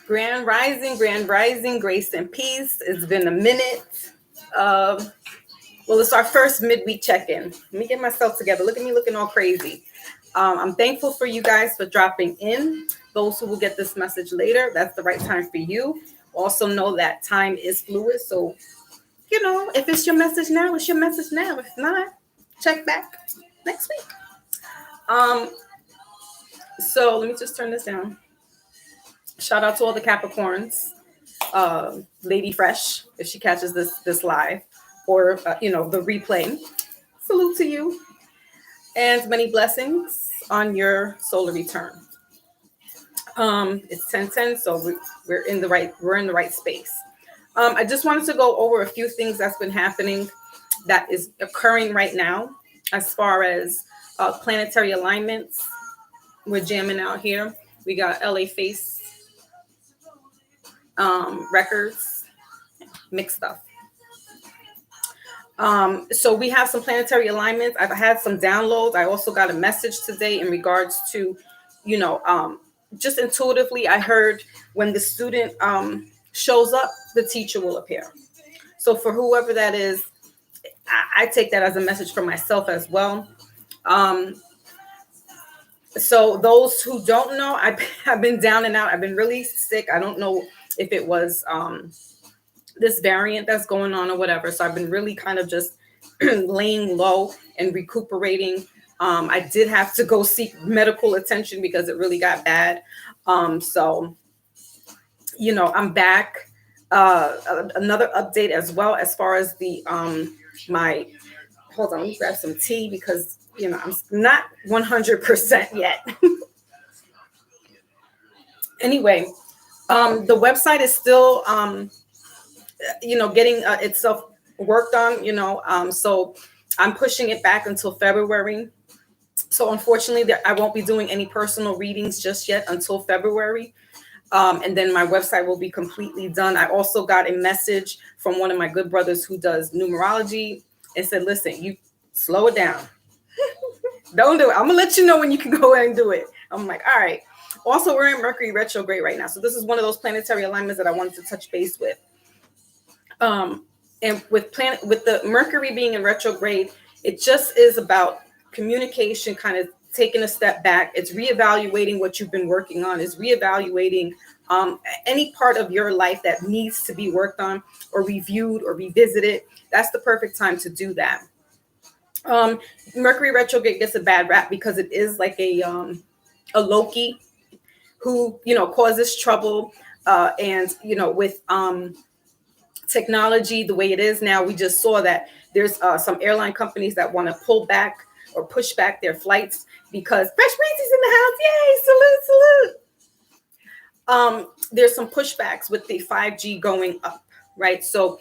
Grand Rising, grace and peace. It's been a minute. Well, it's our first midweek check-in. Let me get myself together. Look at me looking all crazy. I'm thankful for you guys for dropping in. Those who will get this message later, that's the right time for you. Also know that time is fluid. So, if it's your message now, it's your message now. If not, check back next week. So let me just turn this down. Shout out to all the Capricorns. Lady Fresh, if she catches this live or the replay. Salute to you and many blessings on your solar return. It's 10:10, so we're in the right space. I just wanted to go over a few things that's been happening that is occurring right now as far as planetary alignments. We're jamming out here. We got LA Face records, mixed stuff. So we have some planetary alignments. I've had some downloads. I also got a message today in regards to, just intuitively, I heard when the student shows up, the teacher will appear. So for whoever that is, I take that as a message for myself as well. So those who don't know, I've been down and out. I've been really sick. I don't know if it was this variant that's going on or whatever. So I've been really kind of just laying low and recuperating. I did have to go seek medical attention because it really got bad. So, I'm back. Another update as well as far as the hold on, let me grab some tea because I'm not 100% yet. Anyway, the website is still getting itself worked on, so I'm pushing it back until February. So unfortunately, I won't be doing any personal readings just yet until February. And then my website will be completely done. I also got a message from one of my good brothers who does numerology and said, listen, you slow it down. Don't do it. I'm going to let you know when you can go ahead and do it. I'm like, all right. Also, we're in Mercury retrograde right now. So this is one of those planetary alignments that I wanted to touch base with. And with the Mercury being in retrograde, it just is about communication, kind of taking a step back. It's reevaluating what you've been working on. It's reevaluating any part of your life that needs to be worked on or reviewed or revisited. That's the perfect time to do that. Mercury retrograde gets a bad rap because it is like a Loki who, causes trouble. And, with technology the way it is now, we just saw that there's some airline companies that want to pull back or push back their flights because Fresh Breezy's in the house. Yay, salute. There's some pushbacks with the 5G going up, right? So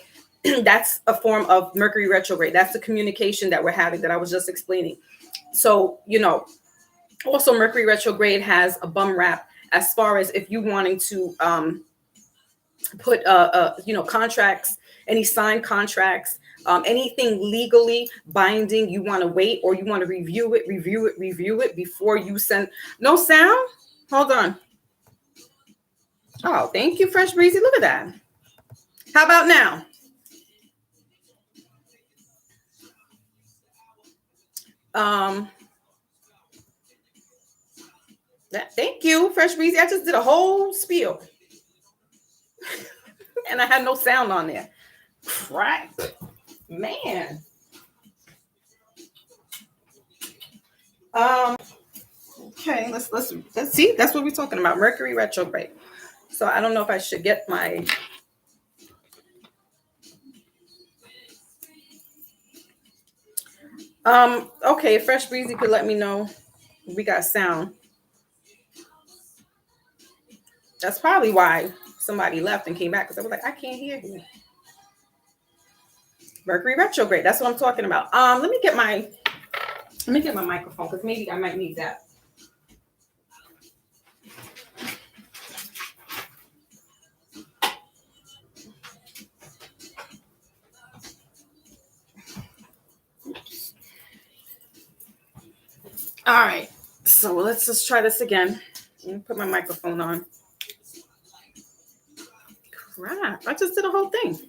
that's a form of Mercury retrograde. That's the communication that we're having that I was just explaining. So, also Mercury retrograde has a bum rap as far as if you wanting to put contracts, any signed contracts, anything legally binding, you want to wait or you want to review it before you send. No sound? Hold on. Oh, thank you, Fresh Breezy. Look at that. How about now? Thank you, Fresh Breezy. I just did a whole spiel. And I had no sound on there. Crap. Man. Okay, let's see. That's what we're talking about. Mercury retrograde. So I don't know if I should get my okay, Fresh Breezy could let me know we got sound. That's probably why somebody left and came back because I was like, I can't hear you. Mercury retrograde. That's what I'm talking about. Let me get my microphone because maybe I might need that. All right. So let's just try this again. Let me put my microphone on. Crap. I just did a whole thing.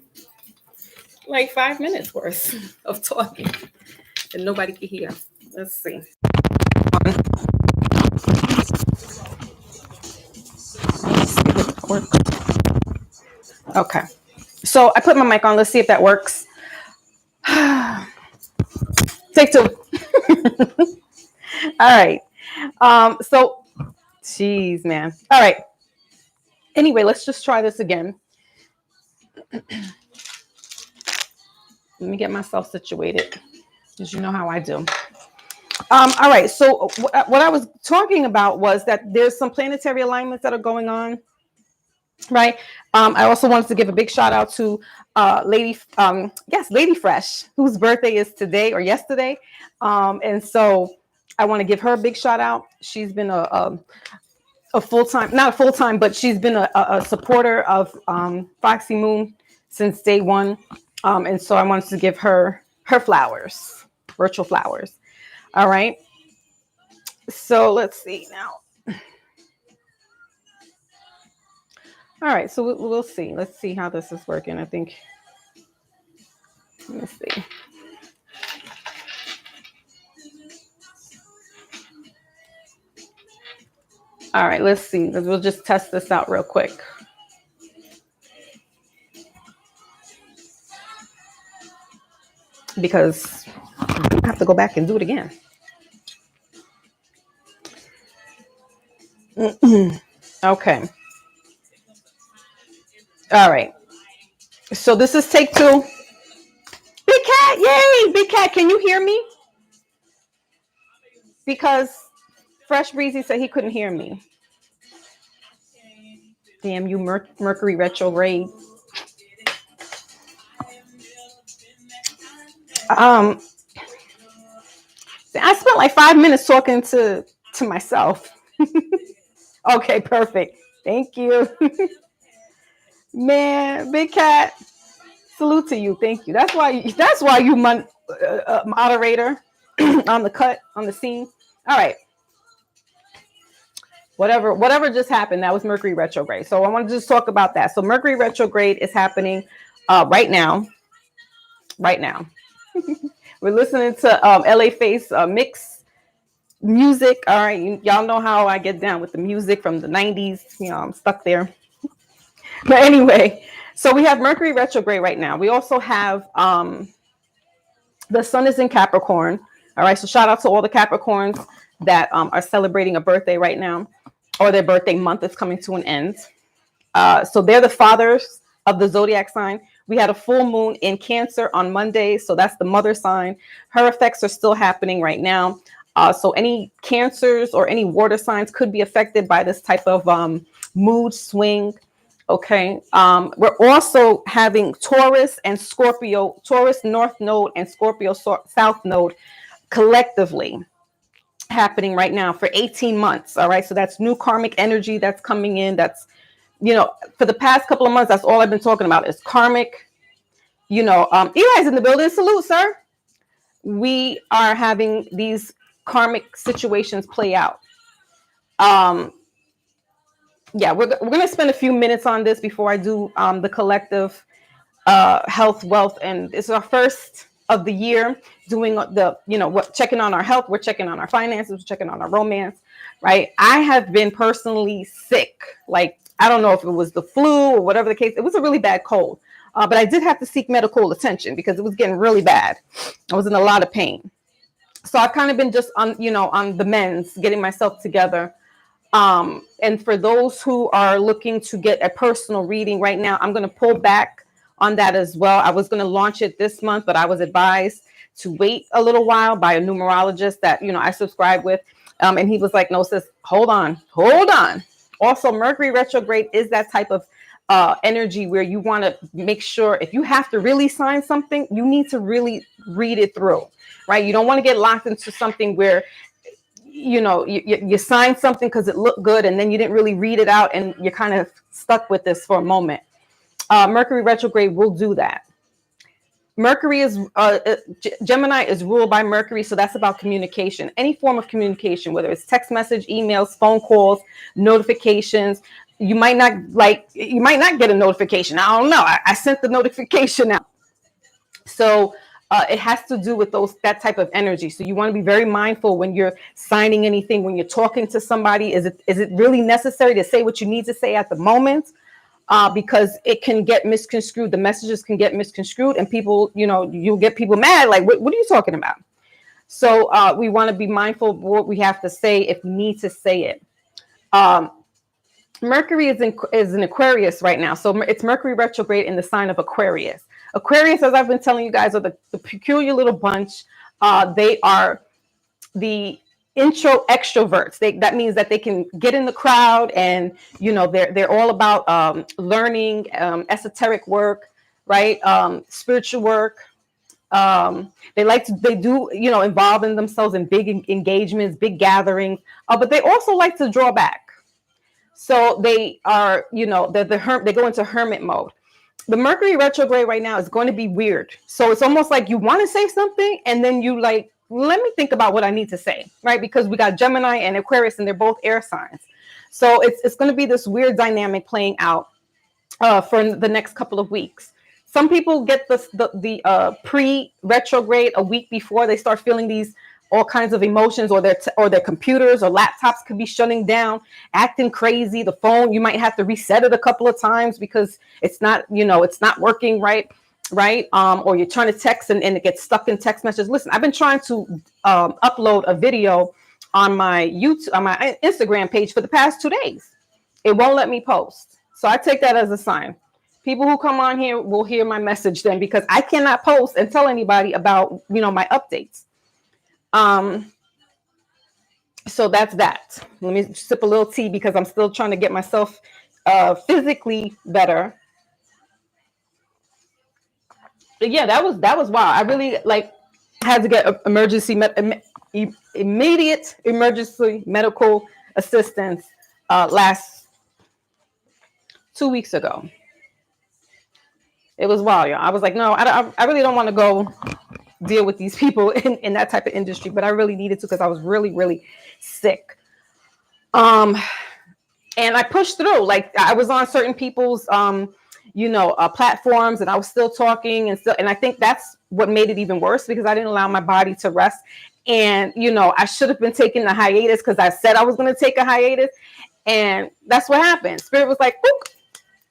Like 5 minutes worth of talking. And nobody could hear. Let's see. Okay. So I put my mic on. Let's see if that works. Take two. All right. So, jeez, man. All right. Anyway, let's just try this again. Let me get myself situated, because you know how I do. All right. So what I was talking about was that there's some planetary alignments that are going on, right? I also wanted to give a big shout out to Lady Fresh, whose birthday is today or yesterday. And so I want to give her a big shout out. She's been a full-time, not a full-time, but she's been a supporter of Foxy Moon since day one. And so I wanted to give her flowers, virtual flowers. All right. So let's see now. All right. So we'll see. Let's see how this is working. I think. Let's see. All right. Let's see. We'll just test this out real quick. Because I have to go back and do it again. Okay. All right. So this is take two. Big Cat, yay! Big Cat, can you hear me? Because Fresh Breezy said he couldn't hear me. Damn you, Mercury retrograde. I spent like 5 minutes talking to myself. Okay, perfect. Thank you. Man, Big Cat, salute to you. Thank you. That's why you moderator on the scene. All right. Whatever just happened, that was Mercury retrograde. So I want to just talk about that. So Mercury retrograde is happening right now. Right now. We're listening to LA Face mix music. All right. Y'all know how I get down with the music from the 90s. You know, I'm stuck there. But anyway, so we have Mercury retrograde right now. We also have the sun is in Capricorn. All right. So shout out to all the Capricorns that are celebrating a birthday right now, or their birthday month is coming to an end. So they're the fathers of the zodiac sign. We had a full moon in Cancer on Monday. So that's the mother sign. Her effects are still happening right now. So any Cancers or any water signs could be affected by this type of mood swing. Okay. We're also having Taurus and Scorpio, Taurus North Node and Scorpio South Node collectively happening right now for 18 months. All right. So that's new karmic energy that's coming in. That's, you know, for the past couple of months, that's all I've been talking about is karmic. You know, Eli's in the building. Salute, sir. We are having these karmic situations play out. Yeah, we're going to spend a few minutes on this before I do the collective health, wealth, and it's our first of the year doing the, you know, what, checking on our health. We're checking on our finances. We're checking on our romance, right? I have been personally sick. Like, I don't know if it was the flu or whatever the case. It was a really bad cold, but I did have to seek medical attention because it was getting really bad. I was in a lot of pain. So I've kind of been just on, you know, on the mends, getting myself together. And for those who are looking to get a personal reading right now, I'm going to pull back on that as well. I was going to launch it this month, but I was advised to wait a little while by a numerologist that, you know, I subscribe with. And he was like, no, sis, hold on. Also, Mercury retrograde is that type of energy where you want to make sure if you have to really sign something, you need to really read it through, right? You don't want to get locked into something where, you know, you sign something because it looked good and then you didn't really read it out and you're kind of stuck with this for a moment. Mercury retrograde will do that. Mercury is Gemini is ruled by Mercury, so that's about communication, any form of communication, whether it's text message, emails, phone calls, notifications, you might not get a notification. I don't know. I sent the notification out. So it has to do with that type of energy. So you want to be very mindful when you're signing anything, when you're talking to somebody. Is it really necessary to say what you need to say at the moment? Because it can get misconstrued. The messages can get misconstrued, and people, you'll get people mad. Like, what are you talking about? So we want to be mindful of what we have to say if we need to say it. Mercury is in Aquarius right now. So it's Mercury retrograde in the sign of Aquarius. Aquarius, as I've been telling you guys, are the peculiar little bunch. They are the extroverts. That means that they can get in the crowd, and they're all about learning, esoteric work, right? Spiritual work. They do involving themselves in big engagements, big gatherings, but they also like to draw back. So they are, they go into hermit mode. The Mercury retrograde right now is going to be weird. So it's almost like you want to say something, and then you let me think about what I need to say, right? Because we got Gemini and Aquarius, and they're both air signs. So it's going to be this weird dynamic playing out for the next couple of weeks. Some people get the pre-retrograde a week before. They start feeling these all kinds of emotions, or their computers or laptops could be shutting down, acting crazy. The phone, you might have to reset it a couple of times because it's not working right. Or you're trying to text and it gets stuck in text messages. Listen, I've been trying to upload a video on my Instagram page for the past 2 days. It won't let me post. So I take that as a sign. People who come on here will hear my message then, because I cannot post and tell anybody about, my updates. So that's that. Let me sip a little tea because I'm still trying to get myself physically better. But yeah, that was wow. I really had to get immediate emergency medical assistance last 2 weeks ago. It was wild, y'all. I was like, no, I really don't want to go deal with these people in that type of industry, but I really needed to because I was really, really sick. And I pushed through. Like, I was on certain people's platforms, and I was still talking and I think that's what made it even worse, because I didn't allow my body to rest. And I should have been taking the hiatus because I said I was going to take a hiatus, and that's what happened. Spirit was like, "Oop.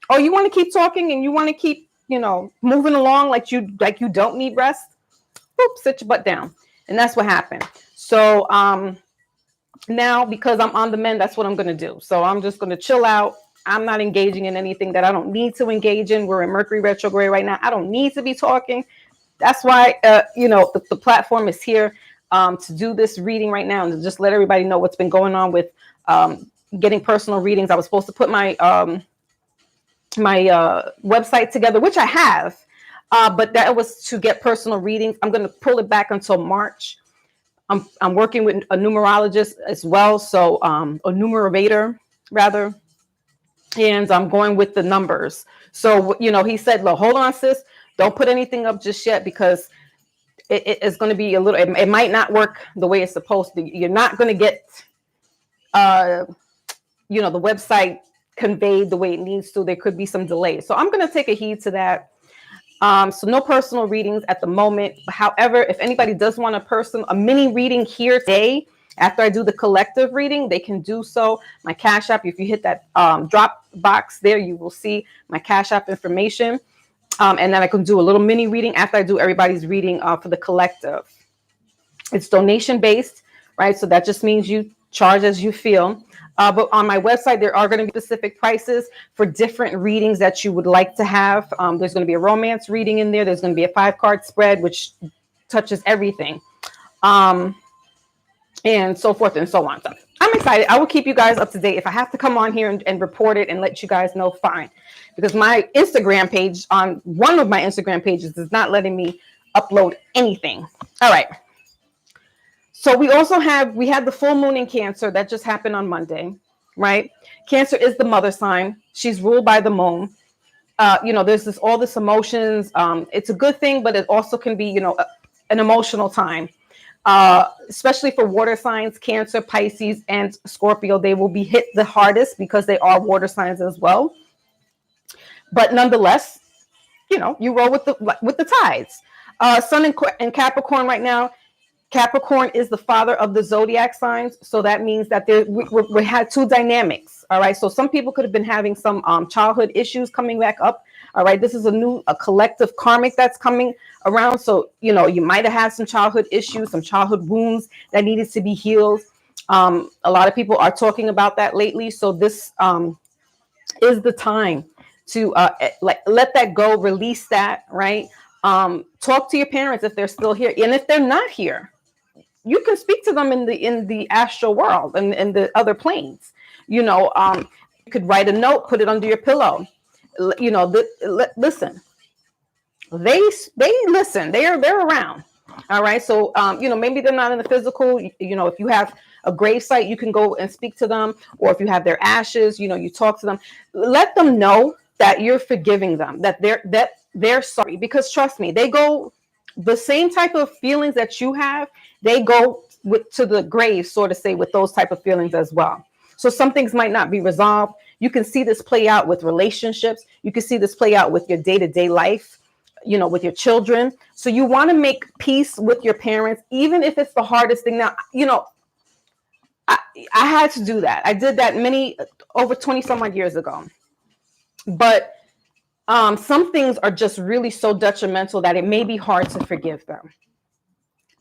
Oh, you want to keep talking and you want to keep moving along like you don't need rest? Boop, sit your butt down." And that's what happened. So now, because I'm on the mend, that's what I'm going to do. So I'm just going to chill out. I'm not engaging in anything that I don't need to engage in. We're in Mercury retrograde right now. I don't need to be talking. That's why the platform is here to do this reading right now, and to just let everybody know what's been going on with getting personal readings. I was supposed to put my website together, which I have. But that was to get personal readings. I'm going to pull it back until March. I'm working with a numerologist as well. So a numerator rather. And I'm going with the numbers. So, he said, look, hold on, sis. Don't put anything up just yet, because it's going to be it might not work the way it's supposed to. You're not going to get, the website conveyed the way it needs to. There could be some delays. So I'm going to take a heed to that. So no personal readings at the moment. However, if anybody does want a mini reading here today, after I do the collective reading, they can do so. My Cash App, if you hit that drop box there, you will see my Cash App information. And then I can do a little mini reading after I do everybody's reading for the collective. It's donation based, right? So that just means you charge as you feel. But on my website, there are going to be specific prices for different readings that you would like to have. There's going to be a romance reading in there. There's going to be a 5-card spread, which touches everything. And so forth and so on. So I'm excited. I will keep you guys up to date. If I have to come on here and report it and let you guys know, fine. Because my Instagram page, on one of my Instagram pages, is not letting me upload anything. All right. So we had the full moon in Cancer that just happened on Monday, right? Cancer is the mother sign. She's ruled by the moon. There's all this emotions. It's a good thing, but it also can be, an emotional time. especially for water signs, Cancer, Pisces, and Scorpio. They will be hit the hardest because they are water signs as well. But nonetheless, you roll with the tides. Sun in Capricorn right now. Capricorn is the father of the zodiac signs, so that means that we had two dynamics. All right, so some people could have been having some childhood issues coming back up. All right, this is a collective karmic that's coming around. So you might have had some childhood issues, some childhood wounds that needed to be healed. A lot of people are talking about that lately. So this is the time to let that go, release that. Right. Talk to your parents if they're still here, and if they're not here, you can speak to them in the astral world and in the other planes. You could write a note, put it under your pillow. Listen. They listen. They're around. All right. So maybe they're not in the physical. If you have a grave site, you can go and speak to them. Or if you have their ashes, you talk to them. Let them know that you're forgiving them, that they're sorry. Because trust me, they go the same type of feelings that you have. They go to the grave, so to say, with those type of feelings as well. So some things might not be resolved. You can see this play out with relationships. You can see this play out with your day-to-day life, with your children. So you want to make peace with your parents, even if it's the hardest thing. Now, I had to do that. I did that over 20 some odd years ago. But some things are just really so detrimental that it may be hard to forgive them.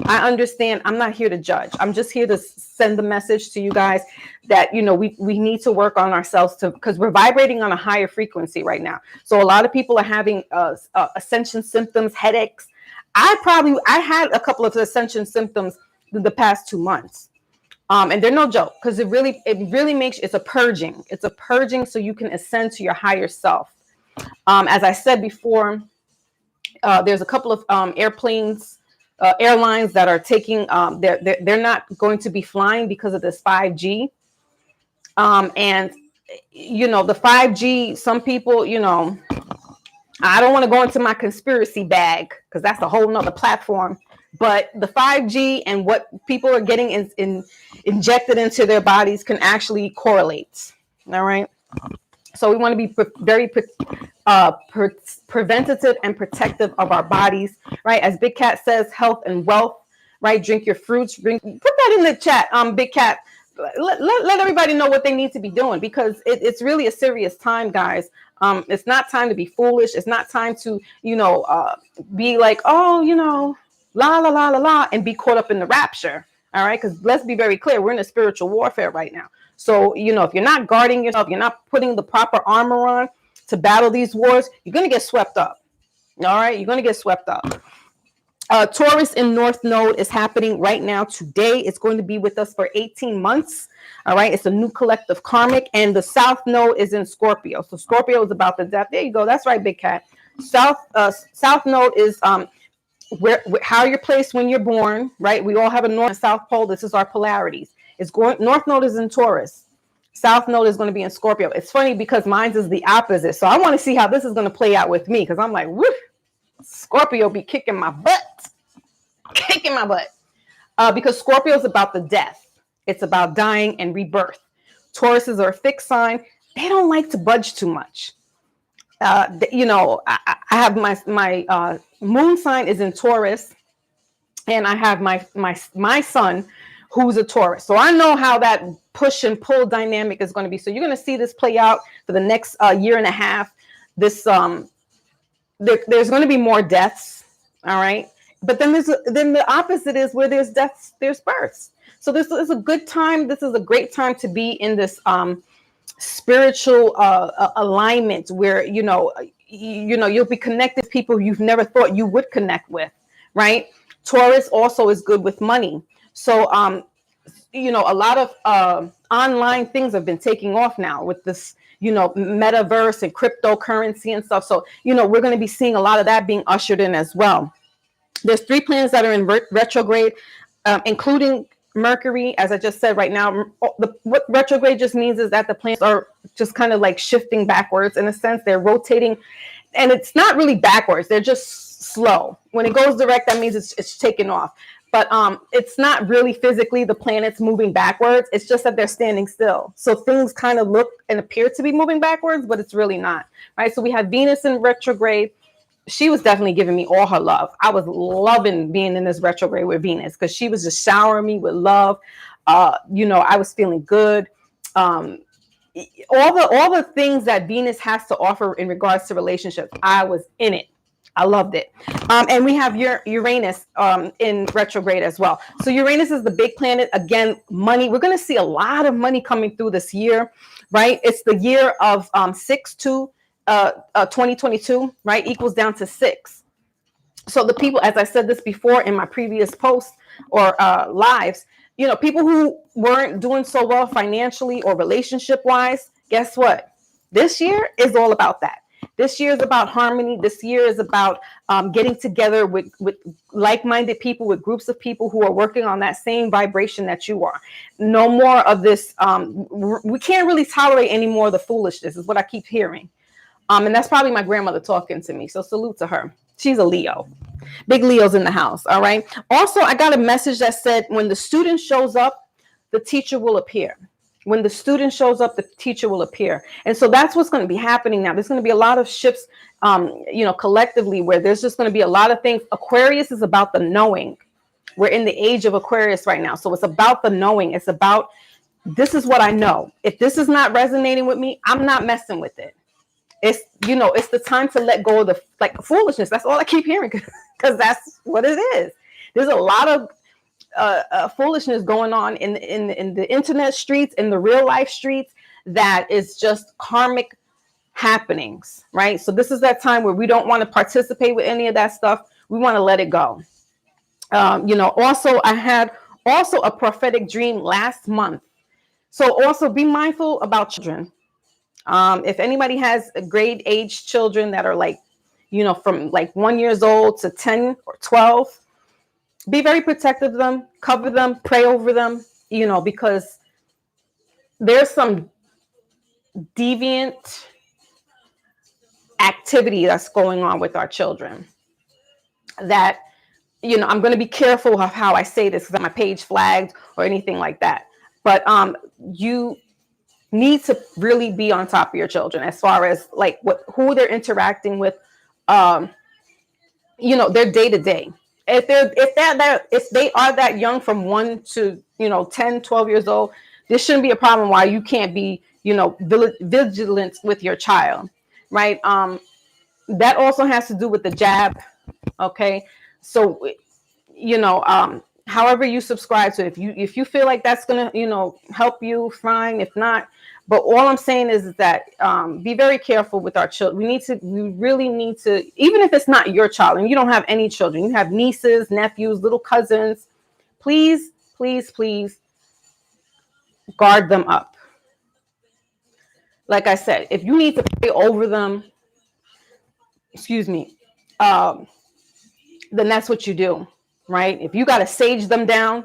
I understand. I'm not here to judge. I'm just here to send the message to you guys that, we need to work on ourselves because we're vibrating on a higher frequency right now. So a lot of people are having ascension symptoms, headaches. I had a couple of ascension symptoms in the past 2 months. And they're no joke because it really it's a purging. It's a purging so you can ascend to your higher self. As I said before, there's a couple of airlines that are taking they're not going to be flying because of this 5G. And the 5G, some people, I don't want to go into my conspiracy bag because that's a whole nother platform. But the 5G and what people are getting injected into their bodies can actually correlate. All right. So we want to be very preventative and protective of our bodies, right? As Big Cat says, health and wealth, right? Drink your fruits. Put that in the chat, Big Cat. Let everybody know what they need to be doing because it's really a serious time, guys. It's not time to be foolish. It's not time to, be like, oh, la, la, la, la, la, and be caught up in the rapture. All right. Because let's be very clear. We're in a spiritual warfare right now. So, if you're not guarding yourself, you're not putting the proper armor on to battle these wars, you're going to get swept up. All right. You're going to get swept up. Taurus in North Node is happening right now today. It's going to be with us for 18 months. All right. It's a new collective karmic. And the South Node is in Scorpio. So Scorpio is about the death. There you go. That's right, Big Cat. South Node is how you're placed when you're born, right? We all have a North and South pole. This is our polarities. North Node is in Taurus. South Node is going to be in Scorpio. It's funny because mine is the opposite. So I want to see how this is going to play out with me because I'm like, whoo, Scorpio be kicking my butt. Because Scorpio is about the death. It's about dying and rebirth. Tauruses are a fixed sign. They don't like to budge too much. I have my moon sign is in Taurus, and I have my son who's a Taurus. So I know how that push and pull dynamic is going to be. So you're going to see this play out for the next year and a half. This there's going to be more deaths. All right. But then the opposite is where there's deaths, there's births. So this is a good time. This is a great time to be in this spiritual alignment where, you'll be connected to people you've never thought you would connect with. Right. Taurus also is good with money. So, a lot of online things have been taking off now with this, metaverse and cryptocurrency and stuff. So, we're going to be seeing a lot of that being ushered in as well. There's 3 planets that are in retrograde, including Mercury. As I just said right now, what retrograde just means is that the planets are just kind of like shifting backwards in a sense. They're rotating, and it's not really backwards. They're just slow. When it goes direct, that means it's taking off. but it's not really physically the planets moving backwards. It's just that they're standing still. So things kind of look and appear to be moving backwards, but it's really not, right? So we have Venus in retrograde. She was definitely giving me all her love. I was loving being in this retrograde with Venus because she was just showering me with love. I was feeling good. All the things that Venus has to offer in regards to relationships, I was in it. I loved it. And we have Uranus in retrograde as well. So Uranus is the big planet. Again, money. We're going to see a lot of money coming through this year, right? It's the year of 2022, right? Equals down to 6. So the people, as I said this before in my previous posts or lives, people who weren't doing so well financially or relationship wise, guess what? This year is all about that. This year is about harmony. This year is about getting together with like-minded people, with groups of people who are working on that same vibration that you are. No more of this. We can't really tolerate any more of the foolishness is what I keep hearing. And that's probably my grandmother talking to me. So salute to her. She's a Leo. Big Leos in the house. All right. Also, I got a message that said when the student shows up, the teacher will appear. When the student shows up, the teacher will appear. And so that's what's going to be happening now. There's going to be a lot of shifts, collectively, where there's just going to be a lot of things. Aquarius is about the knowing. We're in the age of Aquarius right now. So it's about the knowing. It's about, this is what I know. If this is not resonating with me, I'm not messing with it. It's the time to let go of the foolishness. That's all I keep hearing because that's what it is. There's a lot of foolishness going on in the internet streets, in the real life streets, that is just karmic happenings, right? So this is that time where we don't want to participate with any of that stuff. We want to let it go. Also, I had also a prophetic dream last month. So also be mindful about children. If anybody has grade age children that are from 1 year old to 10 or 12, be very protective of them, cover them, pray over them, because there's some deviant activity that's going on with our children that, I'm going to be careful of how I say this because my page flagged or anything like that. But you need to really be on top of your children as far as who they're interacting with, their day to day. If they are that young from 1 to 10, 12 years old, this shouldn't be a problem why you can't be vigilant with your child, right? That also has to do with the jab. Okay, so however you subscribe to it, if you feel like that's gonna help you, fine. If not, but all I'm saying is that be very careful with our children. We really need to, even if it's not your child and you don't have any children, you have nieces, nephews, little cousins, please, please, please guard them up. Like I said, if you need to pray over them, then that's what you do, right? If you got to sage them down,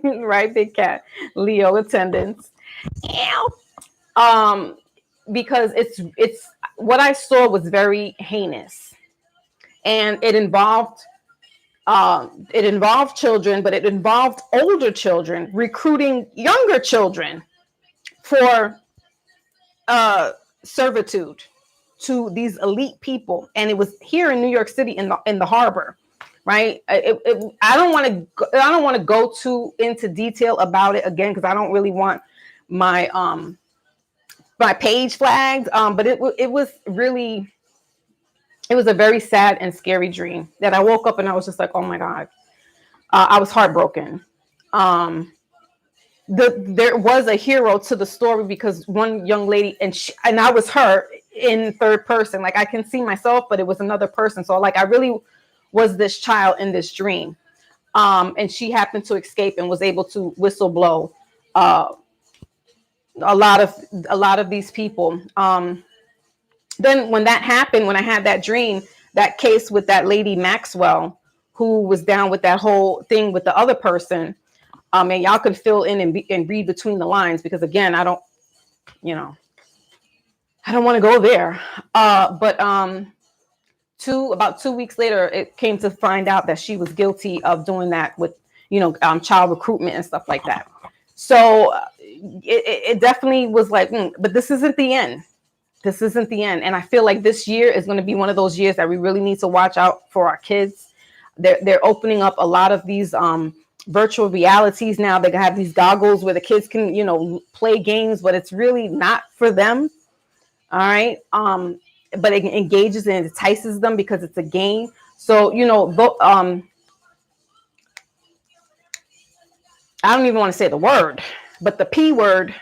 right? Big cat, Leo attendance. Because it's what I saw was very heinous, and it involved children, but it involved older children recruiting younger children for servitude to these elite people, and it was here in New York City in the harbor, right? I don't want to go too into detail about it again because I don't really want my my page flagged. But it was a very sad and scary dream that I woke up and I was just like, oh my God, I was heartbroken. There was a hero to the story because one young lady and I was her in third person. Like I can see myself, but it was another person. So I really was this child in this dream. And she happened to escape and was able to whistle blow a lot of these people. Then when that happened, when I had that dream, that case with that lady Maxwell, who was down with that whole thing with the other person, and y'all could fill in and read between the lines because again, I don't want to go there. But about 2 weeks later, it came to find out that she was guilty of doing that with, child recruitment and stuff like that. So it definitely was like, but this isn't the end. This isn't the end. And I feel like this year is going to be one of those years that we really need to watch out for our kids. They're opening up a lot of these virtual realities now. They have these goggles where the kids can, play games, but it's really not for them. All right. But it engages and entices them because it's a game. So, I don't even want to say the word, but the P word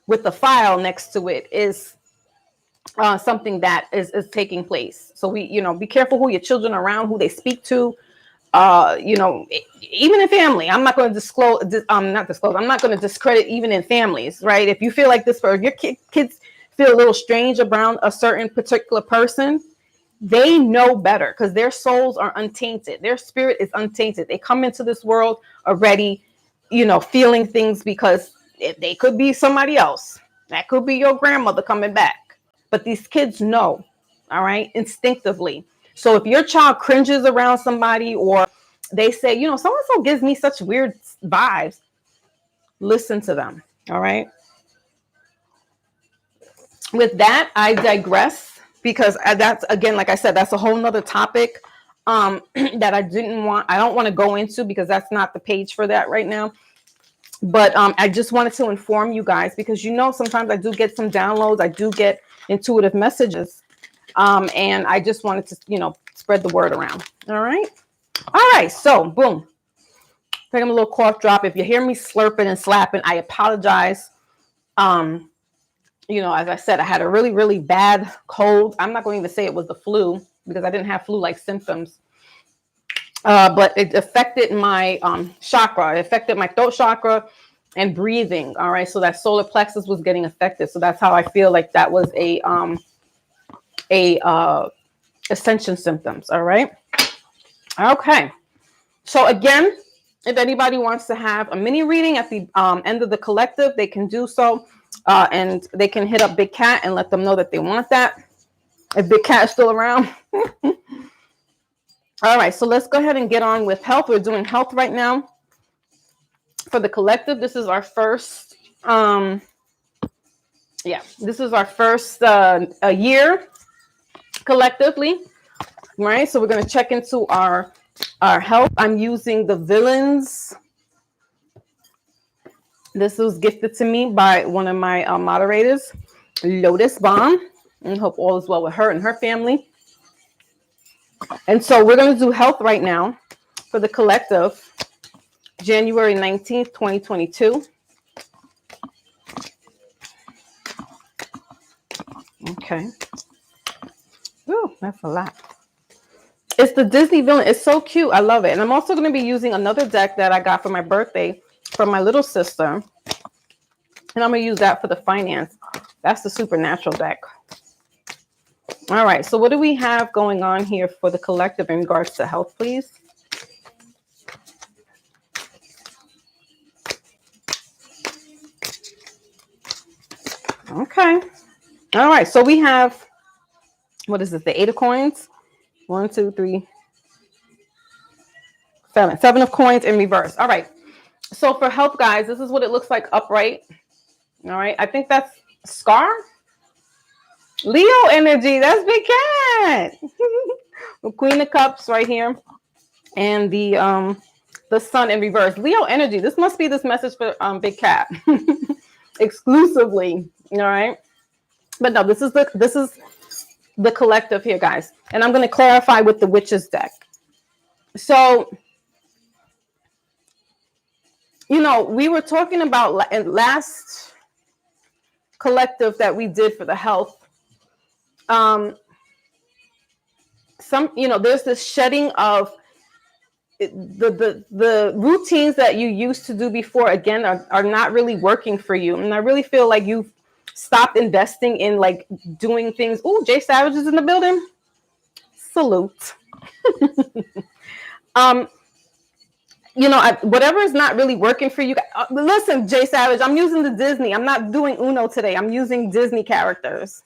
with the file next to it is something that is taking place. So be careful who your children are around, who they speak to. Even in family, I'm not going to I'm not going to discredit even in families, right? If you feel like this, if your kids feel a little strange around a certain particular person, they know better because their souls are untainted. Their spirit is untainted. They come into this world already, feeling things because they could be somebody else. That could be your grandmother coming back. But these kids know, all right, instinctively. So if your child cringes around somebody or they say, so-and-so gives me such weird vibes, listen to them, all right? With that, I digress because that's, again, like I said, that's a whole nother topic that I don't want to go into because that's not the page for that right now. But I just wanted to inform you guys because, sometimes I do get some downloads. I do get intuitive messages. And I just wanted to, spread the word around. All right. All right. So boom. Take a little cough drop. If you hear me slurping and slapping, I apologize. As I said, I had a really, really bad cold. I'm not going to even say it was the flu because I didn't have flu-like symptoms. But it affected my chakra. It affected my throat chakra and breathing. All right. So that solar plexus was getting affected. So that's how I feel like that was a ascension symptoms. All right. Okay. So again, if anybody wants to have a mini reading at the end of the collective, they can do so. And they can hit up Big Cat and let them know that they want that. If Big Cat is still around. All right. So let's go ahead and get on with health. We're doing health right now. For the collective, this is our first, this is our first a year collectively, right? So we're going to check into our health. I'm using the Villains. This was gifted to me by one of my moderators, Lotus Bomb, and hope all is well with her and her family. And so we're going to do health right now for the collective, January 19th, 2022. Okay. Ooh, that's a lot. It's the Disney villain. It's so cute. I love it. And I'm also going to be using another deck that I got for my birthday from my little sister. And I'm going to use that for the finance. That's the supernatural deck. All right. So what do we have going on here for the collective in regards to health, please? Okay. All right. So we have, what is this? The 8 of coins. 1, 2, 3, 7. 7 of coins in reverse. All right. So for health, guys, this is what it looks like upright. All right. I think that's Scar. Leo energy. That's Big Cat. The Queen of Cups right here. And the Sun in reverse. Leo energy. This must be this message for Big Cat. Exclusively. All right. But no, this is the collective here, guys. And I'm going to clarify with the Witches deck. So, we were talking about last collective that we did for the health. There's this shedding of the routines that you used to do before, again, are not really working for you. And I really feel like you've stopped investing in like doing things. Oh, Jay Savage is in the building. Salute. Whatever is not really working for you. Listen, Jay Savage, I'm using the Disney. I'm not doing Uno today. I'm using Disney characters.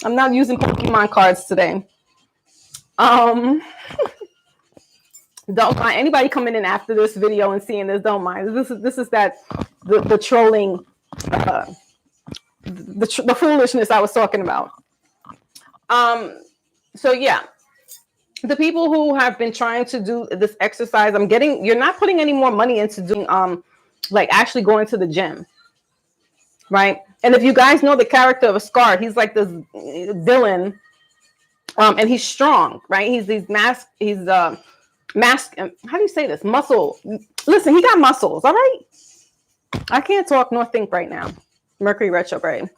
I'm not using Pokemon cards today. Um, don't mind anybody coming in after this video and seeing this. Don't mind. This is that the trolling, the foolishness I was talking about. So yeah, the people who have been trying to do this exercise, you're not putting any more money into doing like actually going to the gym, right? And if you guys know the character of a Scar, he's like this villain, and he's strong, right? He's mask. How do you say this? Muscle. Listen, he got muscles. All right. I can't talk nor think right now. Mercury retrograde.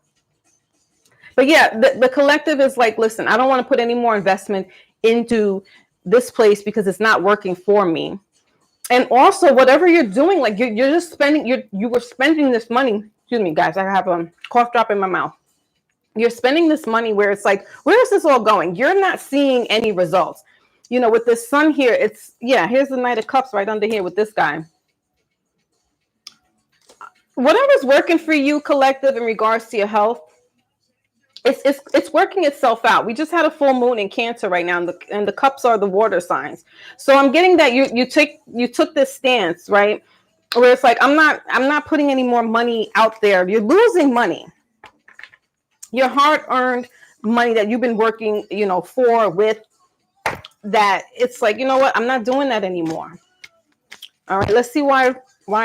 But yeah, the collective is like, listen, I don't want to put any more investment into this place because it's not working for me. And also, whatever you're doing, like you're just spending, you were spending this money. Excuse me, guys, I have a cough drop in my mouth. You're spending this money where it's like, where is this all going? You're not seeing any results. You know, with this sun here, here's the Knight of Cups right under here with this guy. Whatever's working for you, collective, in regards to your health, it's working itself out. We just had a full moon in Cancer right now, and the cups are the water signs. So I'm getting that you took this stance, right, where it's like I'm not putting any more money out there. You're losing money, your hard-earned money that you've been working, with. That it's like, you know what, I'm not doing that anymore. All right, let's see why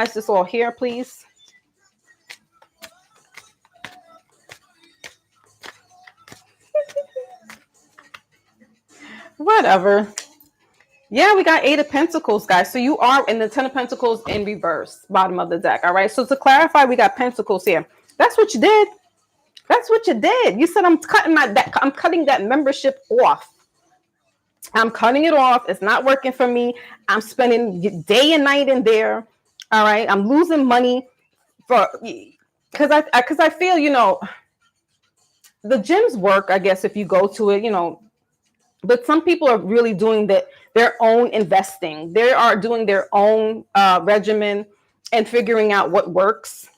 is this all here, please. Whatever. Yeah, we got 8 of Pentacles, guys. So you are in the 10 of Pentacles in reverse, bottom of the deck. All right. So to clarify, we got Pentacles here. That's what you did. That's what you did. You said I'm cutting that membership off. I'm cutting it off. It's not working for me. I'm spending day and night in there. All right. I'm losing money because I feel, the gyms work, I guess, if you go to it, but some people are really doing their own investing. They are doing their own regimen and figuring out what works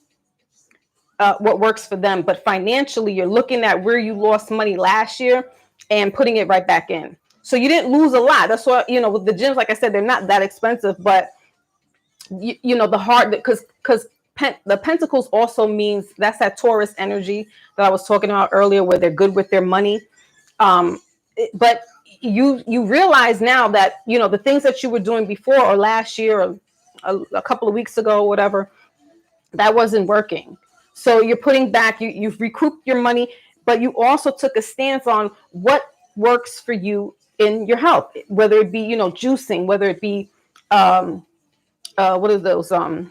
for them. But financially, you're looking at where you lost money last year and putting it right back in. So you didn't lose a lot. That's why, with the gyms, like I said, they're not that expensive, but the hard, because the Pentacles also means that's that Taurus energy that I was talking about earlier, where they're good with their money. But you realize now that, the things that you were doing before or last year or a couple of weeks ago, whatever, that wasn't working. So you're putting back, you've recouped your money, but you also took a stance on what works for you in your health, whether it be, juicing, whether it be, what are those, the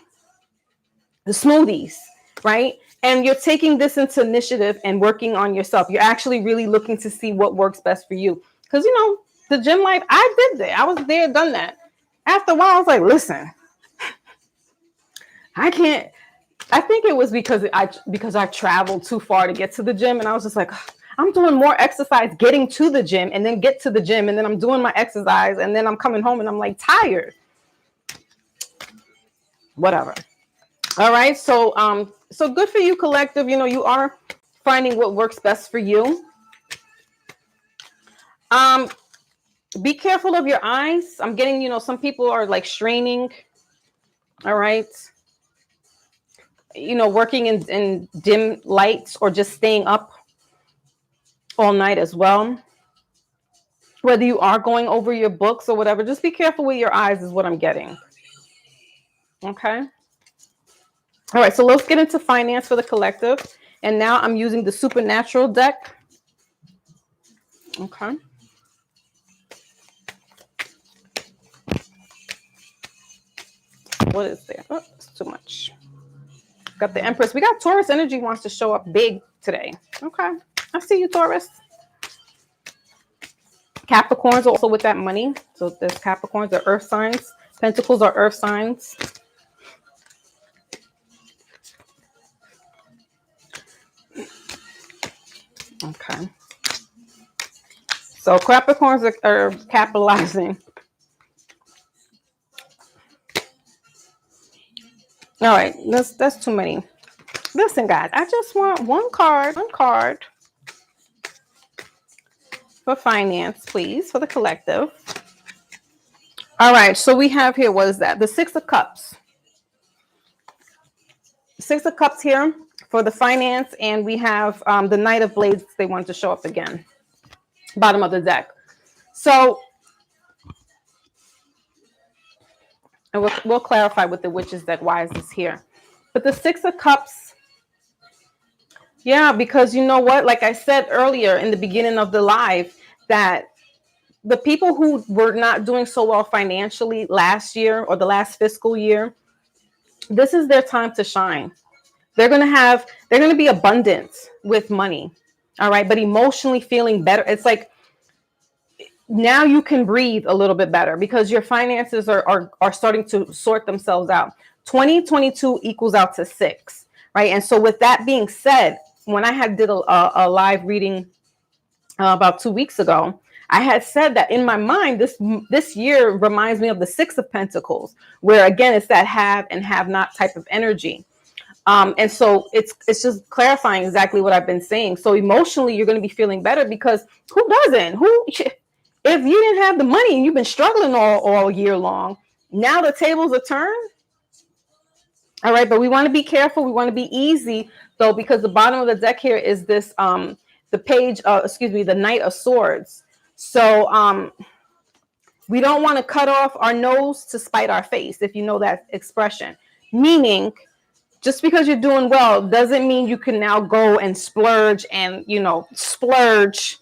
smoothies, right? And you're taking this into initiative and working on yourself. You're actually really looking to see what works best for you. Because, the gym life, I did that. I was there, done that. After a while, I was like, listen, I can't. I think it was because I traveled too far to get to the gym. And I was just like, I'm doing more exercise getting to the gym and then get to the gym. And then I'm doing my exercise. And then I'm coming home and I'm like tired. Whatever. All right. So good for you, collective. You are finding what works best for you. Be careful of your eyes. I'm getting, some people are like straining. All right. Working in dim lights or just staying up all night as well. Whether you are going over your books or whatever, just be careful with your eyes is what I'm getting. Okay. All right. So let's get into finance for the collective. And now I'm using the supernatural deck. Okay. What is there? Oh, it's too much. Got the Empress. We got Taurus energy wants to show up big today. Okay. I see you, Taurus. Capricorns also with that money. So there's Capricorns, are earth signs. Pentacles are earth signs. Okay. So Capricorns are capitalizing. All right, that's too many. Listen, guys, I just want one card. for finance, please, for the collective. All right, so we have here, what is that? The Six of Cups. Six of Cups here for the finance, and we have the Knight of Blades. They want to show up again. Bottom of the deck. So, and we'll clarify with the Witches deck why is this here. But the Six of Cups, yeah, because you know what? Like I said earlier in the beginning of the live, that the people who were not doing so well financially last year or the last fiscal year, this is their time to shine. They're going to be abundant with money. All right. But emotionally feeling better. It's like now you can breathe a little bit better because your finances are starting to sort themselves out. 2022 equals out to 6. Right. And so with that being said, when I did a live reading about 2 weeks ago, I had said that in my mind, this year reminds me of the Six of Pentacles, where again, it's that have and have not type of energy. And so it's just clarifying exactly what I've been saying. So emotionally, you're going to be feeling better because who doesn't? If you didn't have the money and you've been struggling all year long, now the tables are turned. All right. But we want to be careful. We want to be easy though, because the bottom of the deck here is this, the Knight of Swords. So we don't want to cut off our nose to spite our face, if you know that expression. Meaning, just because you're doing well doesn't mean you can now go and splurge and, splurge,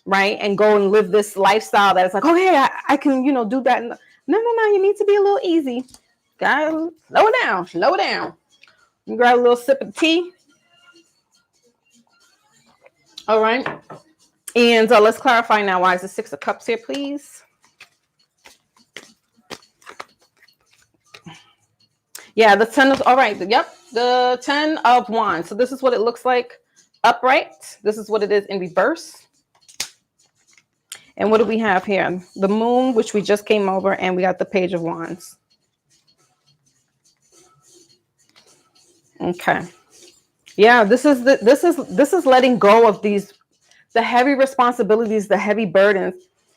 right? And go and live this lifestyle that it's like, oh, hey, I can, do that. No. You need to be a little easy. Gotta slow down. You grab a little sip of tea. All right. And let's clarify now. Why is the Six of Cups here, please? Yeah, the 10 of, all right. Yep. The 10 of Wands. So this is what it looks like upright. This is what it is in reverse. And what do we have here? The Moon, which we just came over, and we got the Page of Wands. Okay. Yeah, this is letting go of the heavy responsibilities, the heavy burdens.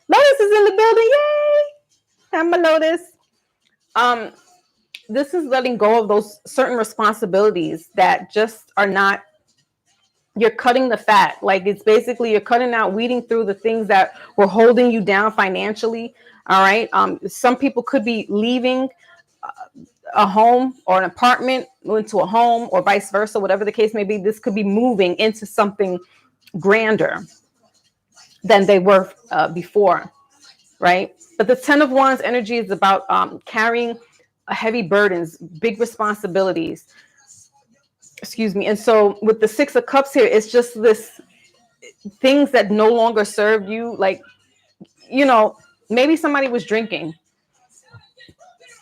Lotus is in the building. Yay! I'm a Lotus. This is letting go of those certain responsibilities that just are not, you're cutting the fat. Like it's basically you're cutting out, weeding through the things that were holding you down financially. All right. Some people could be leaving a home or an apartment into a home or vice versa, whatever the case may be. This could be moving into something grander than they were before. Right. But the 10 of Wands energy is about carrying heavy burdens, big responsibilities. Excuse me. And so with the Six of Cups here, it's just this things that no longer serve you. Like, maybe somebody was drinking.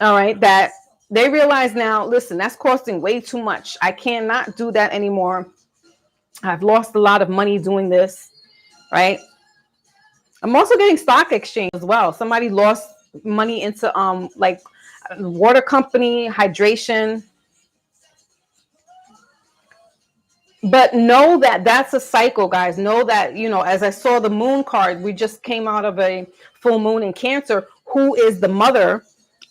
All right. That they realize now, listen, that's costing way too much. I cannot do that anymore. I've lost a lot of money doing this. Right. I'm also getting stock exchange as well. Somebody lost money into like water company, hydration. But know that that's a cycle, guys. Know that, as I saw the Moon card, we just came out of a full moon in Cancer, who is the mother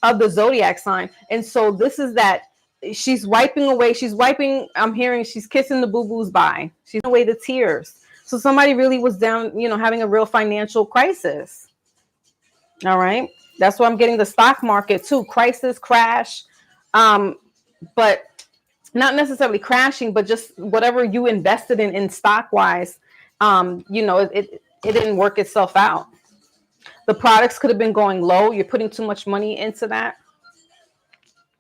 of the zodiac sign. And so this is that she's wiping away. I'm hearing she's kissing the boo-boos by. She's away the tears. So somebody really was down, having a real financial crisis. All right. That's why I'm getting the stock market too. Crisis, crash. But not necessarily crashing, but just whatever you invested in stock wise, it didn't work itself out. The products could have been going low. You're putting too much money into that.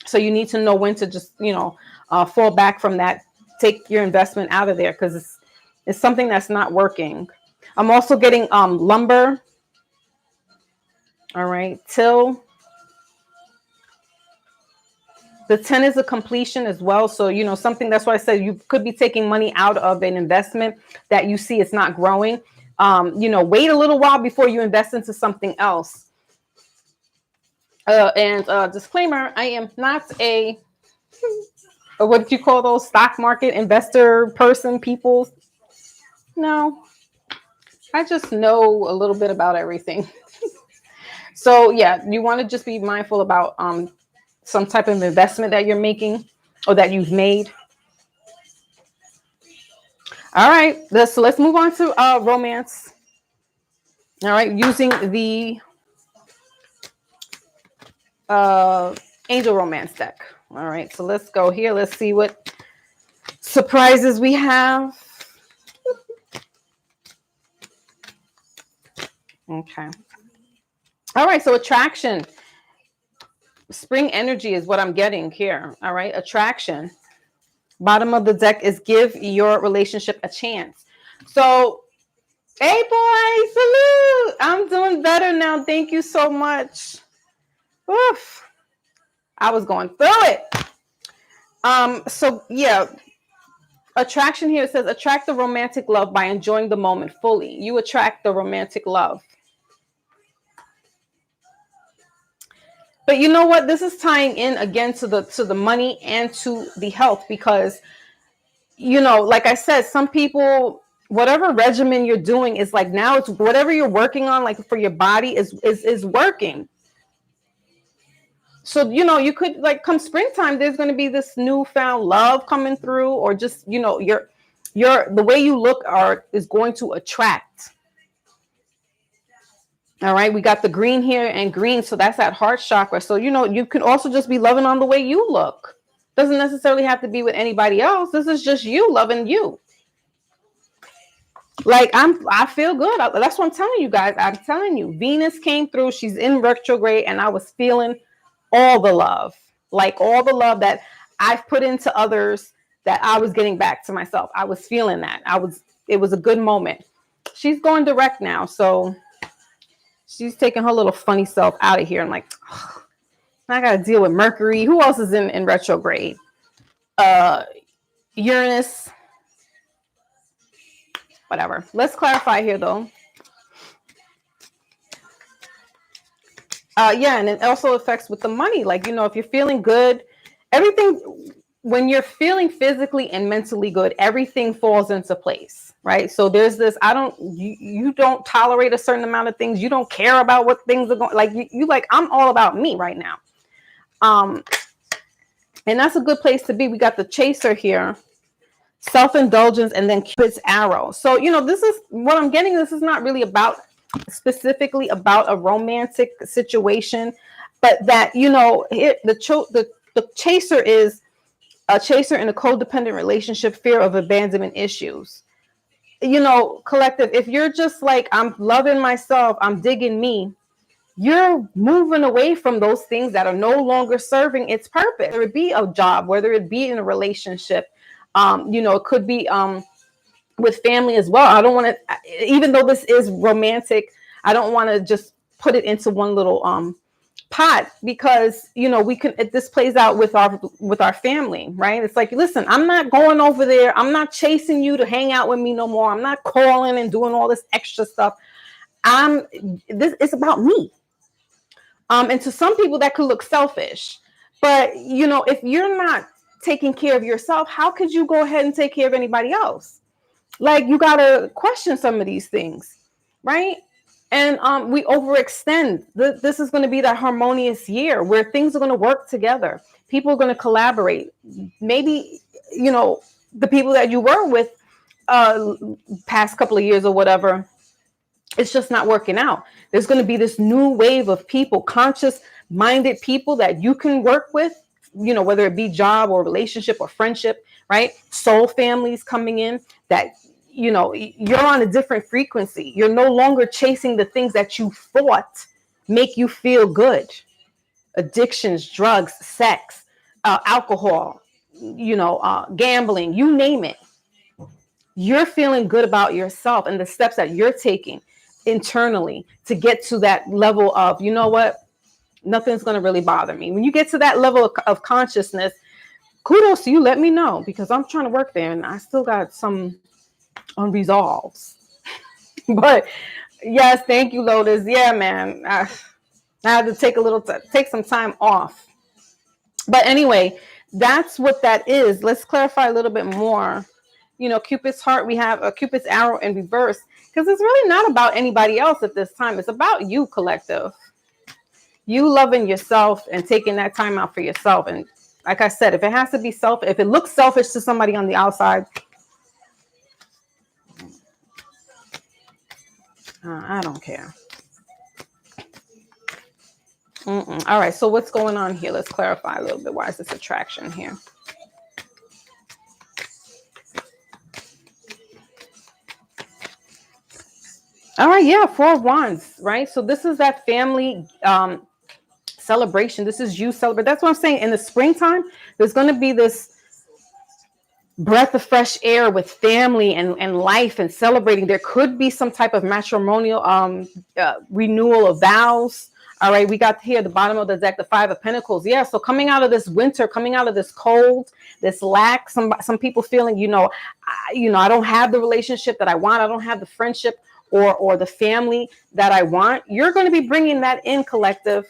So you need to know when to just, fall back from that. Take your investment out of there because it's something that's not working. I'm also getting lumber. All right. Till. The 10 is a completion as well. So, something, that's why I said you could be taking money out of an investment that you see it's not growing. Wait a little while before you invest into something else. And disclaimer, I am not what do you call those stock market investor person, people? No. I just know a little bit about everything. So yeah, you want to just be mindful about some type of investment that you're making or that you've made. All right, let's move on to romance. All right, using the uh, angel romance deck. All right, so let's go here. Let's see what surprises we have. Okay. All right, so attraction. Spring energy is what I'm getting here. All right, attraction. Bottom of the deck is give your relationship a chance. So, hey boy, salute. I'm doing better now. Thank you so much. Oof. I was going through it. So yeah, attraction here says attract the romantic love by enjoying the moment fully. You attract the romantic love. But you know what? This is tying in again to the money and to the health because like I said, some people, whatever regimen you're doing is like now it's whatever you're working on, like for your body is working. So you could like come springtime, there's going to be this newfound love coming through, or just your the way you look is going to attract. All right, we got the green here and green, so that's that heart chakra. So you can also just be loving on the way you look. Doesn't necessarily have to be with anybody else. This is just you loving you. Like I feel good. That's what I'm telling you guys. I'm telling you, Venus came through. She's in retrograde, and I was feeling all the love, like all the love that I've put into others that I was getting back to myself. I was feeling that. It was a good moment. She's going direct now, so she's taking her little funny self out of here. I'm like, oh, I got to deal with Mercury. Who else is in retrograde? Uranus. Whatever. Let's clarify here, though. Yeah, and it also affects with the money. Like, if you're feeling good, everything, when you're feeling physically and mentally good, everything falls into place, right? So there's this, you don't tolerate a certain amount of things. You don't care about what things are going, like, you like, I'm all about me right now. And that's a good place to be. We got the chaser here, self-indulgence, and then Cupid's arrow. So, this is what I'm getting. This is not really specifically about a romantic situation, but that, the chaser is a chaser in a codependent relationship, fear of abandonment issues. Collective, if you're just like, I'm loving myself, I'm digging me, you're moving away from those things that are no longer serving its purpose. Whether it be a job, whether it be in a relationship, it could be with family as well. I don't want to, even though this is romantic, I don't want to just put it into one little pot, because we can, if this plays out with our family, right? It's like, listen, I'm not going over there, I'm not chasing you to hang out with me no more, I'm not calling and doing all this extra stuff. It's about me. And to some people that could look selfish, but if you're not taking care of yourself, how could you go ahead and take care of anybody else? Like, you got to question some of these things, right? And we overextend. This is going to be that harmonious year where things are going to work together. People are going to collaborate. Maybe, the people that you were with past couple of years or whatever, it's just not working out. There's going to be this new wave of people, conscious-minded people that you can work with, whether it be job or relationship or friendship, right? Soul families coming in that, you're on a different frequency. You're no longer chasing the things that you thought make you feel good. Addictions, drugs, sex, alcohol, gambling, you name it. You're feeling good about yourself and the steps that you're taking internally to get to that level of, you know what, nothing's going to really bother me. When you get to that level of consciousness, kudos to you. Let me know, because I'm trying to work there and I still got some unresolved. But yes, thank you, Lotus. Yeah, man, I had to take some time off. But anyway, that's what that is. Let's clarify a little bit more. Cupid's heart, we have a Cupid's arrow in reverse, because it's really not about anybody else at this time. It's about you, collective. You loving yourself and taking that time out for yourself. And like I said, if it has to be if it looks selfish to somebody on the outside, I don't care. All right, so what's going on here? Let's clarify a little bit. Why is this attraction here? All right, yeah, Four of Wands, right? So this is that family celebration. This is you celebrate. That's what I'm saying. In the springtime, there's going to be this breath of fresh air with family and life and celebrating. There could be some type of matrimonial renewal of vows. All right, we got here the bottom of the deck, the Five of Pentacles. Yeah, so coming out of this winter, coming out of this cold, this lack, some people feeling, I don't have the relationship that I want. I don't have the friendship or the family that I want. You're going to be bringing that in, collective.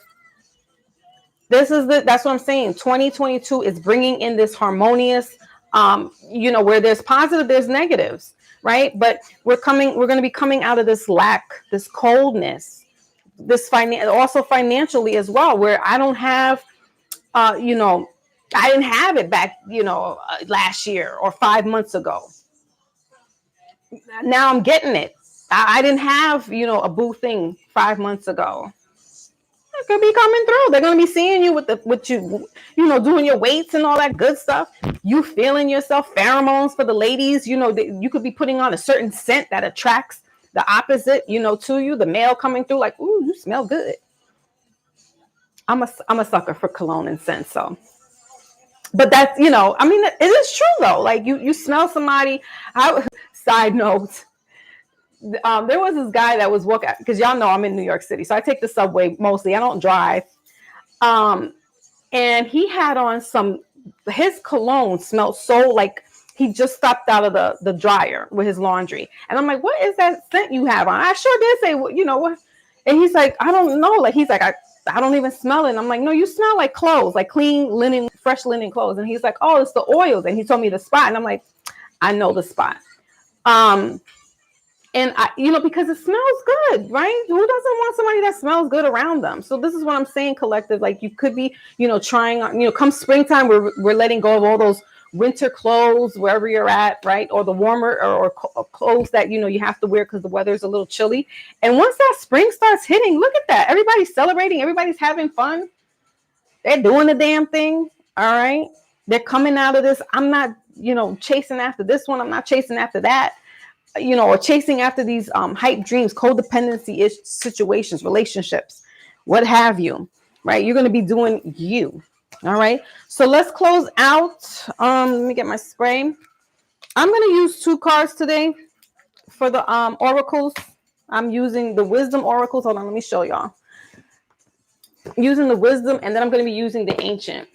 That's what I'm saying. 2022 is bringing in this harmonious, where there's positive, there's negatives, right? But we're going to be coming out of this lack, this coldness, also financially as well, where I don't have, I didn't have it back, last year or 5 months ago. Now I'm getting it. I didn't have, a boo thing 5 months ago. It could be coming through. They're going to be seeing you with you doing your weights and all that good stuff. You feeling yourself, pheromones for the ladies. You could be putting on a certain scent that attracts the opposite, to you. The male coming through like, ooh, you smell good. I'm a sucker for cologne and scent. So, but that's, it is true though. Like you smell somebody. Side note. There was this guy that was walking, because y'all know I'm in New York City, so I take the subway mostly. I don't drive. And he had on his cologne smelled so like he just stopped out of the dryer with his laundry. And I'm like, what is that scent you have on? I sure did say, what? And he's like, I don't know. Like, he's like, I don't even smell it. And I'm like, no, you smell like clothes, like clean linen, fresh linen clothes. And he's like, oh, it's the oils. And he told me the spot. And I'm like, I know the spot. And because it smells good, right? Who doesn't want somebody that smells good around them? So this is what I'm saying, collective. Like you could be, trying on, come springtime, we're letting go of all those winter clothes wherever you're at, right? Or the warmer or clothes that, you have to wear because the weather's a little chilly. And once that spring starts hitting, look at that. Everybody's celebrating. Everybody's having fun. They're doing the damn thing. All right. They're coming out of this. I'm not, chasing after this one. I'm not chasing after that. Or chasing after these hype dreams, codependency situations, relationships, what have you, right? You're going to be doing you. All right. So let's close out. Let me get my spray. I'm going to use 2 cards today for the oracles. I'm using the wisdom oracles. Hold on. Let me show y'all. Using the wisdom, and then I'm going to be using the ancient.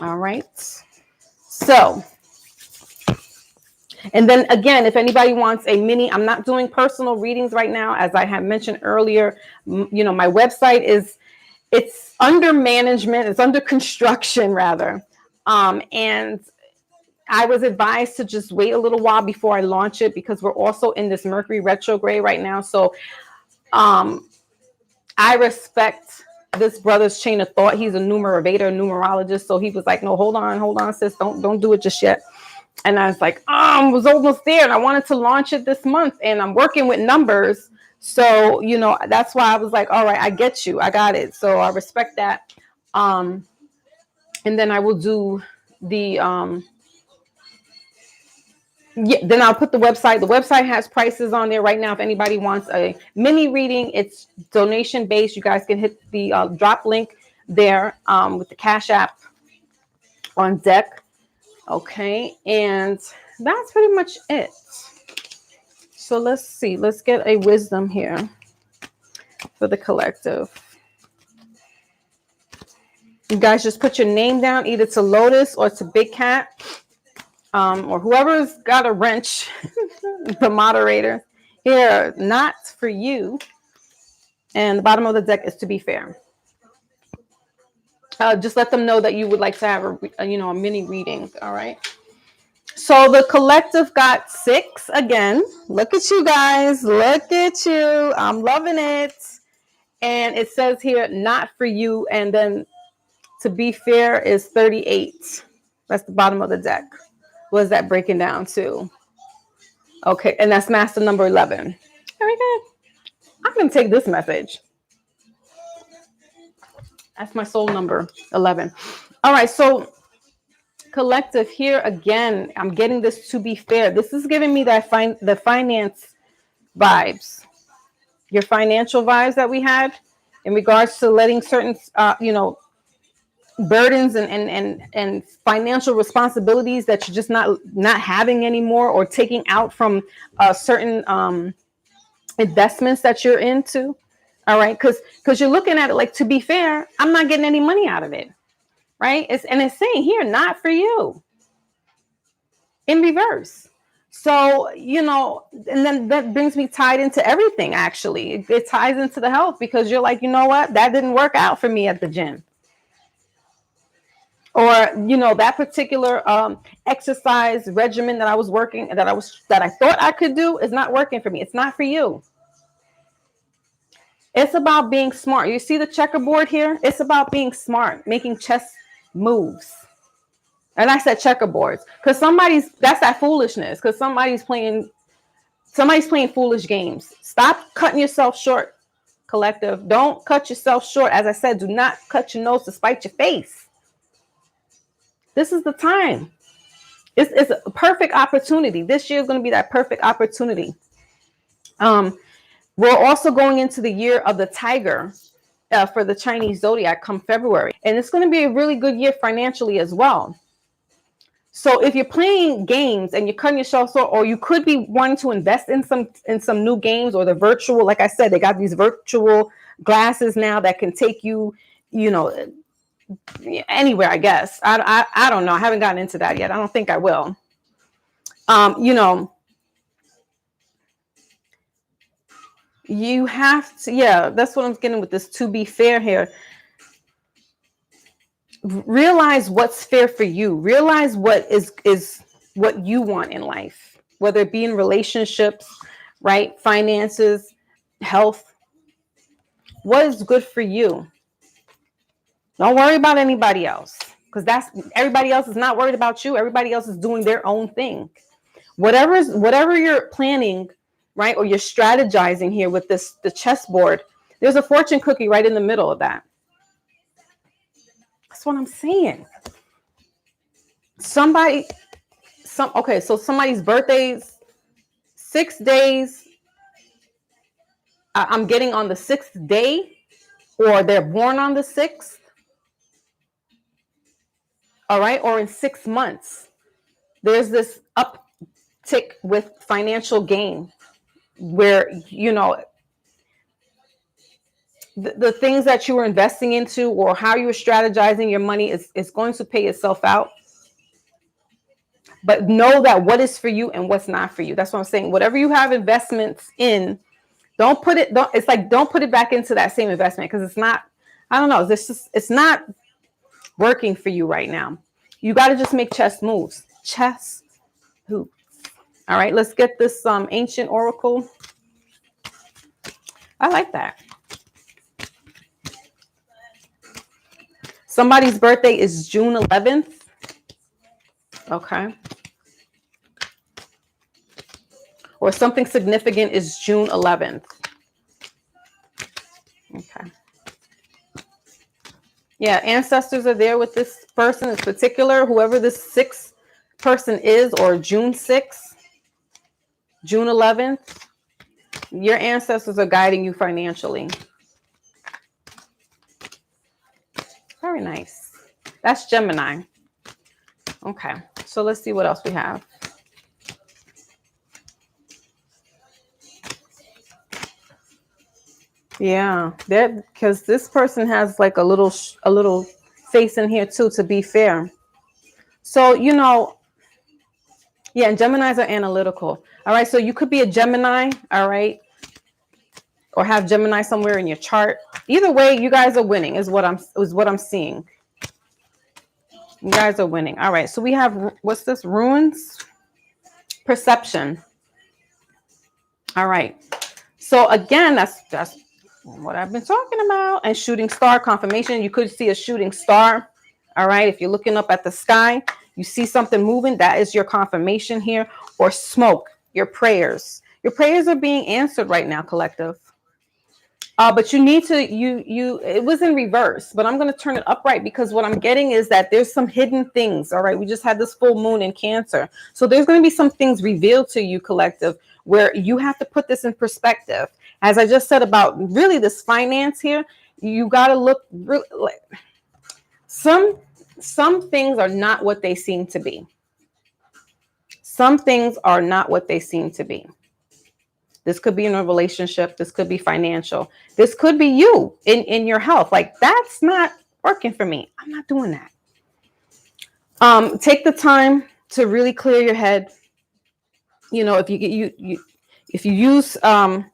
All right. So, and then again, if anybody wants a mini, I'm not doing personal readings right now. As I had mentioned earlier, my website it's under management. It's under construction rather. And I was advised to just wait a little while before I launch it because we're also in this Mercury retrograde right now. So, I respect this brother's chain of thought. He's a numerologist. So he was like, no, hold on, sis. Don't do it just yet. And I was like, I was almost there and I wanted to launch it this month and I'm working with numbers. So, that's why I was like, all right, I get you. I got it. So I respect that. And then I will do the, then I'll put the website. The website has prices on there right now. If anybody wants a mini reading, it's donation based. You guys can hit the drop link there with the Cash App on deck. Okay, and that's pretty much it. So let's see. Let's get a wisdom here for the collective. You guys just put your name down either to Lotus or to Big Cat, or whoever's got a wrench, the moderator. Here, not for you. And the bottom of the deck is to be fair. Just let them know that you would like to have a mini reading. All right. So the collective got 6 again. Look at you guys. Look at you. I'm loving it. And it says here, not for you. And then to be fair is 38. That's the bottom of the deck. What is that breaking down to? Okay. And that's master number 11. Very good. I'm going to take this message. That's my soul number 11. All right. So collective here again, I'm getting this to be fair. This is giving me that the finance vibes, your financial vibes that we had in regards to letting certain, burdens and financial responsibilities that you're just not having anymore, or taking out from certain investments that you're into. All right, because you're looking at it like, to be fair, I'm not getting any money out of it. Right? It's saying here, not for you, in reverse. So, and then that brings me tied into everything, actually. It ties into the health, because you're like, you know what? That didn't work out for me at the gym. Or, that particular exercise regimen that I was working, that I thought I could do, is not working for me. It's not for you. It's about being smart. You see the checkerboard here? It's about being smart, making chess moves. And I said checkerboards because that's that foolishness, because somebody's playing foolish games. Stop cutting yourself short, collective. Don't cut yourself short. As I said, do not cut your nose to spite your face. This is the time. It's a perfect opportunity. This year is going to be that perfect opportunity. We're also going into the year of the tiger for the Chinese zodiac come February. And it's going to be a really good year financially as well. So if you're playing games and you're cutting yourself short, or you could be wanting to invest in some new games, or the virtual, like I said, they got these virtual glasses now that can take you, anywhere, I guess. I don't know. I haven't gotten into that yet. I don't think I will. You have to, that's what I'm getting with this to be fair here. Realize what's fair for you. Realize what is what you want in life, whether it be in relationships, right? Finances, health. What is good for you? Don't worry about anybody else, because everybody else is not worried about you. Everybody else is doing their own thing. Whatever you're planning, right? Or you're strategizing here with the chessboard. There's a fortune cookie right in the middle of that. That's what I'm saying. So somebody's birthday's 6 days. I'm getting on the 6th day, or they're born on the 6th. All right. Or in 6 months, there's this uptick with financial gain where, the things that you were investing into, or how you were strategizing your money is going to pay itself out. But know that what is for you and what's not for you. That's what I'm saying. Whatever you have investments in, don't put it back into that same investment, because it's not, I don't know, it's not working for you right now. You got to just make chess moves. Chess hoops. All right, let's get this ancient oracle. I like that. Somebody's birthday is June 11th. Okay. Or something significant is June 11th. Okay. Yeah, ancestors are there with this person in particular, whoever this 6th person is, or June 6th, June 11th. Your ancestors are guiding you financially. Very nice. That's Gemini. Okay, so let's see what else we have. Yeah, because this person has like a little face in here too, to be fair. So, yeah, and Geminis are analytical. All right, so you could be a Gemini, all right, or have Gemini somewhere in your chart. Either way, you guys are winning is what I'm seeing. You guys are winning. All right. So we have, what's this? Ruins, perception. All right. So again, that's what I've been talking about. And shooting star, confirmation. You could see a shooting star. All right. If you're looking up at the sky, you see something moving, that is your confirmation here. Or smoke, your prayers. Your prayers are being answered right now, collective. But you need to, it was in reverse, but I'm going to turn it upright, because what I'm getting is that there's some hidden things. All right. We just had this full moon in Cancer. So there's going to be some things revealed to you, collective, where you have to put this in perspective. As I just said about really this finance here, you got to look really, like, some things are not what they seem to be. Some things are not what they seem to be. This could be in a relationship. This could be financial. This could be you in your health. Like, that's not working for me. I'm not doing that. Take the time to really clear your head. You know, if you use a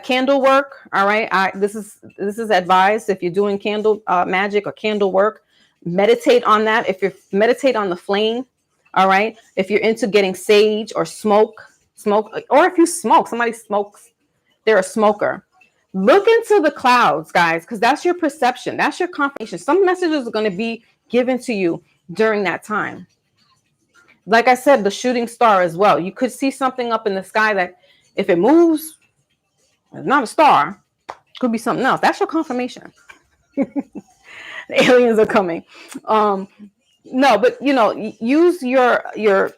candle work, all right. This is advised. If you're doing candle magic or candle work, meditate on that. If you meditate on the flame, all right. If you're into getting sage or smoke, or if you smoke, somebody smokes, they're a smoker. Look into the clouds, guys, because that's your perception. That's your confirmation. Some messages are going to be given to you during that time. Like I said, the shooting star as well. You could see something up in the sky that if it moves, it's not a star. It could be something else. That's your confirmation. The aliens are coming. No, but you know, use your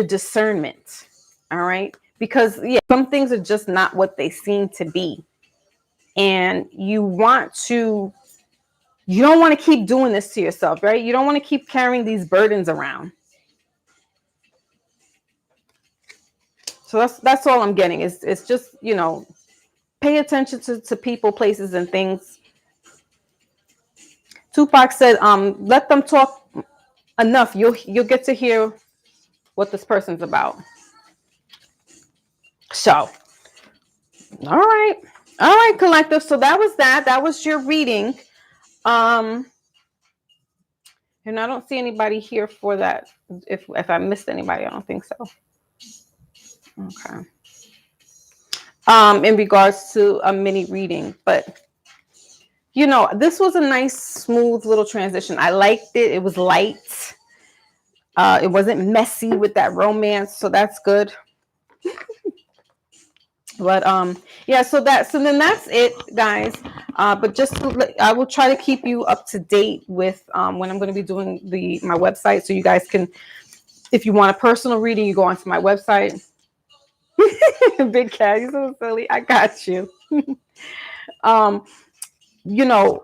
discernment. All right. Because yeah, some things are just not what they seem to be. And you don't want to keep doing this to yourself, right? You don't want to keep carrying these burdens around. So that's all I'm getting. It's just, you know, pay attention to people, places, and things. Tupac said, let them talk enough. You'll get to hear what this person's about. So, all right, collective. So that was that. That was your reading. And I don't see anybody here for that. If I missed anybody, I don't think so. Okay. In regards to a mini reading, but you know, this was a nice, smooth little transition. I liked it. It was light. It wasn't messy with that romance, so that's good. But yeah, so then that's it, guys. But I will try to keep you up to date with when I'm going to be doing my website, so you guys can, if you want a personal reading, you go onto my website. Big cat, you're so silly. I got you. You know,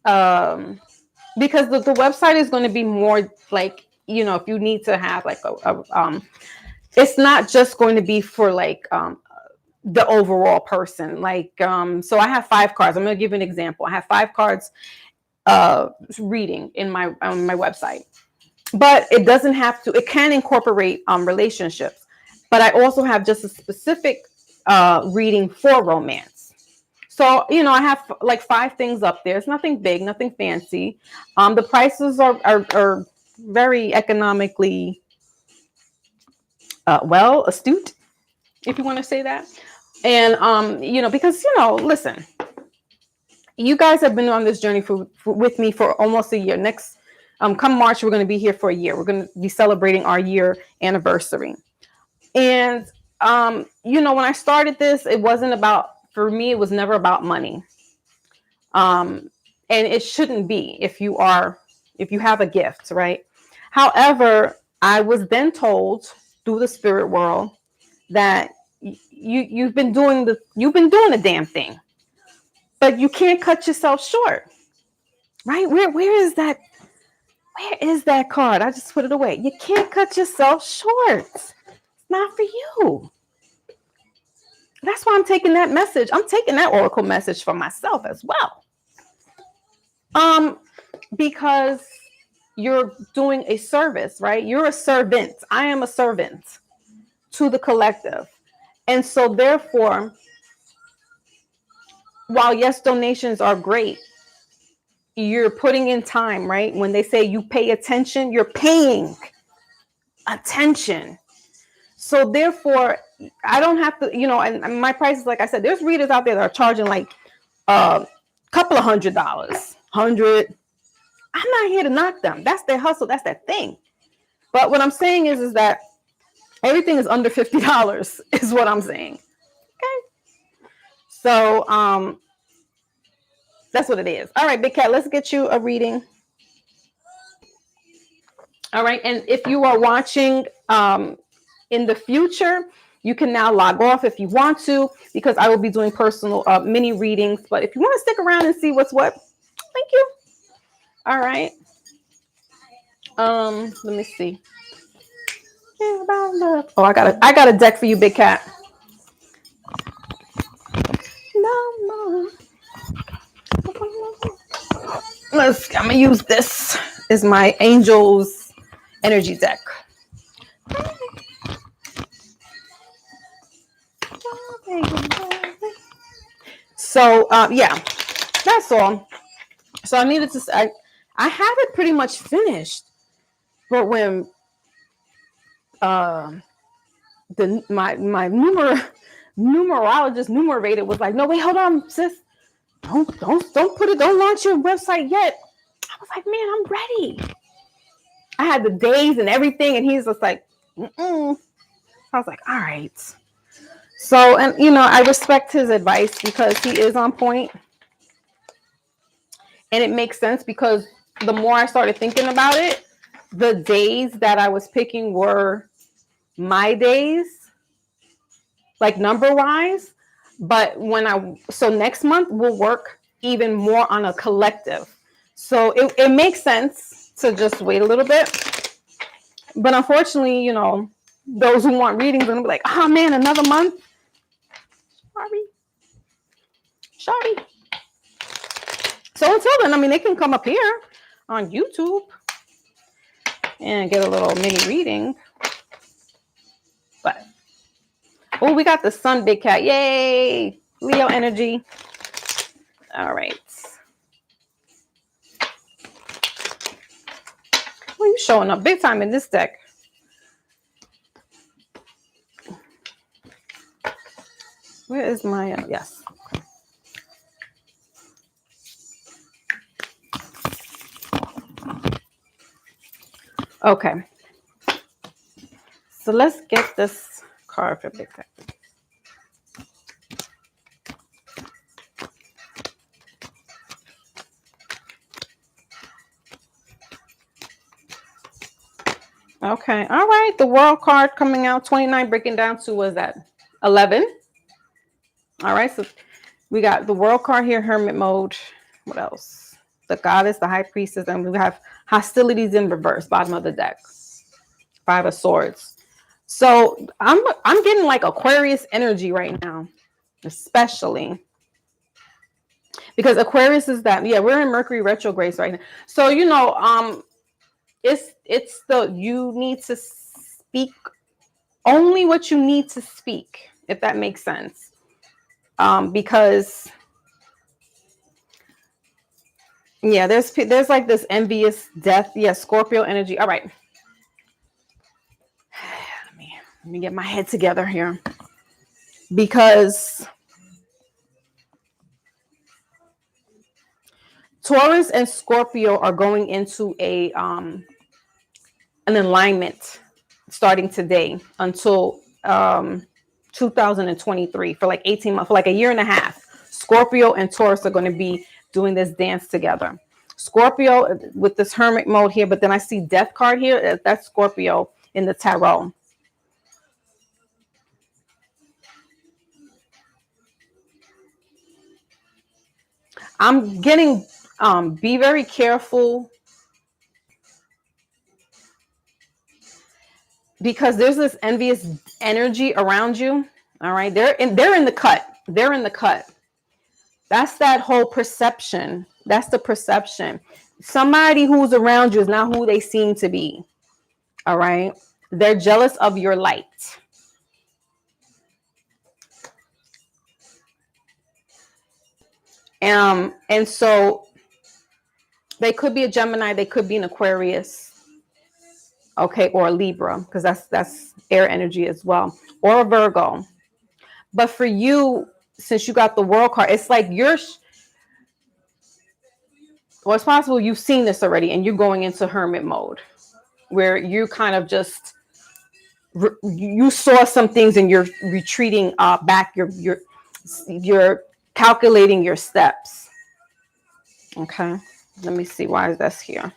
because the website is going to be more like, you know, if you need to have like it's not just going to be for like the overall person. Like, so I have 5 cards. I'm going to give you an example. I have 5 cards reading on my website, but it doesn't have to. It can incorporate relationships, but I also have just a specific reading for romance. So, you know, I have like 5 things up there. It's nothing big, nothing fancy. The prices are very economically astute, if you want to say that. And, you know, because, you know, listen, you guys have been on this journey with me for almost a year. Next, come March, we're going to be here for a year. We're going to be celebrating our year anniversary. And, you know, when I started this, it wasn't about, for me, it was never about money. And it shouldn't be if you have a gift, right? However, I was then told through the spirit world that you've been doing the damn thing, but you can't cut yourself short, right? Where is that card? I just put it away. You can't cut yourself short. It's not for you. That's why I'm taking that message. I'm taking that oracle message for myself as well. Because you're doing a service, right? You're a servant. I am a servant to the collective. And so therefore, while yes, donations are great, you're putting in time, right? When they say you pay attention, you're paying attention. So therefore, I don't have to, and my prices, like I said, there's readers out there that are charging like a couple of $100, 100. I'm not here to knock them. That's their hustle. That's their thing. But what I'm saying is that everything is under $50 is what I'm saying. Okay. So that's what it is. All right, Big Cat, let's get you a reading. All right. And if you are watching in the future, you can now log off if you want to, because I will be doing personal mini readings. But if you want to stick around and see what's what, thank you. All right. Let me see. Oh, I got a deck for you, Big Cat. No. I'm gonna use this as my Angels energy deck. So yeah, that's all. So I needed to. I have it pretty much finished, but when my numerologist numerator was like, no, wait, hold on, sis, don't put it, don't launch your website yet. I was like, man, I'm ready. I had the days and everything, and he's just like, mm-mm. I was like, all right. So, and I respect his advice because he is on point. And it makes sense because the more I started thinking about it, the days that I was picking were my days, like number wise. But so next month we'll work even more on a collective. So it makes sense to just wait a little bit. But unfortunately, those who want readings are gonna be like, oh man, another month. Sorry. So until then, they can come up here on YouTube and get a little mini reading. But we got the sun, Big Cat. Yay! Leo energy. All right. Well, you showing up big time in this deck. Where is my yes. Okay. So let's get this card for Big Cat. Okay. All right. The world card coming out 29, breaking down to, was that 11? All right. So we got the world card here, hermit mode. What else? The goddess, the high priestess, and we have hostilities in reverse, bottom of the deck. 5 of swords. So I'm getting like Aquarius energy right now, especially because Aquarius is that, yeah, we're in Mercury retrograde right now. So it's you need to speak only what you need to speak, if that makes sense. Because yeah, there's like this envious death. Yeah, Scorpio energy. All right. Let me get my head together here, because Taurus and Scorpio are going into an alignment starting today until 2023 for like 18 months, for like a year and a half. Scorpio and Taurus are going to be doing this dance together. Scorpio with this hermit mode here, but then I see death card here. That's Scorpio in the tarot. I'm getting be very careful, because there's this envious energy around you. All right, they're in the cut. They're in the cut. That's that whole perception. That's the perception. Somebody who's around you is not who they seem to be. All right, they're jealous of your light. And so They could be a Gemini, they could be an Aquarius, okay, or a Libra, because that's air energy as well, or a Virgo. But for you, since you got the World card, it's like well, it's possible you've seen this already and you're going into hermit mode where you kind of just you saw some things and you're retreating back. You're calculating your steps. Okay, let me see why is this here.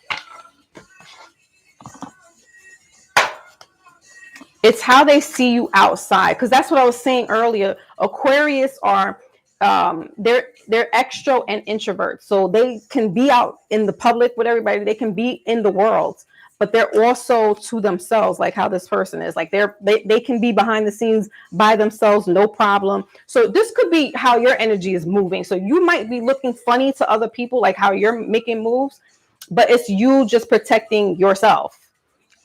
It's how they see you outside, because that's what I was saying earlier. Aquarius are they're extro and introverts, so they can be out in the public with everybody. They can be in the world, but they're also to themselves, like how this person is. Like they can be behind the scenes by themselves, no problem. So this could be how your energy is moving. So you might be looking funny to other people, like how you're making moves, but it's you just protecting yourself.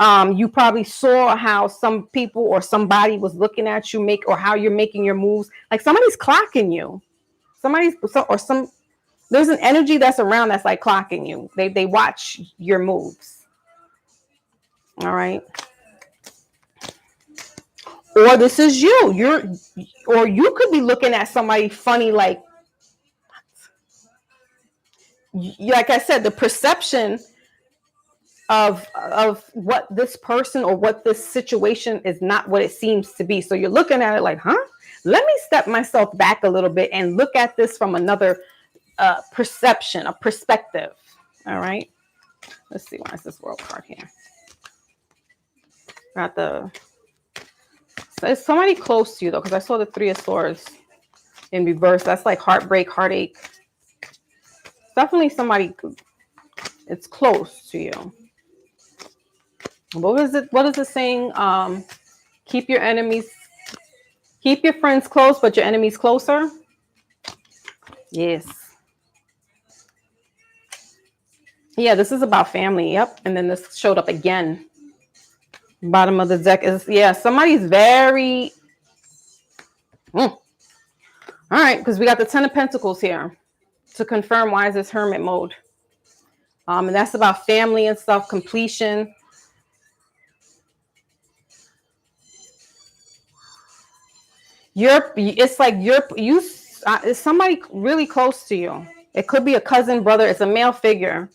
You probably saw how some people or somebody was looking at you or how you're making your moves. Like somebody's clocking you. There's an energy that's around that's like clocking you. They watch your moves. All right. Or this is you. Or you could be looking at somebody funny, like I said, the perception of what this person or what this situation is not what it seems to be. So you're looking at it like, huh? Let me step myself back a little bit and look at this from another perception, a perspective. All right. Let's see, why is this World card here? Got so it's somebody close to you though, because I saw the Three of Swords in reverse. That's like heartbreak, heartache. Definitely somebody. It's close to you. What is it saying? Keep your friends close, but your enemies closer. Yes. Yeah, this is about family. Yep. And then this showed up again. Bottom of the deck is, somebody's very. All right, because we got the Ten of Pentacles here to confirm why is this hermit mode. And that's about family and stuff, completion. It's somebody really close to you. It could be a cousin, brother. It's a male figure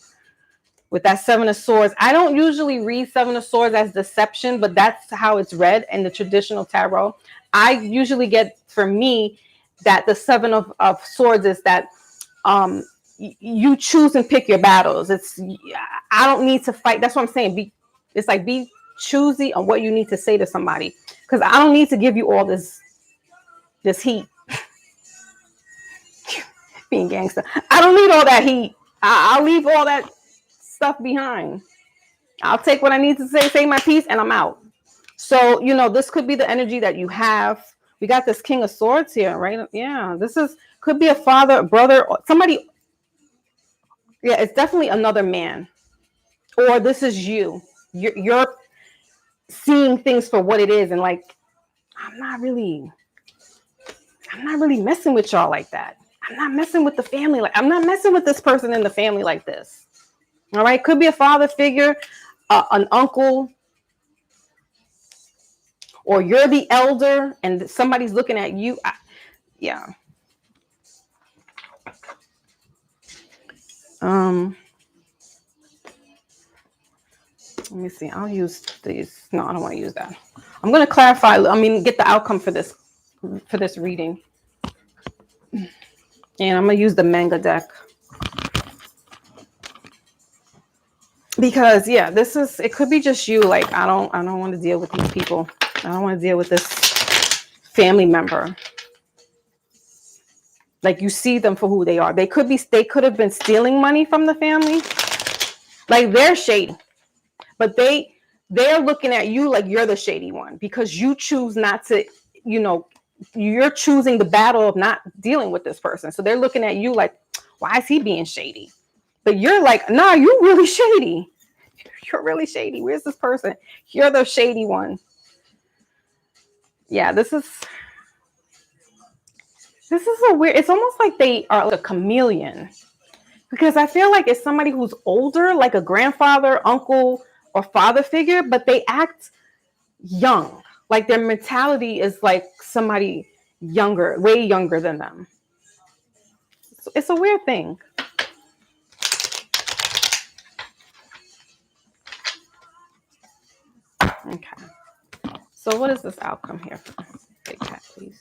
with that Seven of Swords. I don't usually read Seven of Swords as deception, but that's how it's read in the traditional tarot. I usually get, for me, that the Seven of Swords is that you choose and pick your battles. I don't need to fight. That's what I'm saying. It's like be choosy on what you need to say to somebody, because I don't need to give you all this heat. Being gangster, I don't need all that heat. I'll leave all that stuff behind. I'll take what I need to say my piece, and I'm out. So this could be the energy that you have. We got this King of Swords here, right? Yeah, could be a father, a brother, or somebody. Yeah, it's definitely another man, or this is you. You're seeing things for what it is, and like, I'm not really messing with y'all like that. I'm not messing with the family. I'm not messing with this person in the family like this. All right. Could be a father figure, an uncle, or you're the elder and somebody's looking at you. Yeah. Let me see. I'll use these. No, I don't want to use that. I'm going to clarify. Get the outcome for this reading. And I'm going to use the manga deck. Because it could be just you. Like, I don't want to deal with these people. I don't want to deal with this family member. Like, you see them for who they are. They could have been stealing money from the family. Like, they're shady. But they're looking at you like you're the shady one, because you choose not to, you're choosing the battle of not dealing with this person. So they're looking at you like, why is he being shady? But you're like, nah, you're really shady. You're really shady. Where's this person? You're the shady one. Yeah, this is a weird, it's almost like they are like a chameleon. Because I feel like it's somebody who's older, like a grandfather, uncle, or father figure, but they act young. Like their mentality is like somebody younger, way younger than them. So it's a weird thing. Okay. So what is this outcome here for Big Cat, please?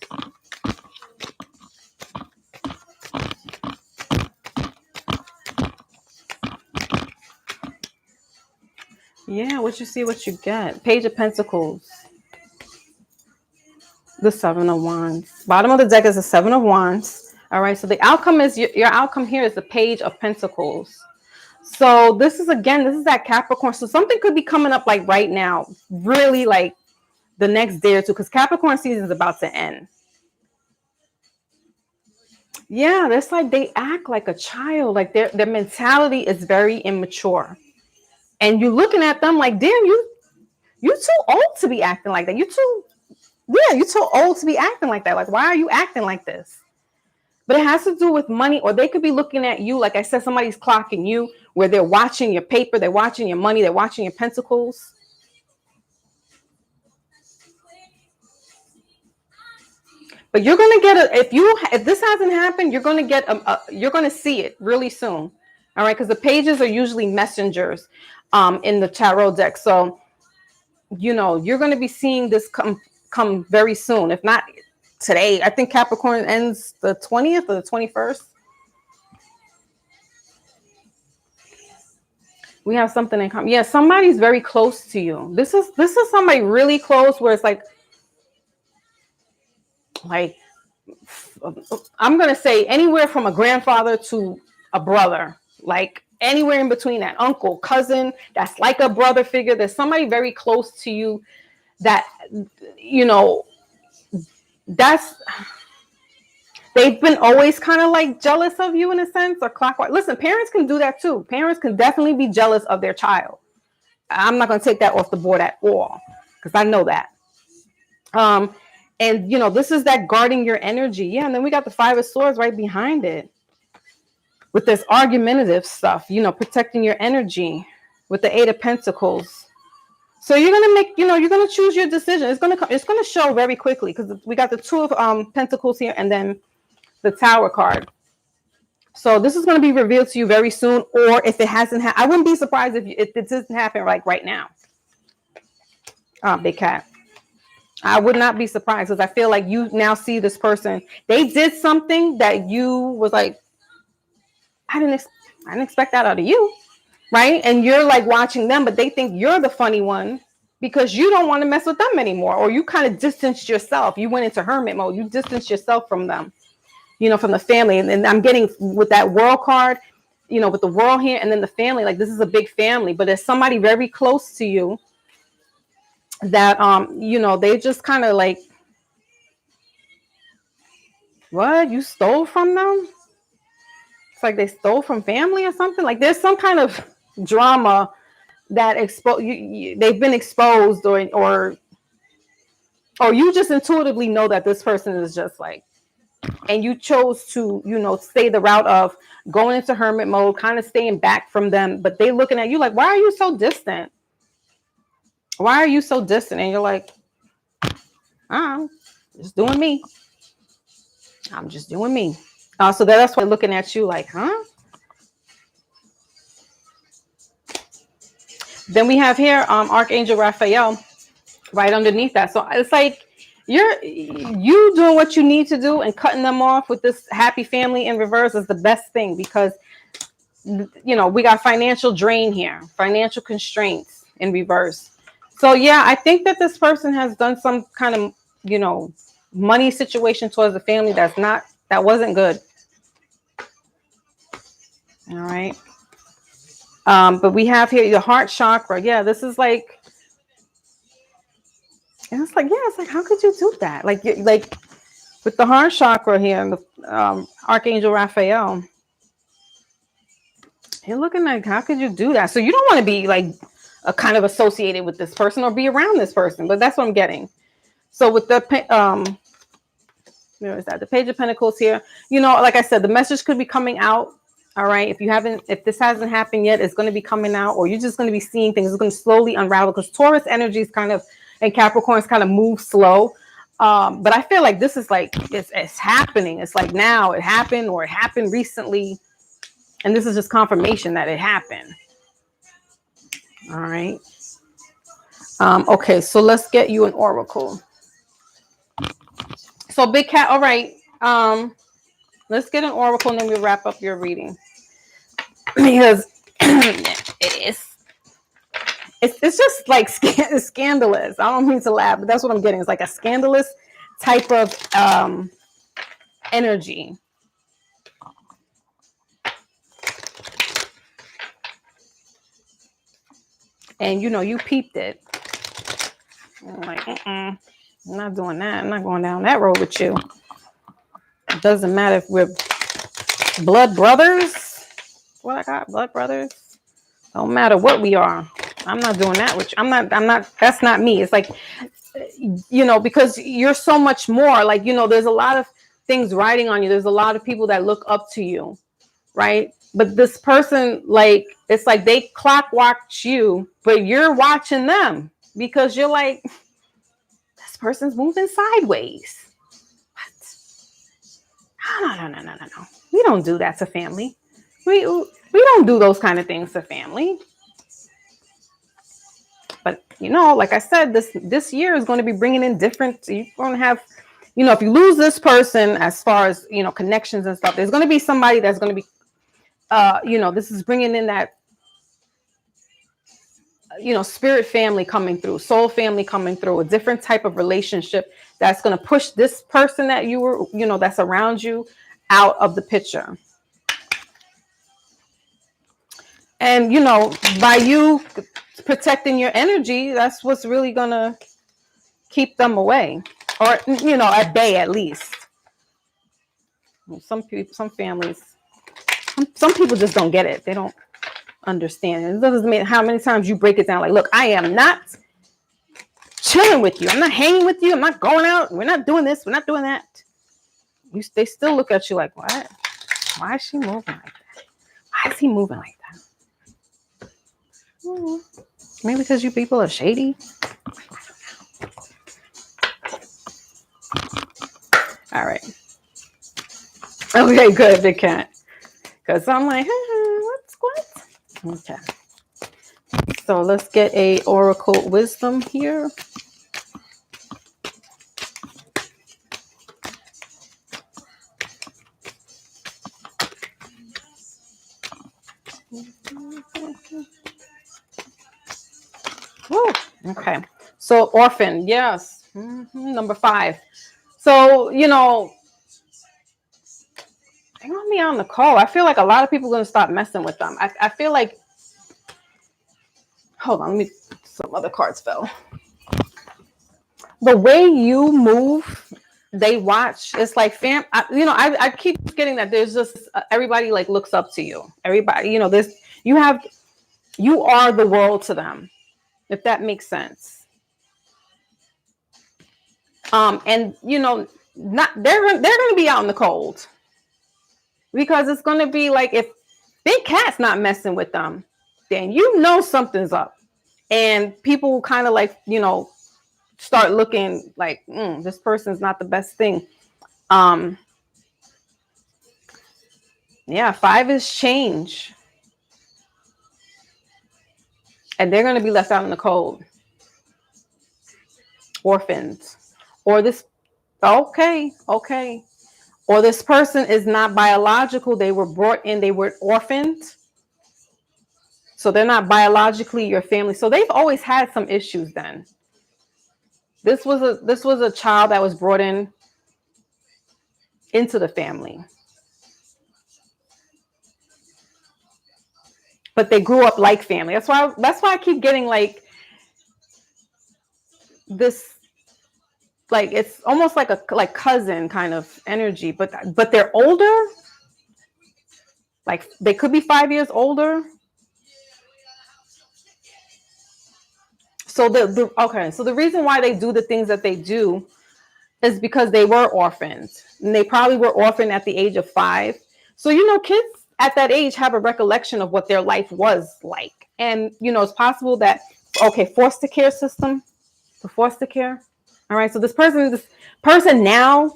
Yeah, what you see, what you get. Page of Pentacles. The Seven of Wands. Bottom of the deck is the Seven of Wands. All right, so the outcome is, your outcome here is the Page of Pentacles. So this is, again, this is that Capricorn. So something could be coming up like right now, really like the next day or two, because Capricorn season is about to end. Yeah, that's like they act like a child. Like their mentality is very immature. And you're looking at them like, damn, you too old to be acting like that. You're too old to be acting like that. Like, why are you acting like this? But it has to do with money, or they could be looking at you. Like I said, somebody's clocking you where they're watching your paper, they're watching your money, they're watching your pentacles. But you're going to get if this hasn't happened, you're going to get you're going to see it really soon. All right. Because the pages are usually messengers in the tarot deck. So, you're going to be seeing this come very soon. If not today, I think Capricorn ends the 20th or the 21st. We have something in common. Yeah, somebody's very close to you. This is somebody really close where it's like I'm going to say anywhere from a grandfather to a brother, like anywhere in between that, uncle, cousin, that's like a brother figure. There's somebody very close to you that, they've been always kind of like jealous of you in a sense, or clockwise. Listen, parents can do that too. Parents can definitely be jealous of their child. I'm not going to take that off the board at all, because I know that. And, this is that guarding your energy. Yeah. And then we got the Five of Swords right behind it with this argumentative stuff, protecting your energy with the Eight of Pentacles. So you're going to make, you're going to choose your decision. It's going to show very quickly, because we got the Two of Pentacles here and then the Tower card. So this is going to be revealed to you very soon. Or if it hasn't happened, I wouldn't be surprised if it doesn't happen like right now. Big Cat. I would not be surprised, because I feel like you now see this person. They did something that you was like, I didn't expect that out of you, right? And you're like watching them, but they think you're the funny one because you don't want to mess with them anymore, or you kind of distanced yourself. You went into hermit mode. You distanced yourself from them, from the family. And I'm getting with that World card, with the World here, and then the family. Like this is a big family, but there's somebody very close to you that they just kind of like, what, you stole from them? It's like they stole from family or something. Like there's some kind of drama that they've been exposed, or you just intuitively know that this person is just like, and you chose to stay the route of going into hermit mode, kind of staying back from them, but they looking at you like, why are you so distant? Why are you so distant? And you're like, I'm just doing me. I'm just doing me. So that's why they're looking at you like, huh? Then we have here Archangel Raphael right underneath that. So it's like you doing what you need to do, and cutting them off with this happy family in reverse is the best thing, because we got financial drain here, financial constraints in reverse. So yeah, I think that this person has done some kind of, money situation towards the family that wasn't good. All right. But we have here the heart chakra. Yeah, this is like, and it's like, how could you do that? Like with the heart chakra here, and the Archangel Raphael, you're looking like, how could you do that? So you don't want to be like a kind of associated with this person or be around this person, but that's what I'm getting. So with the where is that? The Page of Pentacles here. Like I said, the message could be coming out All right. If this hasn't happened yet, it's going to be coming out, or you're just going to be seeing things. It's going to slowly unravel because Taurus energy is kind of, and Capricorn's kind of move slow. But I feel like this is like, it's happening. It's like now it happened, or it happened recently. And this is just confirmation that it happened. All right. Okay. So let's get you an oracle. So Big Cat. All right. Let's get an oracle and then we'll wrap up your reading. Because it's just like scandalous. I don't mean to laugh, but that's what I'm getting. It's like a scandalous type of energy. And you peeped it. I'm like, I'm not doing that. I'm not going down that road with you. It doesn't matter if we're blood brothers. What I got, blood brothers. Don't matter what we are. I'm not doing that with you. I'm not, that's not me. It's like, because you're so much more. Like, there's a lot of things riding on you. There's a lot of people that look up to you, right? But this person, like, it's like they clock watch you, but you're watching them because you're like, this person's moving sideways. What? No. We don't do that to family. We don't do those kind of things to family. But, like I said, this year is going to be bringing in different, you're going to have, if you lose this person as far as, connections and stuff, there's going to be somebody that's going to be, this is bringing in that, spirit family coming through, soul family coming through, a different type of relationship that's going to push this person that you were, that's around you out of the picture. And, by you protecting your energy, that's what's really going to keep them away, or, at bay at least. Some families, some people just don't get it. They don't understand. It doesn't mean how many times you break it down. Like, look, I am not chilling with you. I'm not hanging with you. I'm not going out. We're not doing this. We're not doing that. They still look at you like, what? Why is she moving like that? Why is he moving like that? Maybe because you people are shady. All right. Okay, good, Big Cat. Because I'm like, what? Okay. So let's get a oracle wisdom here. Woo. Okay. So orphan, yes. Number 5. So, they want me on the call. I feel like a lot of people are going to stop messing with them. I feel like, hold on, some other cards fell. The way you move, they watch. It's like, I keep getting that there's just, everybody like looks up to you. Everybody, you are the world to them, if that makes sense. And they're going to be out in the cold. Because it's going to be like, if Big Cat's not messing with them, then something's up. And people will kind of like, start looking like, this person's not the best thing. 5 is change. And they're going to be left out in the cold. Orphans. Or this, okay. Or this person is not biological. They were brought in, they were orphaned. So they're not biologically your family. So they've always had some issues then. This was a child that was brought into the family. But they grew up like family. That's why I keep getting like this, like it's almost like a cousin kind of energy, but they're older. Like they could be 5 years older. So the reason why they do the things that they do is because they were orphaned. And they probably were orphaned at the age of 5. So kids at that age have a recollection of what their life was like. And, you know, it's possible that, okay, foster care system, the foster care. All right. So this person now,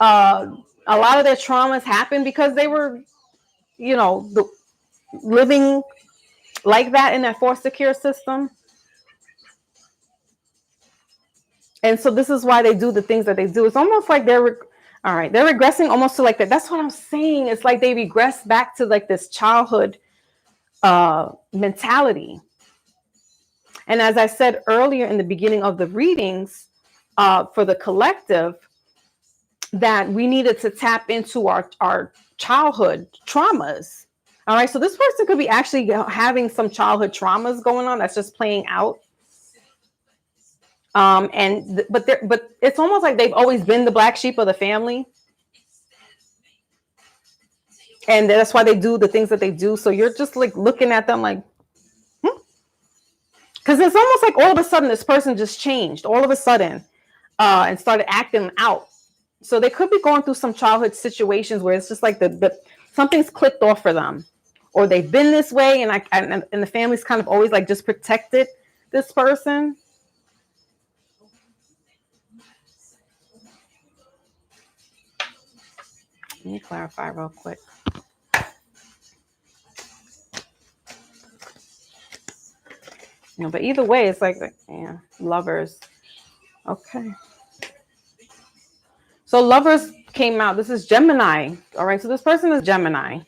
a lot of their traumas happened because they were, you know, living like that in that foster care system. And so this is why they do the things that they do. It's almost like they're regressing almost to like that. That's what I'm saying. It's like they regress back to like this childhood mentality. And as I said earlier in the beginning of the readings, for the collective, that we needed to tap into our childhood traumas. All right. So this person could be actually having some childhood traumas going on that's just playing out. But it's almost like they've always been the black sheep of the family. And that's why they do the things that they do. So you're just like looking at them like, because it's almost like all of a sudden this person just changed all of a sudden and started acting out. So they could be going through some childhood situations where it's just like something's clicked off for them, or they've been this way, and the family's kind of always like just protected this person. Let me clarify real quick. You know, but either way, it's like, yeah, lovers. Okay. So lovers came out. This is Gemini. All right. So this person is Gemini.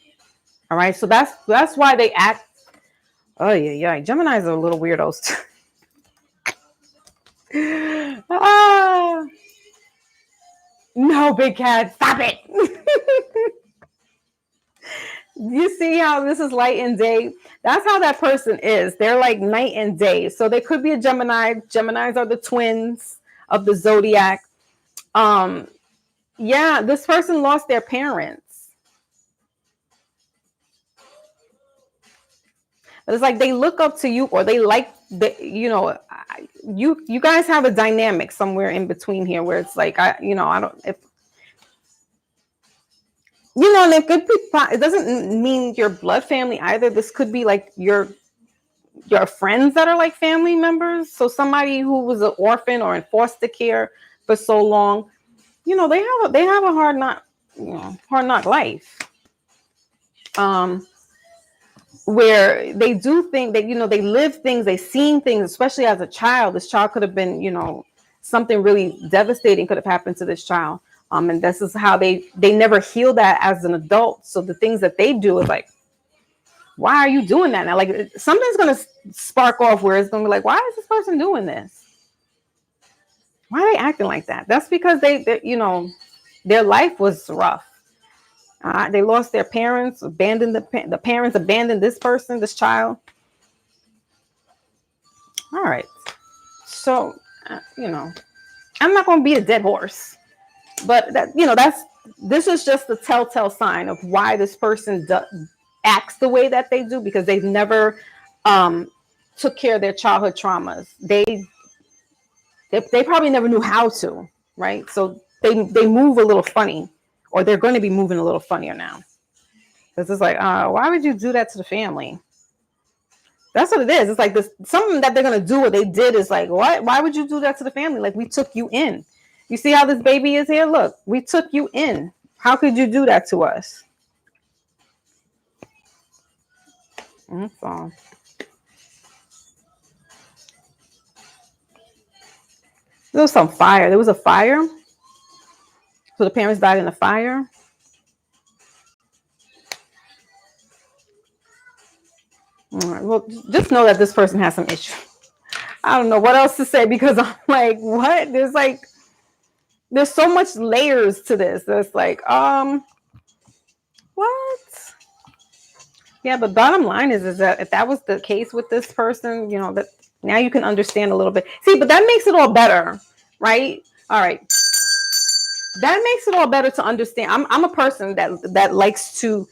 All right. So that's why they act. Oh yeah. Geminis are a little weirdos. No, big cat. Stop it. You see how this is light and day? That's how that person is. They're like night and day. So they could be a Gemini. Geminis are the twins of the zodiac. Yeah, this person lost their parents. But it's like they look up to you, or they like you guys have a dynamic somewhere in between here where it's like and it could be, it doesn't mean your blood family either. This could be like your friends that are like family members. So somebody who was an orphan or in foster care for so long, they have a hard knock life. Where they do think that, they live things, they've seen things, especially as a child. This child could have been, something really devastating could have happened to this child. And this is how they never heal that as an adult. So the things that they do is like, why are you doing that now? Like something's going to spark off where it's going to be like, why is this person doing this? Why are they acting like that? That's because their life was rough. They lost their parents, abandoned the parents, abandoned this person, this child. All right. So, I'm not going to be a dead horse. But this is just the telltale sign of why this person acts the way that they do, because they've never took care of their childhood traumas. They probably never knew how to, right? So they move a little funny, or they're going to be moving a little funnier now. Because it's like, why would you do that to the family? That's what it is. It's like this, something that they're going to do, what they did is like, what? Why would you do that to the family? Like, we took you in. You see how this baby is here? Look, we took you in. How could you do that to us? That's all. There was some fire. There was a fire. So the parents died in a fire. All right. Well, just know that this person has some issue. I don't know what else to say, because I'm like, what? There's so much layers to this. There's like, what? Yeah, but bottom line is that if that was the case with this person, that now you can understand a little bit. See, but that makes it all better, right? All right. That makes it all better to understand. I'm a person that likes to,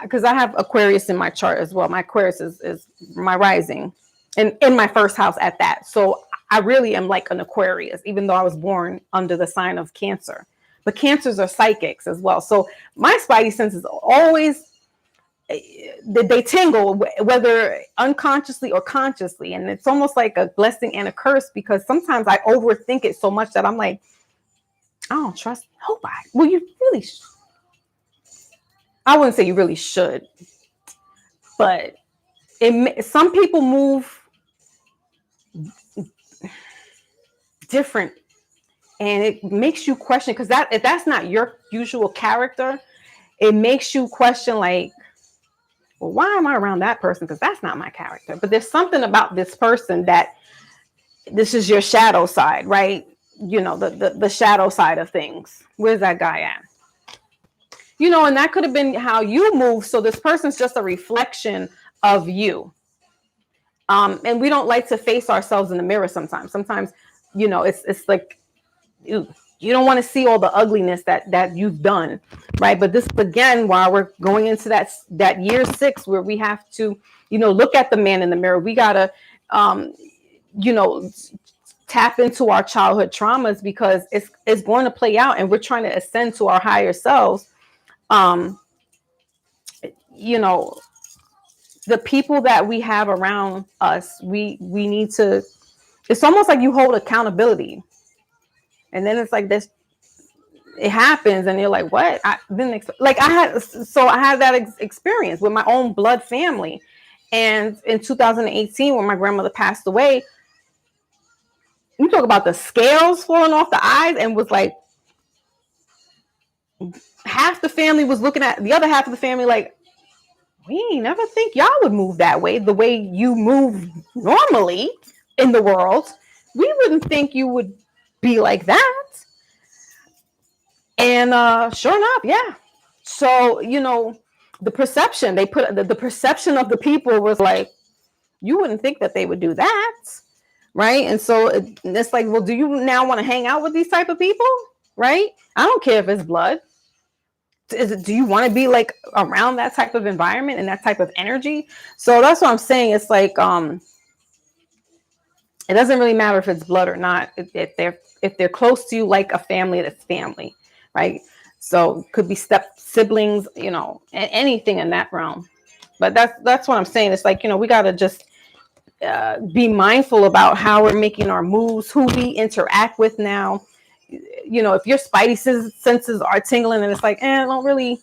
because I have Aquarius in my chart as well. My Aquarius is my rising, and in my first house at that. So I really am like an Aquarius, even though I was born under the sign of Cancer. but Cancers are psychics as well. So my spidey senses always, they tingle, whether unconsciously or consciously. And it's almost like a blessing and a curse, because sometimes I overthink it so much that I'm like, I don't trust nobody. Well, you really I wouldn't say you really should, but some people move different, and it makes you question, because if that's not your usual character, it makes you question, like, well, why am I around that person? Because that's not my character. But there's something about this person that this is your shadow side, right? You know, the shadow side of things. Where's that guy at? You know, and that could have been how you move. So this person's just a reflection of you. And we don't like to face ourselves in the mirror sometimes. Sometimes, you know, it's like you don't want to see all the ugliness that you've done, right? But this, again, while we're going into that year 6 where we have to, you know, look at the man in the mirror, we gotta, you know, tap into our childhood traumas, because it's going to play out, and we're trying to ascend to our higher selves. You know, the people that we have around us, we need to, it's almost like you hold accountability, and then it's like this, it happens and you're like, what? I didn't expect, like I had that experience with my own blood family. And in 2018, when my grandmother passed away, you talk about the scales falling off the eyes, and was like, half the family was looking at the other half of the family like, we never think y'all would move that way, the way you move normally in the world. We wouldn't think you would be like that. And sure enough, yeah. So, you know, the perception, they put the perception of the people was like, you wouldn't think that they would do that, right? And so it's like, well, do you now want to hang out with these type of people, right? I don't care if it's blood. Do you want to be like around that type of environment and that type of energy? So that's what I'm saying. It's like, it doesn't really matter if it's blood or not. If they're close to you, like a family, that's family, right? So could be step siblings, you know, anything in that realm. But that's what I'm saying. It's like, you know, we got to just be mindful about how we're making our moves, who we interact with now. You know, if your spidey senses are tingling and it's like, I don't really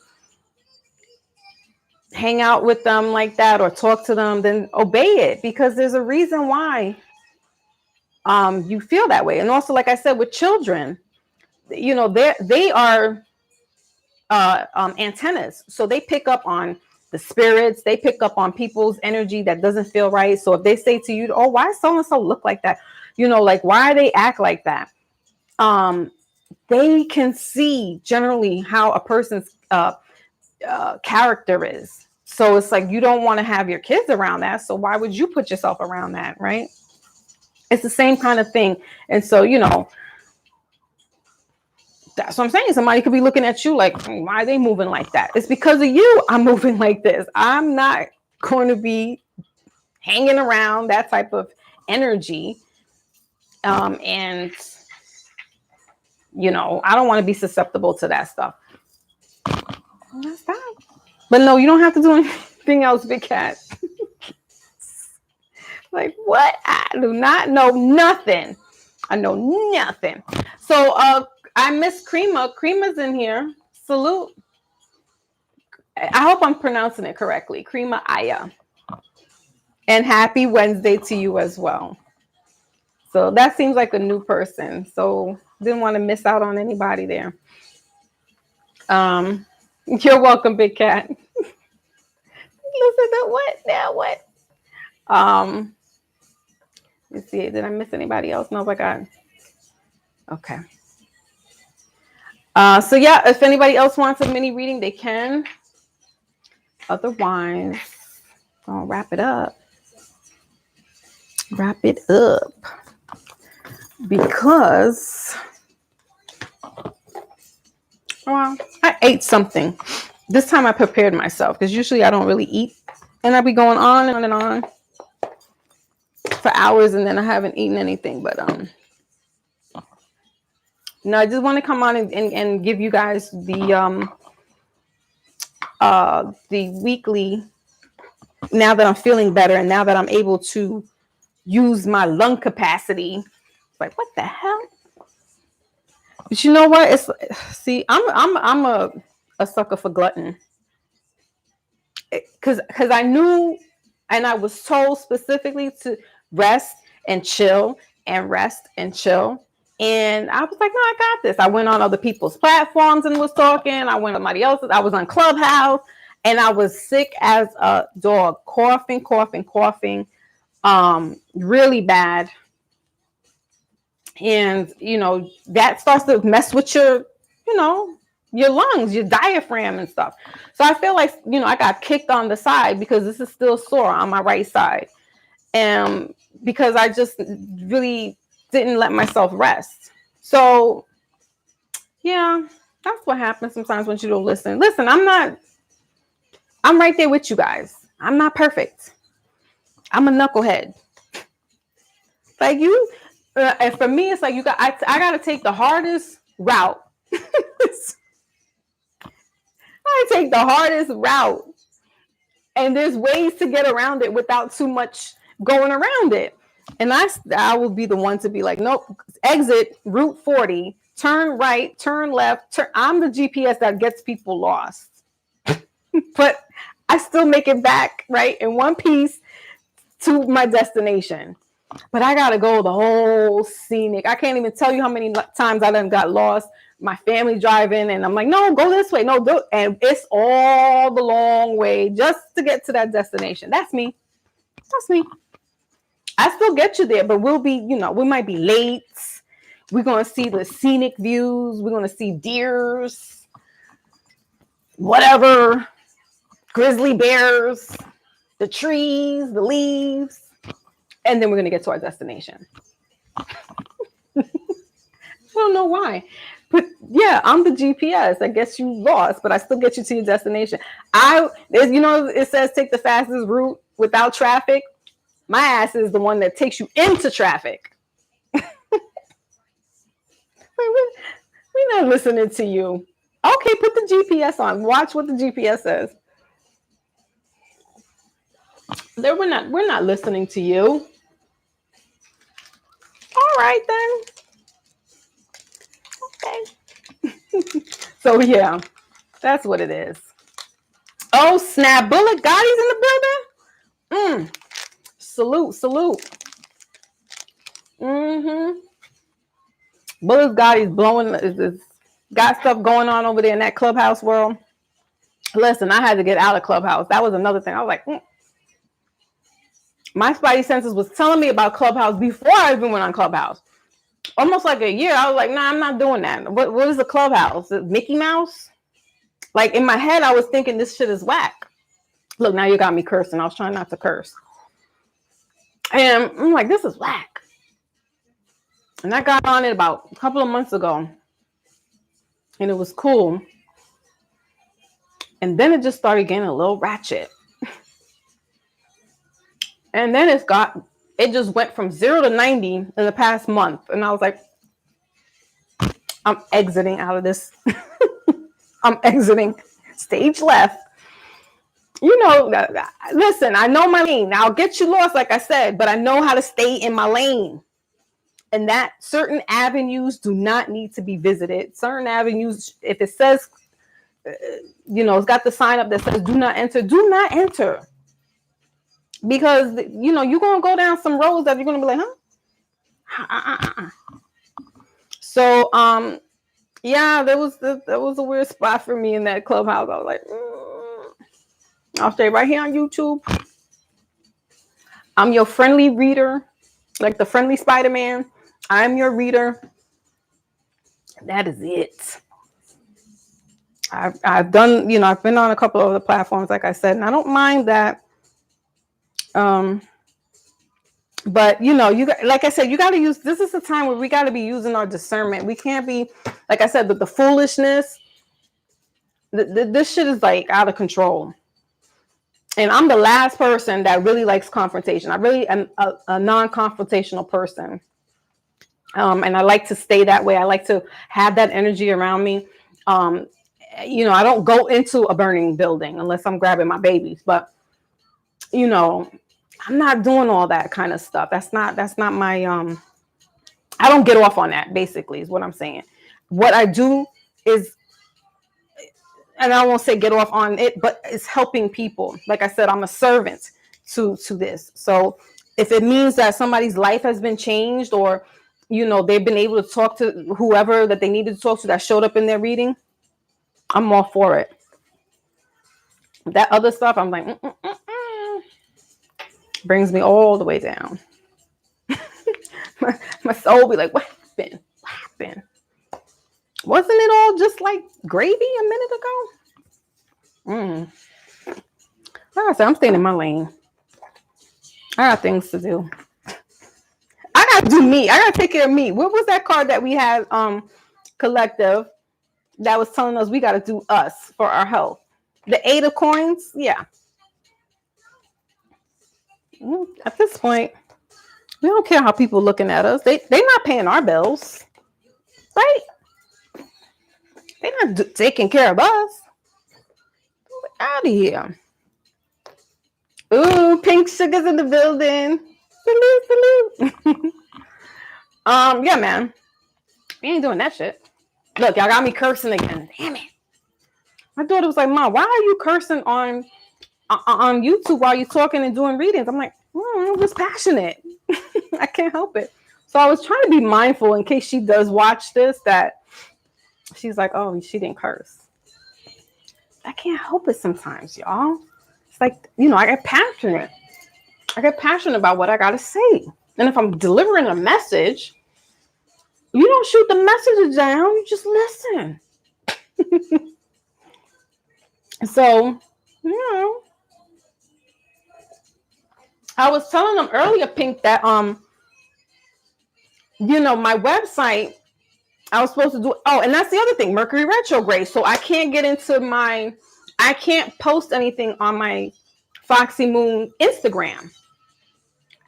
hang out with them like that or talk to them, then obey it, because there's a reason why you feel that way. And also, like I said, with children, you know, they are antennas, so they pick up on the spirits, they pick up on people's energy that doesn't feel right. So if they say to you, oh, why so and so look like that, you know, like why they act like that, they can see generally how a person's character is. So it's like, you don't want to have your kids around that, so why would you put yourself around that, right? It's the same kind of thing. And so, you know, that's what I'm saying. Somebody could be looking at you like, why are they moving like that? It's because of you I'm moving like this. I'm not going to be hanging around that type of energy. And, you know, I don't want to be susceptible to that stuff. That's that. But no, you don't have to do anything else, Big Cat. Like, what? I do not know nothing. I know nothing. So I miss Crema. Crema's in here. Salute. I hope I'm pronouncing it correctly. Crema Aya. And happy Wednesday to you as well. So that seems like a new person. So didn't want to miss out on anybody there. You're welcome, Big Cat. Listen to what? Now what? Let's see. Did I miss anybody else? No, I got. Okay. So yeah, if anybody else wants a mini reading, they can. Otherwise, I'll wrap it up. Wrap it up. Because, well, I ate something. This time I prepared myself, because usually I don't really eat. And I'll be going on and on for hours, and then I haven't eaten anything. But No, I just want to come on and give you guys the weekly, now that I'm feeling better and now that I'm able to use my lung capacity. It's like, what the hell? But you know what? It's, see, I'm a sucker for glutton. Because I knew, and I was told specifically to rest and chill and rest and chill. And I was like, no, I got this. I went on other people's platforms and was talking. I went on somebody else's. I was on Clubhouse and I was sick as a dog, coughing, really bad. And, that starts to mess with your lungs, your diaphragm and stuff. So I feel like, I got kicked on the side because this is still sore on my right side. And because I just really didn't let myself rest. So, yeah, that's what happens sometimes when you don't listen. Listen, I'm right there with you guys. I'm not perfect. I'm a knucklehead. Like you, and for me, it's like I got to take the hardest route. I take the hardest route, and there's ways to get around it without too much going around it. And I will be the one to be like, nope, exit Route 40, turn right, turn left. I'm the GPS that gets people lost, but I still make it back right in one piece to my destination. But I gotta go the whole scenic. I can't even tell you how many times I done got lost. My family driving, and I'm like, no, go this way, no, and it's all the long way just to get to that destination. That's me. That's me. I still get you there, but we'll be, we might be late. We're gonna see the scenic views. We're gonna see deers, whatever, grizzly bears, the trees, the leaves. And then we're going to get to our destination. I don't know why. But yeah, I'm the GPS. I guess you lost, but I still get you to your destination. It says take the fastest route without traffic. My ass is the one that takes you into traffic. We're not listening to you. Okay, put the GPS on. Watch what the GPS says. We're not listening to you. All right then. Okay. So yeah, that's what it is. Oh snap! Bullet Gotti's in the building. Salute. Bullet Gotti's blowing. Is got stuff going on over there in that Clubhouse world. Listen, I had to get out of Clubhouse. That was another thing. I was like, my spidey senses was telling me about Clubhouse before I even went on Clubhouse. Almost like a year. I was like, nah, I'm not doing that. What is a Clubhouse? Mickey Mouse? Like in my head, I was thinking this shit is whack. Look, now you got me cursing. I was trying not to curse. And I'm like, this is whack. And I got on it about a couple of months ago. And it was cool. And then it just started getting a little ratchet. And then it just went from 0 to 90 in the past month. And I was like, I'm exiting out of this. I'm exiting. Stage left. Listen, I know my lane. I'll get you lost, like I said, but I know how to stay in my lane. And that certain avenues do not need to be visited. Certain avenues, if it says, it's got the sign up that says do not enter. Because, you're going to go down some roads that you're going to be like, huh? So, yeah, that was a weird spot for me in that Clubhouse. I was like, I'll stay right here on YouTube. I'm your friendly reader, like the friendly Spider-Man. I'm your reader. That is it. I've done, I've been on a couple of other platforms, like I said, and I don't mind that. But like I said, you got to use, this is the time where we got to be using our discernment. We can't be, like I said, the foolishness, this shit is like out of control. And I'm the last person that really likes confrontation. I really am a non-confrontational person. And I like to stay that way. I like to have that energy around me. I don't go into a burning building unless I'm grabbing my babies, but I'm not doing all that kind of stuff. That's not my I don't get off on that, basically, is what I'm saying. What I do is, and I won't say get off on it, but it's helping people. Like I said, I'm a servant to this. So if it means that somebody's life has been changed, or they've been able to talk to whoever that they needed to talk to that showed up in their reading, I'm all for it. That other stuff, I'm like, brings me all the way down. my soul be like, what happened? What happened? Wasn't it all just like gravy a minute ago? Like I said, I'm staying in my lane. I got things to do. I gotta do me. I gotta take care of me. What was that card that we had, collective, that was telling us we gotta do us for our health? The 8 of coins? Yeah. At this point, we don't care how people looking at us. They're not paying our bills, right? They're not taking care of us. Get out of here. Ooh, Pink Sugar's in the building. Salute. Yeah, man. We ain't doing that shit. Look, y'all got me cursing again. Damn it. My daughter was like, Mom, why are you cursing on YouTube while you're talking and doing readings? I'm like, I'm just passionate. I can't help it. So I was trying to be mindful in case she does watch this, that she's like, oh, she didn't curse. I can't help it sometimes, y'all. It's like, I get passionate. I get passionate about what I got to say. And if I'm delivering a message, you don't shoot the message down. You just listen. So, I was telling them earlier, Pink, that, my website, I was supposed to do, and that's the other thing, Mercury retrograde. So I can't get into I can't post anything on my Foxy Moon Instagram.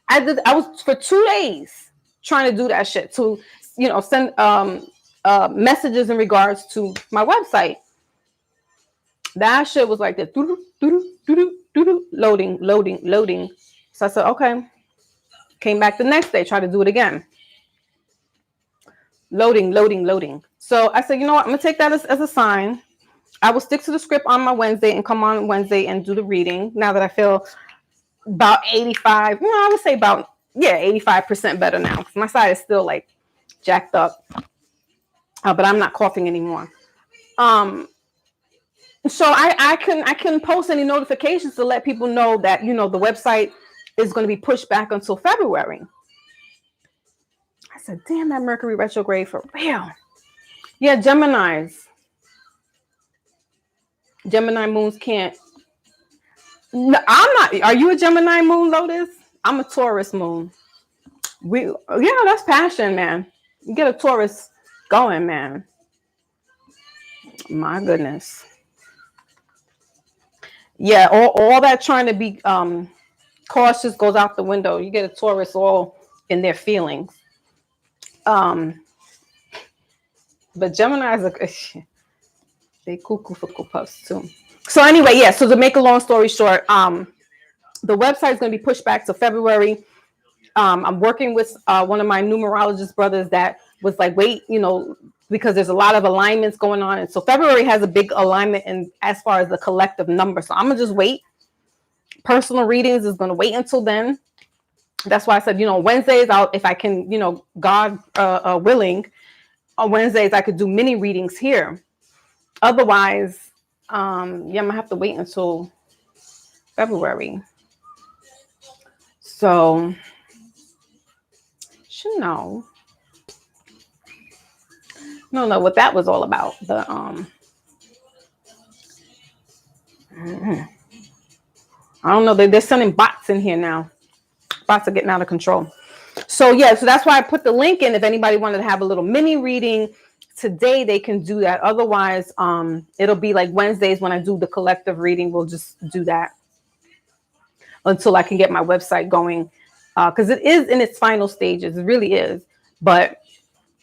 I was for 2 days trying to do that shit to, send messages in regards to my website. That shit was like this, loading. So I said, okay. Came back the next day, tried to do it again. Loading. So I said, you know what? I'm going to take that as a sign. I will stick to the script on my Wednesday and come on Wednesday and do the reading. Now that I feel about 85, I would say about, 85% better now. Because my side is still like jacked up. But I'm not coughing anymore. So I can post any notifications to let people know that, the website is going to be pushed back until February. I said, damn, that Mercury retrograde for real. Yeah, Gemini moons can't. No, I'm not. Are you a Gemini moon, Lotus? I'm a Taurus moon. That's passion, man. You get a Taurus going, man. My goodness. Yeah, all that trying to be cautious goes out the window. You get a Taurus all in their feelings. But Geminis they cuckoo for puffs too. So anyway, so to make a long story short, the website is going to be pushed back to February. I'm working with one of my numerologist brothers that was like, wait, because there's a lot of alignments going on. And so February has a big alignment in as far as the collective number. So I'm going to just wait. Personal readings is going to wait until then. That's why I said, Wednesdays, if I can, God willing, on Wednesdays, I could do mini readings here. Otherwise, I'm going to have to wait until February. So, you know. I don't know what that was all about. The I don't know. They're sending bots in here now. Bots are getting out of control. So so that's why I put the link in. If anybody wanted to have a little mini reading today, they can do that. Otherwise, it'll be like Wednesdays when I do the collective reading. We'll just do that until I can get my website going, because it is in its final stages. It really is. But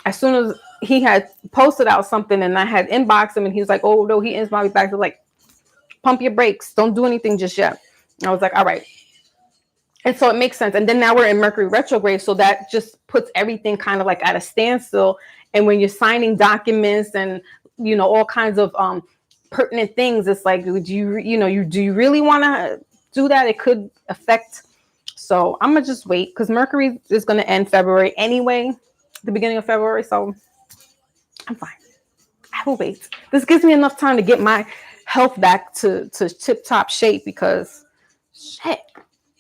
as soon as he had posted out something and I had inboxed him and he was like, oh no, he inboxed me back. So like, pump your brakes. Don't do anything just yet. And I was like, all right. And so it makes sense. And then now we're in Mercury retrograde. So that just puts everything kind of like at a standstill. And when you're signing documents and, you know, all kinds of pertinent things, it's like, do you really want to do that? It could affect. So I'm going to just wait because Mercury is going to end February anyway, the beginning of February. So I'm fine. I will wait. This gives me enough time to get my health back to tip-top shape because shit.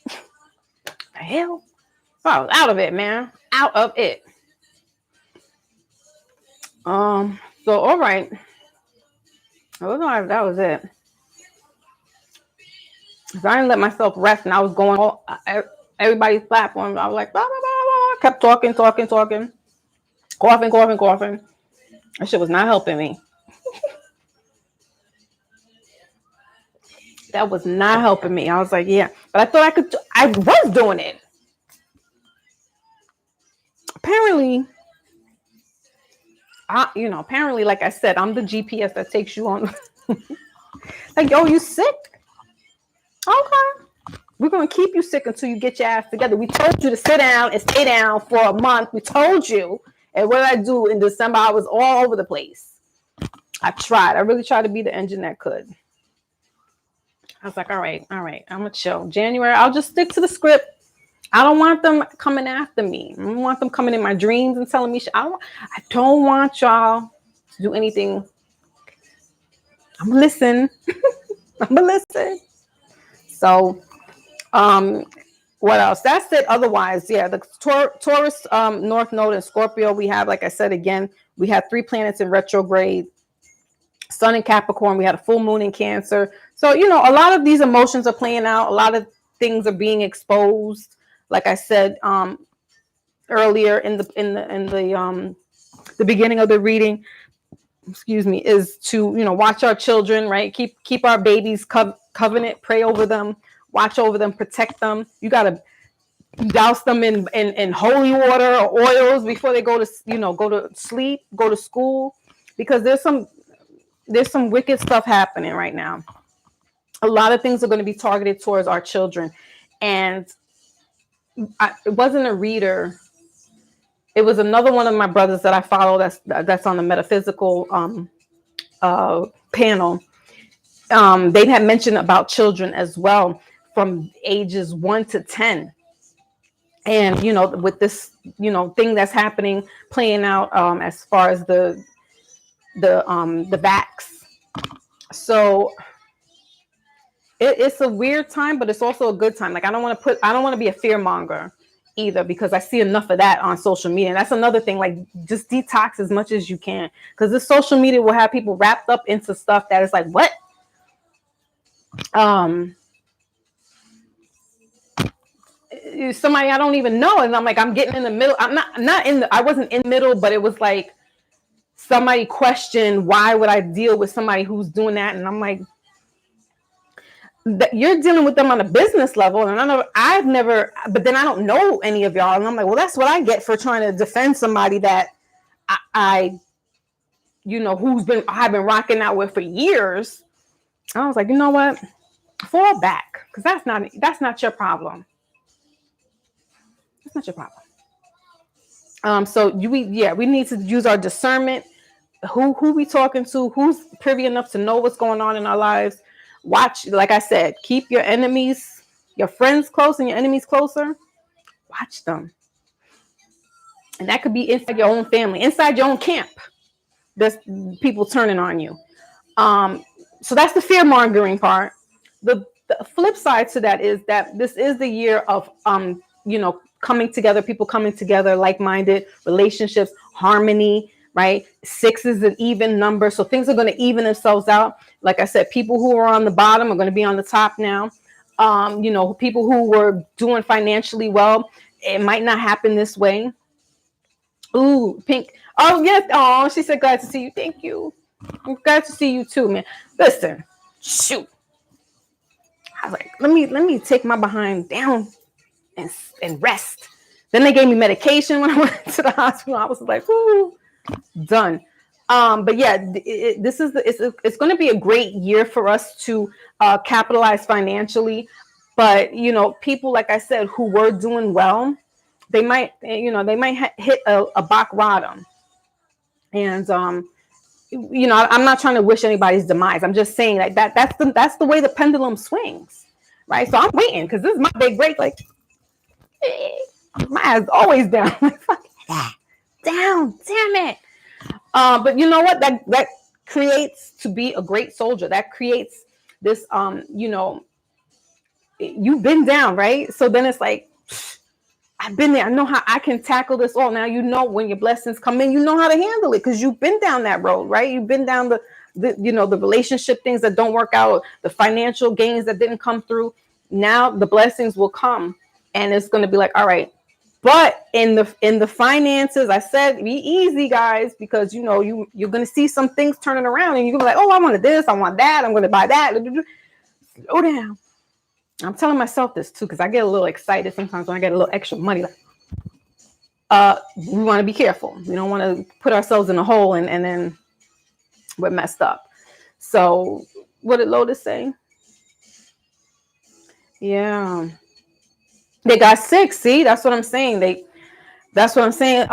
The hell? I was out of it, man. Out of it. So all right. That was it. So I didn't let myself rest and I was going all everybody's platform. I was like, blah, blah, blah, blah. Kept talking. Coughing. That shit was not helping me. That was not helping me. I was like, yeah. But I thought I was doing it. Apparently, apparently, like I said, I'm the GPS that takes you on. Like, yo, you sick? Okay. We're going to keep you sick until you get your ass together. We told you to sit down and stay down for a month. We told you. And what did I do in December? I was all over the place. I really tried to be the engine that could. I was like, all right. I'm going to chill. January, I'll just stick to the script. I don't want them coming after me. I don't want them coming in my dreams and telling me shit. I don't want y'all to do anything. I'm going to listen. So, what else? That's it. Otherwise, yeah, the Taurus North Node in Scorpio, we have, like I said, again, we have 3 planets in retrograde. Sun in Capricorn, we had a full moon in Cancer. So, a lot of these emotions are playing out. A lot of things are being exposed. Like I said earlier in the beginning of the reading, is to watch our children, right? Keep our babies covenant, pray over them, watch over them, protect them. You gotta douse them in holy water or oils before they go to sleep, go to school, because there's some wicked stuff happening right now. A lot of things are going to be targeted towards our children, and it wasn't a reader. It was another one of my brothers that I follow that's on the metaphysical panel. They had mentioned about children as well from ages 1 to 10. And, with this, thing that's happening, playing out as far as the vax. So it's a weird time, but it's also a good time. Like, I don't want to be a fear monger either, because I see enough of that on social media. And that's another thing, like, just detox as much as you can, because this social media will have people wrapped up into stuff that is like, what? Somebody I don't even know, and I'm like, I'm getting in the middle. I wasn't in the middle, but it was like somebody questioned, why would I deal with somebody who's doing that? And I'm like, that you're dealing with them on a business level, and I've never, but then I don't know any of y'all, and I'm like, well, that's what I get for trying to defend somebody that I've been rocking out with for years. I was like, you know what, fall back, because that's not your problem. That's not your problem. So we need to use our discernment. Who we talking to? Who's privy enough to know what's going on in our lives? Watch, like I said, keep your friends close and your enemies closer. Watch them. And that could be inside your own family, inside your own camp. There's people turning on you. So that's the fear mongering part. The flip side to that is that this is the year of coming together, people coming together, like-minded relationships, harmony, right? 6 is an even number. So things are going to even themselves out. Like I said, people who are on the bottom are going to be on the top now. People who were doing financially well, it might not happen this way. Ooh, Pink. Oh, yes. Oh, she said, glad to see you. Thank you. I'm glad to see you too, man. Listen, shoot. I was like, let me take my behind down and rest. Then they gave me medication when I went to the hospital. I was like, ooh, done. But yeah, it's going to be a great year for us to capitalize financially. But you know, people like I said who were doing well, they might hit a rock bottom. And you know, I'm not trying to wish anybody's demise. I'm just saying like that's the way the pendulum swings, right? So I'm waiting because this is my big break. Like my ass always down. Like fuck that, down, damn it. But you know what? That creates to be a great soldier. That creates this, you know, you've been down, right? So then it's like, I've been there. I know how I can tackle this all. Now you know when your blessings come in, you know how to handle it because you've been down that road, right? You've been down the you know, the relationship things that don't work out, the financial gains that didn't come through. Now the blessings will come, and it's going to be like, all right. But in the finances, I said, be easy, guys, because you know you're gonna see some things turning around, and you're gonna be like, oh, I wanted this, I want that, I'm gonna buy that. Slow down. I'm telling myself this too, because I get a little excited sometimes when I get a little extra money. Like, we want to be careful. We don't want to put ourselves in a hole and then we're messed up. So, what did Lotus say? Yeah. They got sick. See, that's what I'm saying. That's what I'm saying.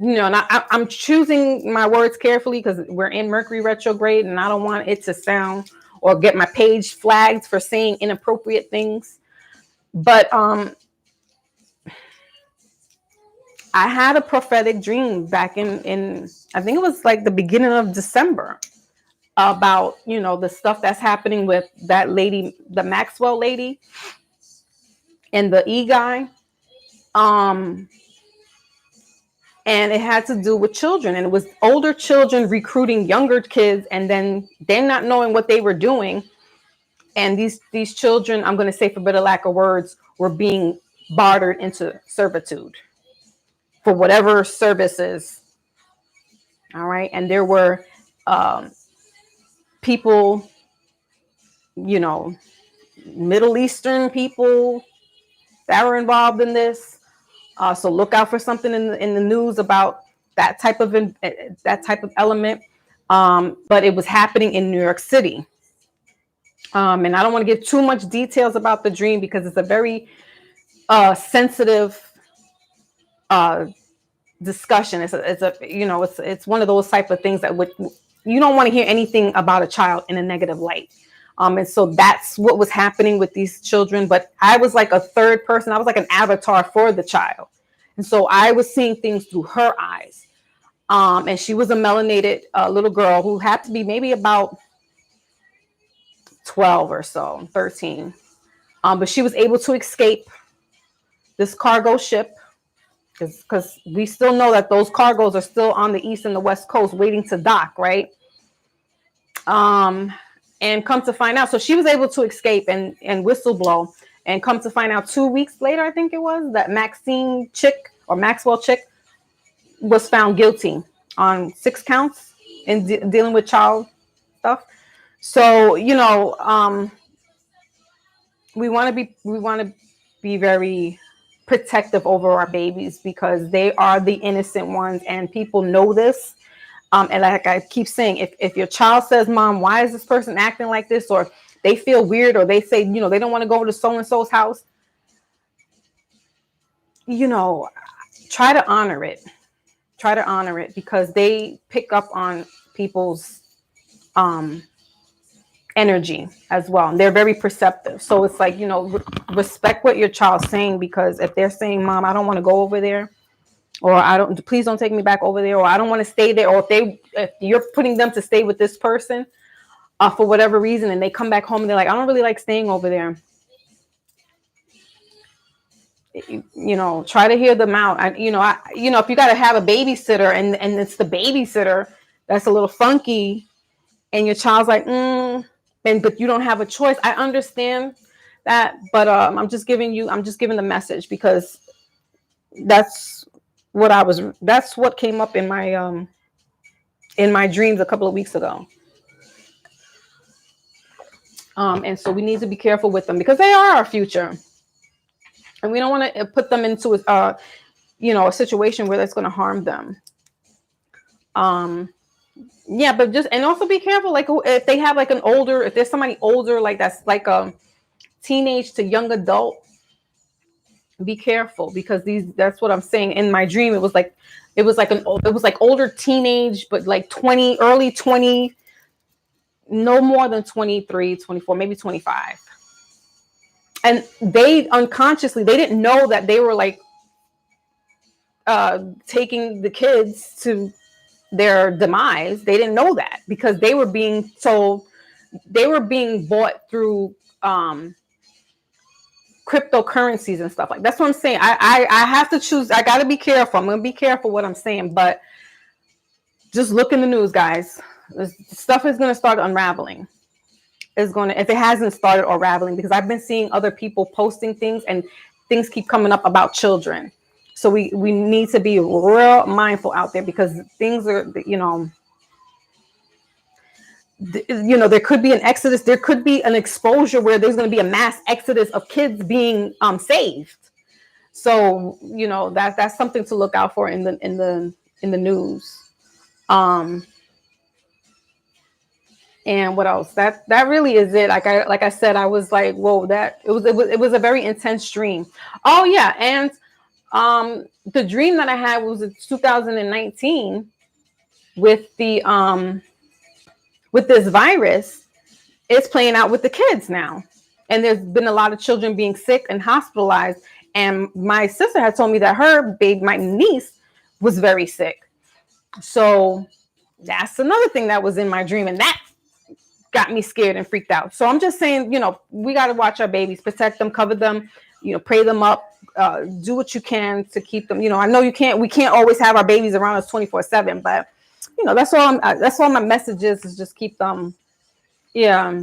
You know, and I'm choosing my words carefully because we're in Mercury retrograde, and I don't want it to sound or get my page flagged for saying inappropriate things. But I had a prophetic dream back in I think it was like the beginning of December about, you know, the stuff that's happening with that lady, the Maxwell lady, and the E guy. And it had to do with children, and it was older children recruiting younger kids, and then they're not knowing what they were doing. And these children, I'm going to say for better lack of words, were being bartered into servitude for whatever services. All right. And there were people, you know, Middle Eastern people that were involved in this. So look out for something in the news about that type of element. But it was happening in New York City. And I don't want to give too much details about the dream because it's a very sensitive discussion. It's one of those type of things that you don't want to hear anything about a child in a negative light. And so that's what was happening with these children. But I was like a third person. I was like an avatar for the child. And so I was seeing things through her eyes. And she was a melanated little girl who had to be maybe about 12 or so, 13. But she was able to escape this cargo ship because we still know that those cargoes are still on the east and the west coast waiting to dock, right? And come to find out, so she was able to escape and whistleblow, and come to find out 2 weeks later, I think it was, that Maxine chick or Maxwell chick was found guilty on 6 counts in dealing with child stuff. So, you know, we want to be very protective over our babies because they are the innocent ones, and people know this. And like I keep saying, if your child says, Mom, why is this person acting like this? Or they feel weird, or they say, you know, they don't want to go to so-and-so's house. You know, try to honor it. Try to honor it because they pick up on people's energy as well. And they're very perceptive. So it's like, you know, respect what your child's saying, because if they're saying, Mom, I don't want to go over there, or please don't take me back over there, or I don't want to stay there, or if you're putting them to stay with this person for whatever reason, and they come back home and they're like, I don't really like staying over there. You know, try to hear them out. If you got to have a babysitter and it's the babysitter that's a little funky, and your child's like, but you don't have a choice. I understand that, but I'm just giving the message because that's what came up in my dreams a couple of weeks ago. And so we need to be careful with them because they are our future. and we don't want to put them into a a situation where that's going to harm them. Yeah, but just, and also be careful, like if they have like if there's somebody older, like that's like a teenage to young adult, be careful, because that's what I'm saying. In my dream, it was like older teenage, but like 20, early 20, no more than 23, 24, maybe 25. And they unconsciously, they didn't know that they were like taking the kids to their demise. They didn't know that, because they were being told, they were being bought through cryptocurrencies and stuff. Like, that's what I'm saying. I have to choose. I got to be careful. I'm going to be careful what I'm saying, but just look in the news, guys. This stuff is going to start unraveling. Is going to, if it hasn't started unraveling, because I've been seeing other people posting things, and things keep coming up about children. So we need to be real mindful out there, because things are, there could be an exodus. There could be an exposure where there's going to be a mass exodus of kids being saved. So that's something to look out for in the news. And what else? That really is it. Like I said, I was like, whoa, it was a very intense dream. Oh yeah, and the dream that I had was in 2019 with the with this virus. It's playing out with the kids now, and there's been a lot of children being sick and hospitalized. And my sister had told me that my niece was very sick. So that's another thing that was in my dream, and that got me scared and freaked out. So I'm just saying, we got to watch our babies, protect them, cover them, pray them up, do what you can to keep them. I know we can't always have our babies around us 24/7, but that's all my message is just keep them. Yeah.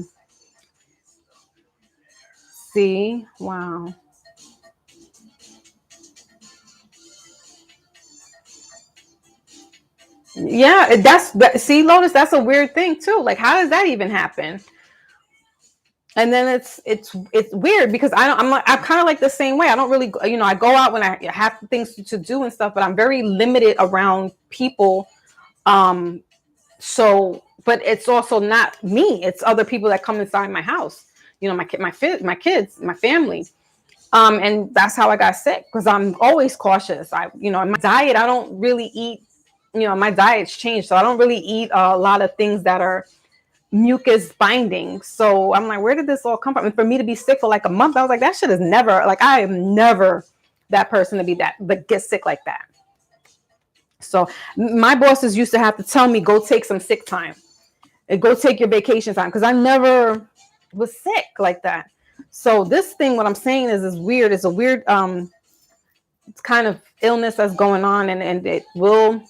See, wow. Yeah, see, Lotus, that's a weird thing too. Like, how does that even happen? And then it's weird, because I'm kind of like the same way. I don't really, I go out when I have things to do and stuff, but I'm very limited around people. So, but it's also not me. It's other people that come inside my house. My kids, my family. And that's how I got sick, because I'm always cautious. In my diet, I don't really eat. My diet's changed, so I don't really eat a lot of things that are mucus binding. So I'm like, where did this all come from? And for me to be sick for like a month, I was like, that shit is never, like, I am never that person to be but get sick like that. So my bosses used to have to tell me, go take some sick time and go take your vacation time, because I never was sick like that. So this thing, what I'm saying is weird. It's a weird it's kind of illness that's going on, and it will,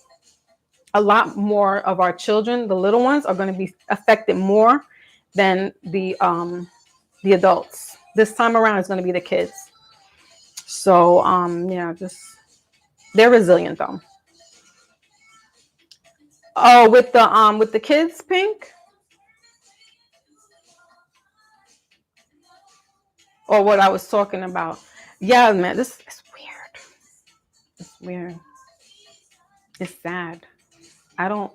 a lot more of our children, the little ones, are going to be affected more than the adults. This time around, it's going to be the kids. So yeah, just, they're resilient though. Oh, with the kids, Pink, or what I was talking about. Yeah, man, this is weird. It's weird. It's sad. I don't,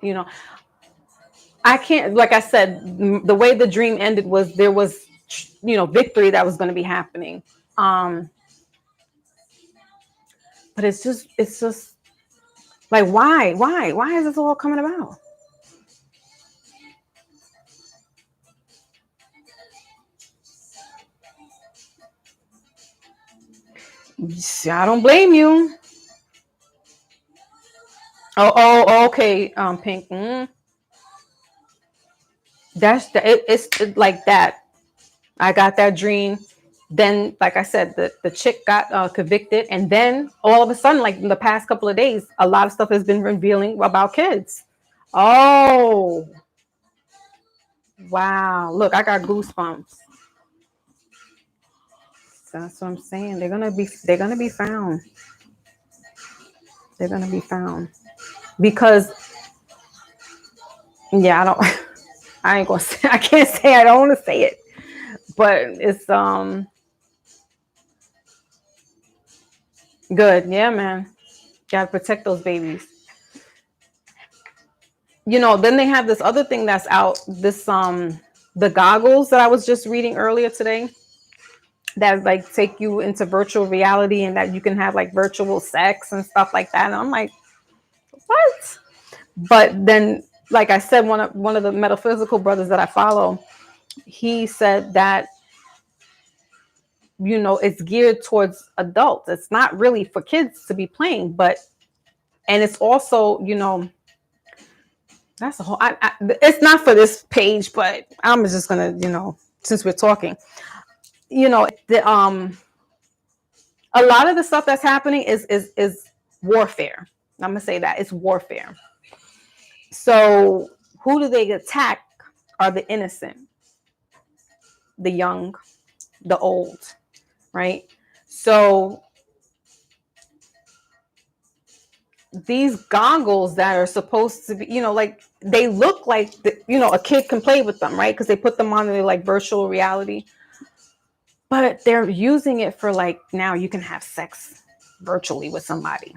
I can't, like I said, the way the dream ended was there was, victory that was going to be happening. But it's just like, why is this all coming about? I don't blame you. Oh, okay, Pink. It's like that. I got that dream. Then, like I said, the chick got convicted, and then all of a sudden, like in the past couple of days, a lot of stuff has been revealing about kids. Oh, wow! Look, I got goosebumps. That's what I'm saying. They're gonna be found. They're gonna be found, because yeah, I ain't gonna say. I can't say. I don't want to say it, but it's Good. Yeah, man. Gotta protect those babies. You know, then they have this other thing that's out, this the goggles that I was just reading earlier today that like take you into virtual reality and that you can have like virtual sex and stuff like that. And I'm like, what? But then, like I said, one of the metaphysical brothers that I follow, he said that, you know, it's geared towards adults. It's not really for kids to be playing, but and it's also, you know, that's a whole. It's not for this page, but I'm just gonna, you know, since we're talking, you know, a lot of the stuff that's happening is warfare. I'm gonna say that it's warfare. So who do they attack? Are the innocent, the young, the old, right? So these goggles that are supposed to be, you know, like they look like, you know, a kid can play with them, right? Because they put them on their like virtual reality, but they're using it for like, now you can have sex virtually with somebody.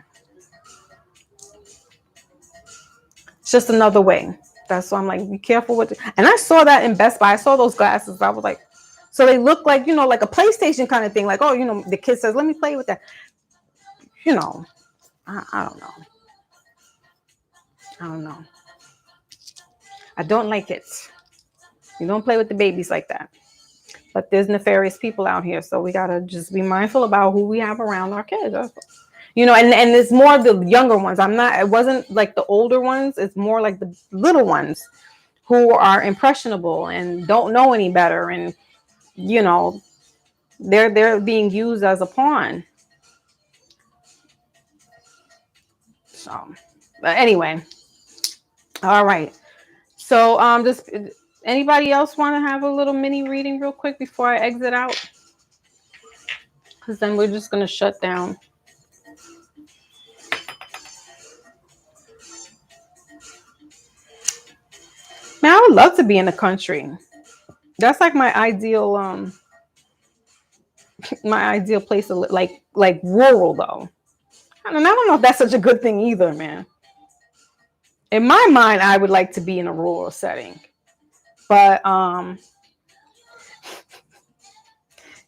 It's just another way. That's why I'm like, be careful with it. And I saw that in Best Buy. I saw those glasses. I was like, so they look like, you know, like a PlayStation kind of thing. Like, oh, you know, the kid says, let me play with that. You know, I don't know. I don't know. I don't like it. You don't play with the babies like that. But there's nefarious people out here. So we got to just be mindful about who we have around our kids. You know, and it's more of the younger ones. It wasn't like the older ones. It's more like the little ones who are impressionable and don't know any better. And, you know, they're being used as a pawn. So, but anyway. All right. So, just anybody else want to have a little mini reading real quick before I exit out? Because then we're just going to shut down. Man, I would love to be in the country. That's like my ideal place to live, like rural though. I don't know if that's such a good thing either, man. In my mind, I would like to be in a rural setting. But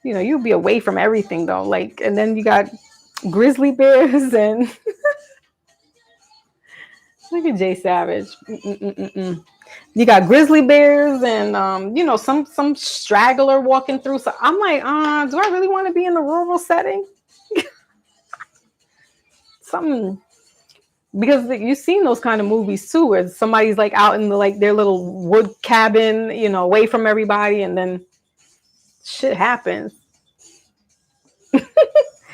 you know, you'll be away from everything though. Like, and then you got grizzly bears and look at Jay Savage. You got grizzly bears and you know, some straggler walking through. So I'm like, do I really want to be in a rural setting? Something, because you've seen those kind of movies too, where somebody's like out in the like their little wood cabin, you know, away from everybody, and then shit happens.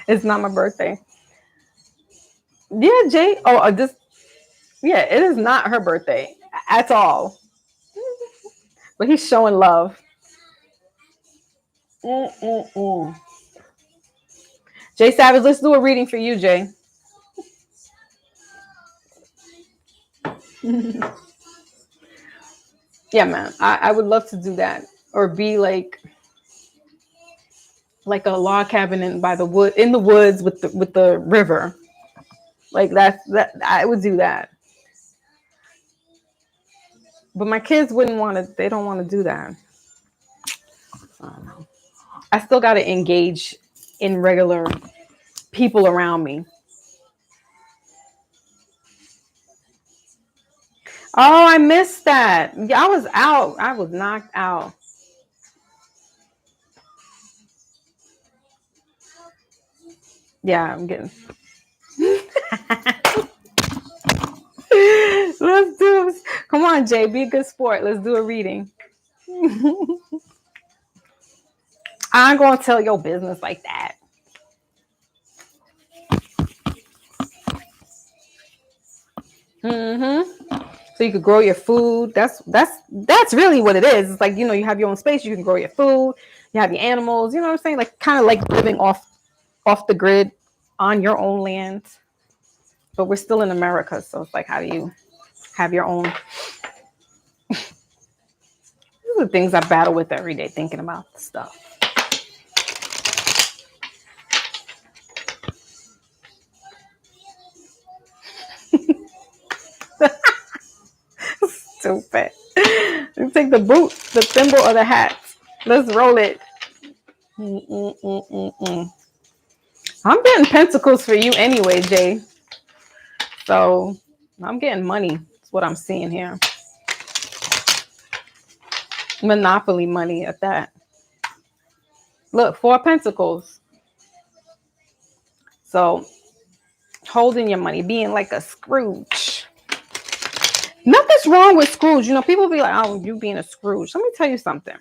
It's not my birthday. Yeah, Jay. Oh, this. Yeah, it is not her birthday at all. But he's showing love. Jay Savage, let's do a reading for you, Jay. Yeah, man. I would love to do that. Or be like a log cabin in the woods with the river. Like that I would do that. But my kids wouldn't want to, they don't want to do that. I don't know. I still got to engage in regular people around me. Oh, I missed that. Yeah, I was out. I was knocked out. Yeah, I'm getting. Let's do it. Come on, Jay. Be a good sport. Let's do a reading. I ain't gonna tell your business like that. So you could grow your food. That's really what it is. It's like, you know, you have your own space. You can grow your food. You have your animals. You know what I'm saying? Like kind of like living off the grid on your own land. But we're still in America, so it's like, how do you have your own? These are the things I battle with every day, thinking about the stuff. Stupid. You take the boot, the thimble, or the hat. Let's roll it. I'm getting pentacles for you anyway, Jay. So I'm getting money. That's what I'm seeing here. Monopoly money at that. Look, 4 pentacles. So holding your money, being like a Scrooge. Nothing's wrong with Scrooge. You know, people be like, oh, you being a Scrooge. Let me tell you something.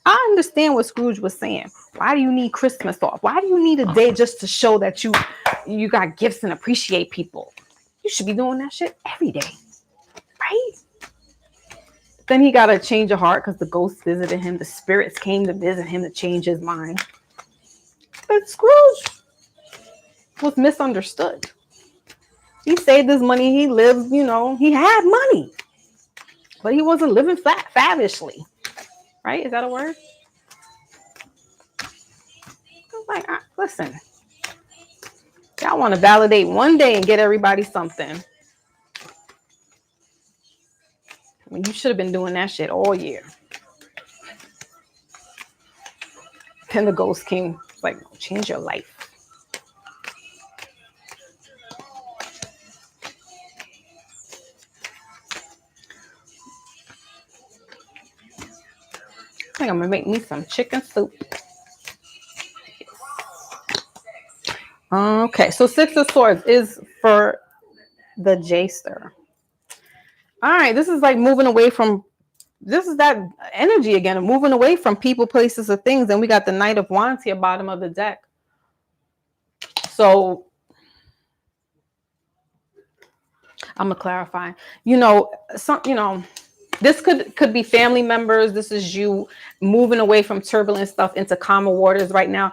I understand what Scrooge was saying. Why do you need Christmas off? Why do you need a day just to show that you got gifts and appreciate people? You should be doing that shit every day, right? Then he got a change of heart because the ghost visited him. The spirits came to visit him to change his mind. But Scrooge was misunderstood. He saved his money. He lived, you know, he had money, but he wasn't living favishly. Right? Is that a word? Like, listen, y'all want to validate one day and get everybody something. I mean, you should have been doing that shit all year. Then the ghost came, like, change your life. I think I'm gonna make me some chicken soup. Okay, so 6 of Swords is for the J-ster. All right, this is like moving away from, this is that energy again, of moving away from people, places, or things. And we got the Knight of Wands here, bottom of the deck. So I'm gonna clarify. You know, this could be family members. This is you moving away from turbulent stuff into calmer waters right now.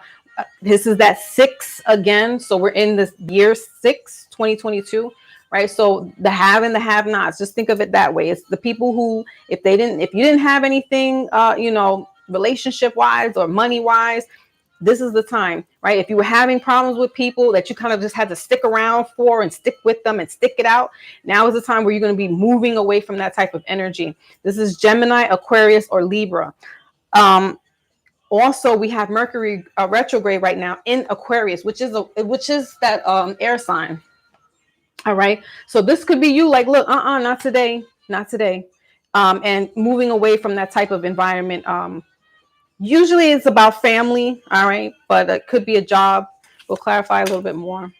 This is that 6 again. So we're in this year 6, 2022, right? So the have and the have nots, just think of it that way. It's the people who, if you didn't have anything, relationship wise or money wise, this is the time, right? If you were having problems with people that you kind of just had to stick around for and stick with them and stick it out, now is the time where you're going to be moving away from that type of energy. This is Gemini, Aquarius, or Libra. Also, we have Mercury retrograde right now in Aquarius, which is that air sign. All right. So this could be you like, look, not today, not today. And moving away from that type of environment. Usually it's about family. All right. But it could be a job. We'll clarify a little bit more.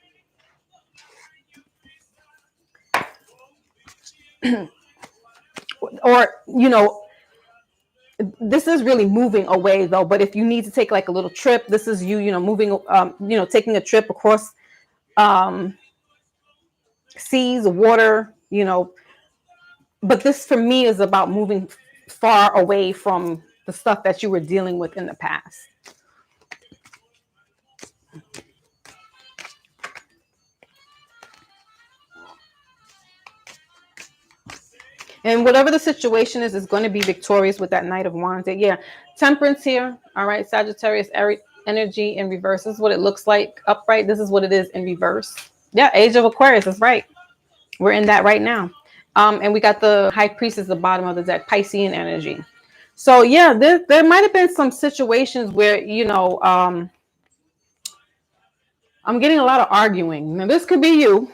Or, this is really moving away though. But if you need to take like a little trip, this is you, moving, taking a trip across seas, water, but this for me is about moving far away from the stuff that you were dealing with in the past. And whatever the situation is going to be victorious with that Knight of Wands. Yeah, Temperance here. All right, Sagittarius energy in reverse. This is what it looks like upright. This is what it is in reverse. Yeah, Age of Aquarius is right. We're in that right now. And we got the High Priestess at the bottom of the deck, Piscean energy. So yeah, there might have been some situations where, I'm getting a lot of arguing. Now this could be you.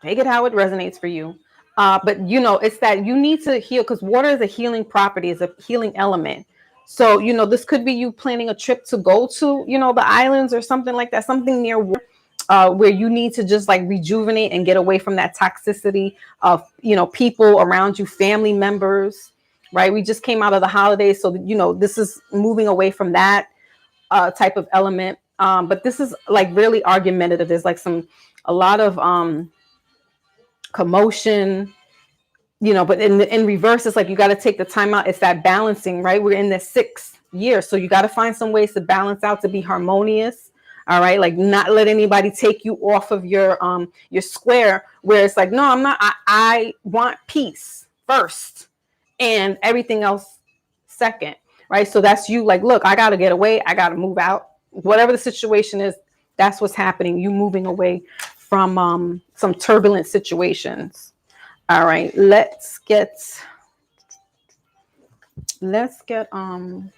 Take it how it resonates for you. But it's that you need to heal, because water is a healing property, is a healing element. So, this could be you planning a trip to go to, the islands or something like that, something near water, where you need to just like rejuvenate and get away from that toxicity of, people around you, family members, right? We just came out of the holidays. So, this is moving away from that type of element. But this is like really argumentative. There's like a lot of commotion, but in reverse, it's like you got to take the time out. It's that balancing, right? We're in the 6th year. So you got to find some ways to balance out, to be harmonious. All right. Like not let anybody take you off of your square, where it's like, no, I'm not. I want peace first and everything else second. Right. So that's you like, look, I got to get away. I got to move out. Whatever the situation is, that's what's happening. You moving away from some turbulent situations. All right, let's get hold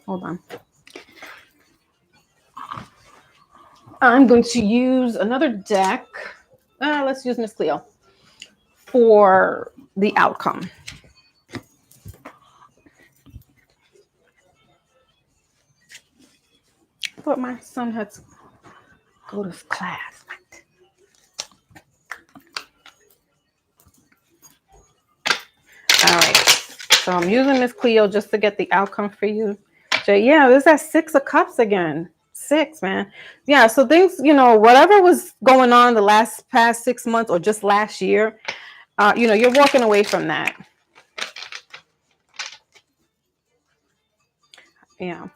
on. I'm going to use another deck. Let's use Miss Cleo for the outcome. I thought my son had to go to class. All right. So I'm using Miss Cleo just to get the outcome for you. Jay, yeah, there's that 6 of Cups again. 6, man. Yeah, so things, whatever was going on the past 6 months or just last year, you're walking away from that. Yeah.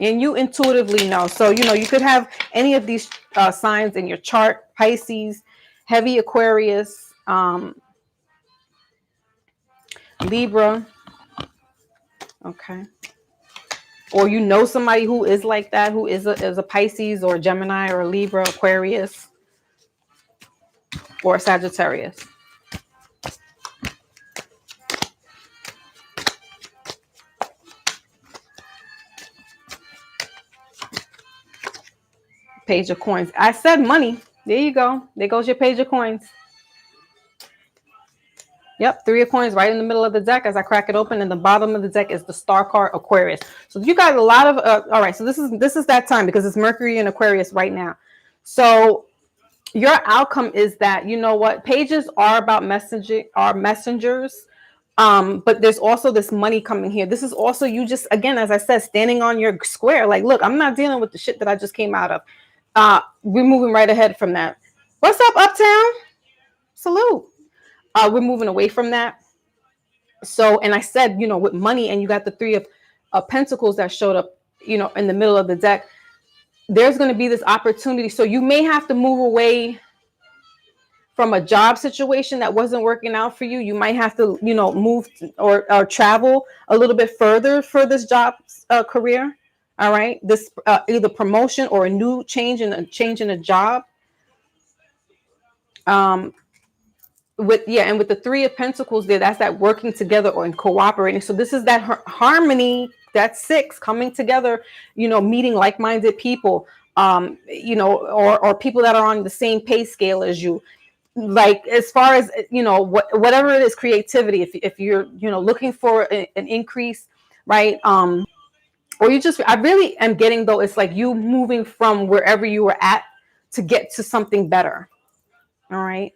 And you intuitively know. So, you could have any of these signs in your chart: Pisces, heavy Aquarius, Libra. Okay. Or somebody who is like that, who is a Pisces or a Gemini or a Libra, Aquarius, or a Sagittarius. Page of Coins. I said money. There you go. There goes your Page of Coins. Yep, 3 of Coins right in the middle of the deck as I crack it open, and the bottom of the deck is the star card, Aquarius. So you got a lot of all right, so this is that time because it's Mercury in Aquarius right now. So your outcome is that, what, pages are about messengers. But there's also this money coming here. This is also you just, again, as I said, standing on your square. Like, look, I'm not dealing with the shit that I just came out of. We're moving right ahead from that. What's up, Uptown? Salute. We're moving away from that. So, and I said, with money, and you got the 3 of Pentacles that showed up, in the middle of the deck, there's going to be this opportunity. So you may have to move away from a job situation that wasn't working out for you. You might have to, move or travel a little bit further for this job career. All right. This either promotion or a new change in a job. With the 3 of Pentacles there, that's that working together or in cooperating. So this is that harmony, that 6 coming together, meeting like-minded people, or people that are on the same pay scale as you. Like, as far as, whatever it is, creativity, if you're, looking for an increase, right? Or I really am getting, though, it's like you moving from wherever you were at to get to something better. All right.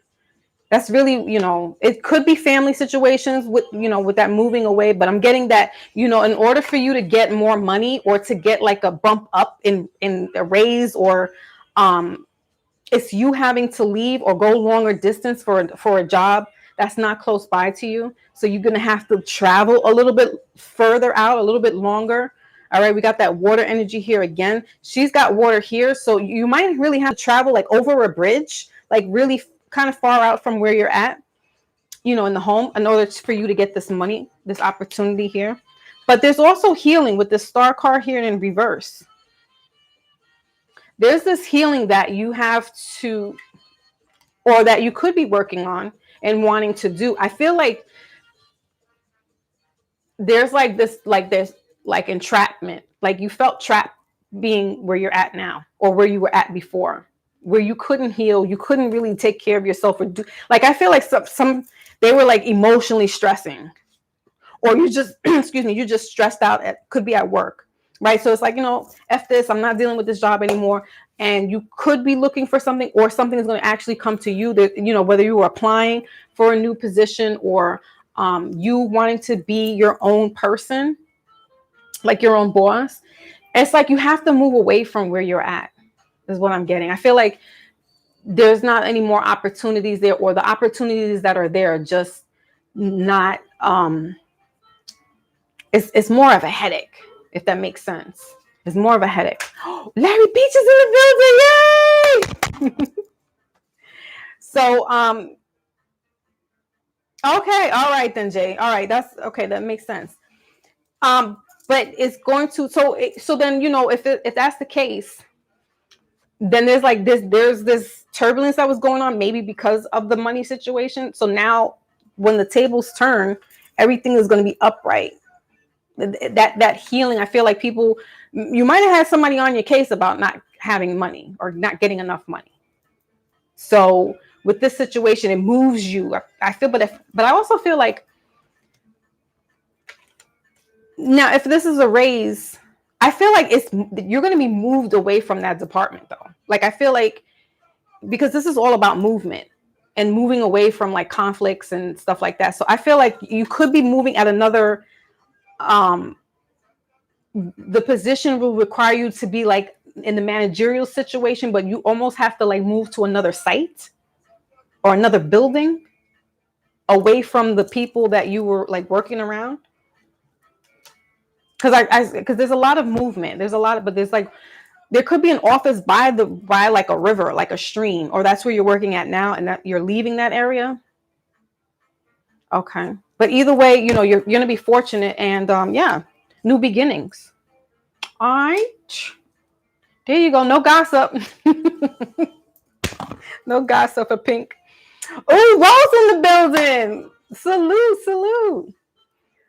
That's really, it could be family situations with that moving away, but I'm getting that, in order for you to get more money or to get like a bump up in a raise, or it's you having to leave or go longer distance for a job that's not close by to you. So you're going to have to travel a little bit further out, a little bit longer. All right. We got that water energy here again. She's got water here. So you might really have to travel like over a bridge, like really kind of far out from where you're at, in the home, in order for you to get this money, this opportunity here. But there's also healing with the star card here in reverse. There's this healing that you have to, or that you could be working on and wanting to do. I feel like there's like entrapment, like you felt trapped being where you're at now or where you were at before, where you couldn't heal, you couldn't really take care of yourself, or do, like, I feel like some they were like emotionally stressing, or you just excuse me, you just stressed out could be at work, right? So it's like, F this, I'm not dealing with this job anymore. And you could be looking for something, or something is going to actually come to you that, whether you were applying for a new position, or you wanting to be your own person, like your own boss. It's like you have to move away from where you're at, is what I'm getting. I feel like there's not any more opportunities there, or the opportunities that are there are just not, it's more of a headache, if that makes sense. It's more of a headache. Larry Beach is in the building. Yay! So, okay. All right then, Jay. All right. That's okay. That makes sense. But it's going to, so then, if that's the case, then there's this turbulence that was going on, maybe because of the money situation. So now when the tables turn, everything is going to be upright. That healing, I feel like people, you might have had somebody on your case about not having money or not getting enough money. So with this situation, it moves you. I feel, but I also feel like now if this is a raise, I feel like you're going to be moved away from that department though. Like I feel like, because this is all about movement and moving away from like conflicts and stuff like that. So I feel like you could be moving at another, the position will require you to be like in the managerial situation, but you almost have to like move to another site or another building away from the people that you were like working around. Because there's a lot of movement. There's a lot of, but there's like, there could be an office by like a river, like a stream, or that's where you're working at now, and that you're leaving that area. Okay, but either way, you know, you're gonna be fortunate, and yeah, new beginnings. All right, there you go. No gossip. No gossip for Pink. Oh, Rose in the building. Salute.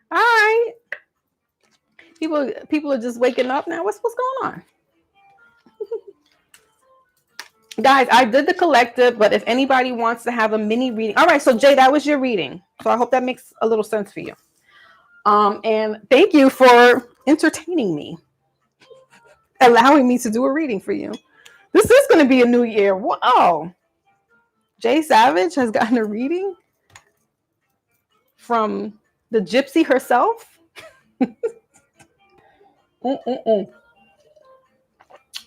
All right. People are just waking up now. What's going on? Guys, I did the collective, but if anybody wants to have a mini reading. All right, so Jay, that was your reading. So I hope that makes a little sense for you. And thank you for entertaining me, allowing me to do a reading for you. This is going to be a new year. Wow. Jay Savage has gotten a reading from the gypsy herself.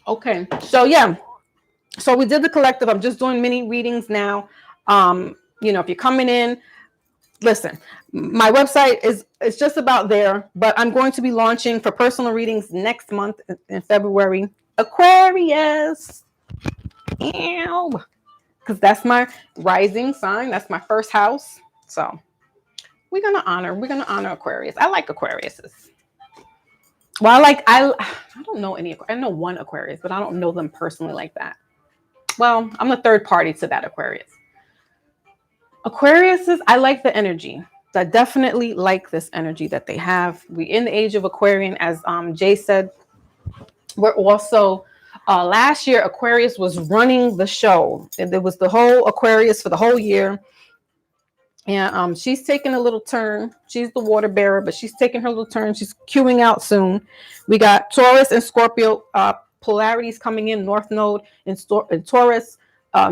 Okay, so yeah. So we did the collective. I'm just doing mini readings now. You know, if you're coming in, listen, my website is just about there, but I'm going to be launching for personal readings next month in February. Aquarius. Ew. Because that's my rising sign. That's my first house. So we're gonna honor Aquarius. I like Aquariuses. Well, I don't know any. I know one Aquarius, but I don't know them personally like that. Well, I'm a third party to that Aquarius. Aquariuses, I like the energy. I definitely like this energy that they have. We're in the age of Aquarian, as Jay said. We're also last year Aquarius was running the show. It was the whole Aquarius for the whole year. And she's taking a little turn. She's the water bearer, but she's taking her little turn. She's queuing out soon. We got Taurus and Scorpio polarities coming in, North Node in Taurus.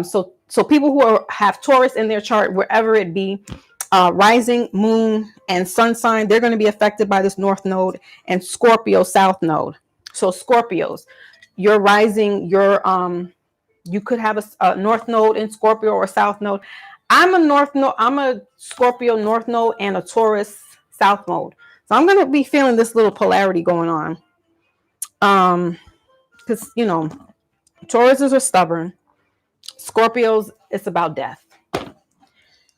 So people who have Taurus in their chart, wherever it be, rising, moon, and sun sign, they're going to be affected by this North Node and Scorpio South Node. So Scorpios, your rising, you could have a North Node in Scorpio or South Node. I'm a Scorpio North Node and a Taurus South Node. So I'm going to be feeling this little polarity going on. Because, you know, Tauruses are stubborn. Scorpios, it's about death.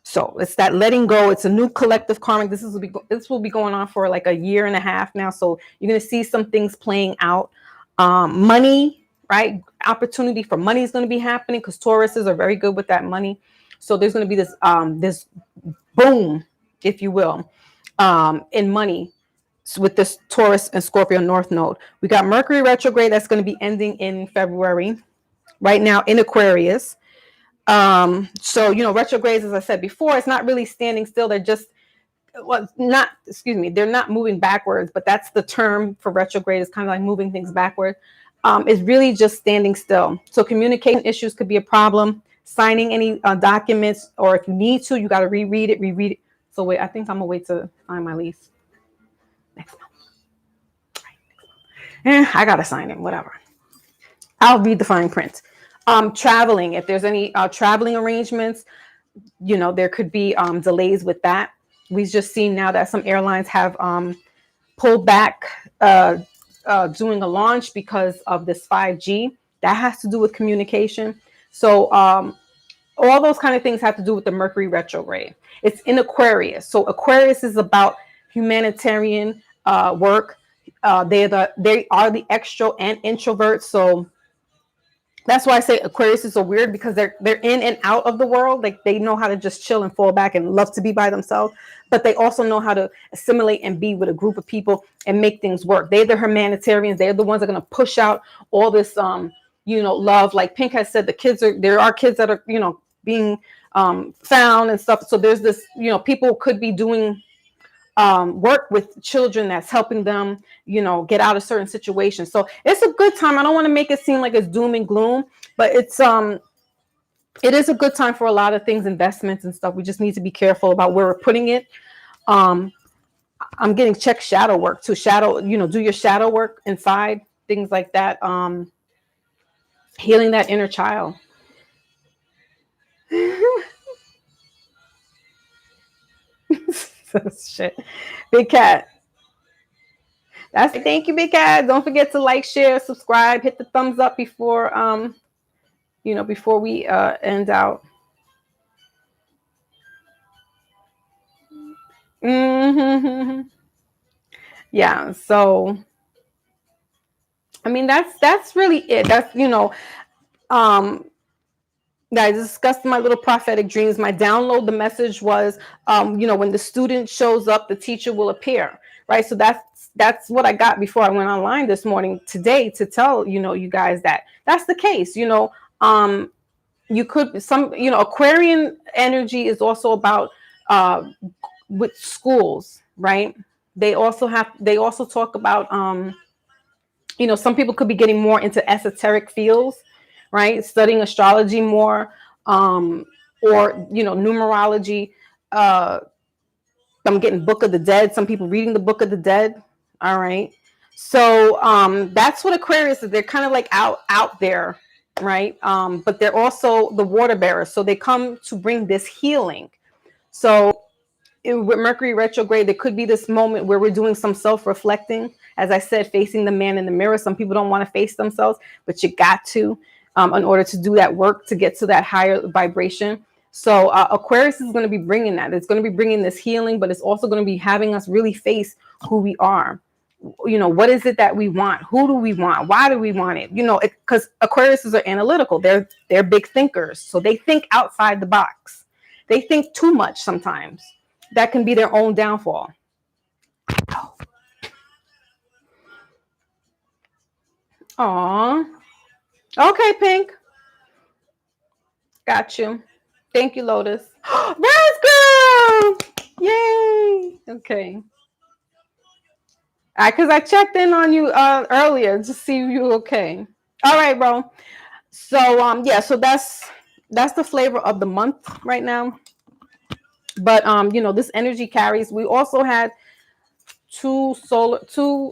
So it's that letting go. It's a new collective karmic. This will be going on for like a year and a half now. So you're going to see some things playing out. Money, right? Opportunity for money is going to be happening because Tauruses are very good with that money. So there's going to be this boom, if you will, in money with this Taurus and Scorpio North Node. We got Mercury retrograde that's going to be ending in February, right now in Aquarius. So, you know, retrogrades, as I said before, it's not really standing still. They're just, they're not moving backwards, but that's the term for retrograde, is kind of like moving things backward. It's really just standing still. So communication issues could be a problem. Signing any documents, or if you need to, you got to reread it. So wait, I think I'm gonna wait to sign my lease next month. I gotta sign it, whatever. I'll read the fine print. Traveling, if there's any traveling arrangements, you know, there could be delays with that. We've just seen now that some airlines have pulled back doing a launch because of this 5G. That has to do with communication. So all those kind of things have to do with the Mercury retrograde. It's in Aquarius. So Aquarius is about humanitarian work. They are the extro and introverts. So That's why I say Aquarius is so weird, because they're in and out of the world. Like, they know how to just chill and fall back and love to be by themselves, but they also know how to assimilate and be with a group of people and make things work. They're the humanitarians. They're the ones that are going to push out all this love. Like Pink has said, there are kids that are being found and stuff. So there's this, people could be doing work with children that's helping them, get out of certain situations. So it's a good time. I don't want to make it seem like it's doom and gloom, but it is a good time for a lot of things, investments and stuff. We just need to be careful about where we're putting it. I'm getting check shadow work too. Do your shadow work inside, things like that. Healing that inner child. Shit. Big Cat. Thank you, Big Cat. Don't forget to like, share, subscribe, hit the thumbs up before before we end out. Mm-hmm. Yeah, so I mean that's really it. That's I discussed my little prophetic dreams. My download, the message was, when the student shows up, the teacher will appear, right? So that's what I got before I went online this morning today to tell you guys that that's the case. You could Aquarian energy is also about with schools, right? They also talk about some people could be getting more into esoteric fields, right? Studying astrology more, or numerology. I'm getting Book of the Dead. Some people reading the Book of the Dead. All right. So that's what Aquarius is. They're kind of like out there, right? But they're also the water bearers. So they come to bring this healing. So with Mercury retrograde, there could be this moment where we're doing some self-reflecting. As I said, facing the man in the mirror. Some people don't want to face themselves, but you got to, in order to do that work, to get to that higher vibration. So Aquarius is going to be bringing that. It's going to be bringing this healing, but it's also going to be having us really face who we are. What is it that we want? Who do we want? Why do we want it? Because Aquariuses are analytical. They're big thinkers. So they think outside the box. They think too much sometimes. That can be their own downfall. Aw. Okay, Pink. Got you. Thank you, Lotus. Rose girl! Yay! Okay. Because I checked in on you earlier to see if you were okay. All right, bro. So so that's the flavor of the month right now. But this energy carries. We also had two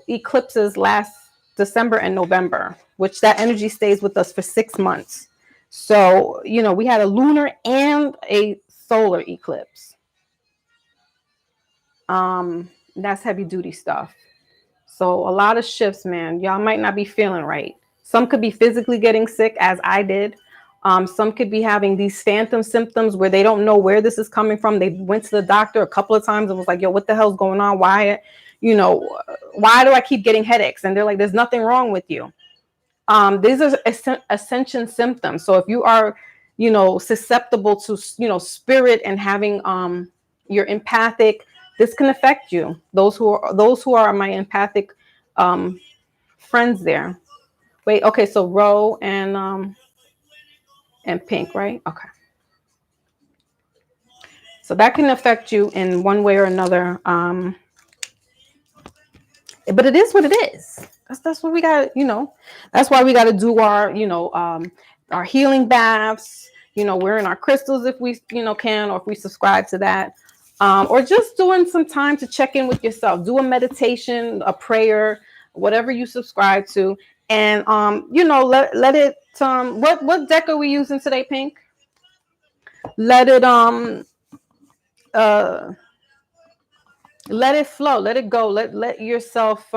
eclipses last December and November, which that energy stays with us for 6 months. So we had a lunar and a solar eclipse. That's heavy duty stuff. So a lot of shifts, man. Y'all might not be feeling right. Some could be physically getting sick, as I did. Some could be having these phantom symptoms where they don't know where this is coming from. They went to the doctor a couple of times and was like, yo, what the hell's going on? Why do I keep getting headaches? And they're like, there's nothing wrong with you. These are ascension symptoms. So if you are, susceptible to, spirit and having you're empathic, this can affect you. Those who are my empathic friends there. Wait, okay, so Ro and Pink, right? Okay. So that can affect you in one way or another. But it is what it is. That's what we got, That's why we got to do our, our healing baths, wearing our crystals if we, can, or if we subscribe to that. Or just doing some time to check in with yourself. Do a meditation, a prayer, whatever you subscribe to. And, let it, what deck are we using today, Pink? Let it, let it flow, let it go, let yourself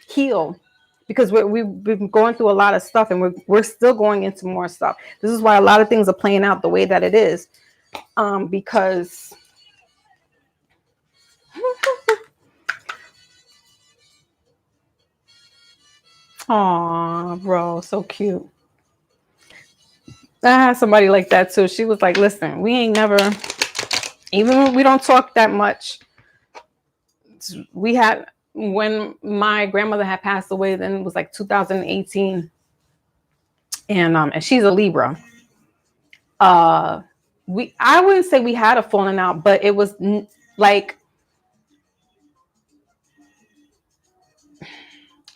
heal, because we've been going through a lot of stuff, and we're still going into more stuff. This is why a lot of things are playing out the way that it is, because aw, bro, so cute. I had somebody like that too. She was like, listen, we ain't never, even when we don't talk that much, we had, when my grandmother had passed away, then it was like 2018. And she's a Libra. I wouldn't say we had a falling out, but it was like,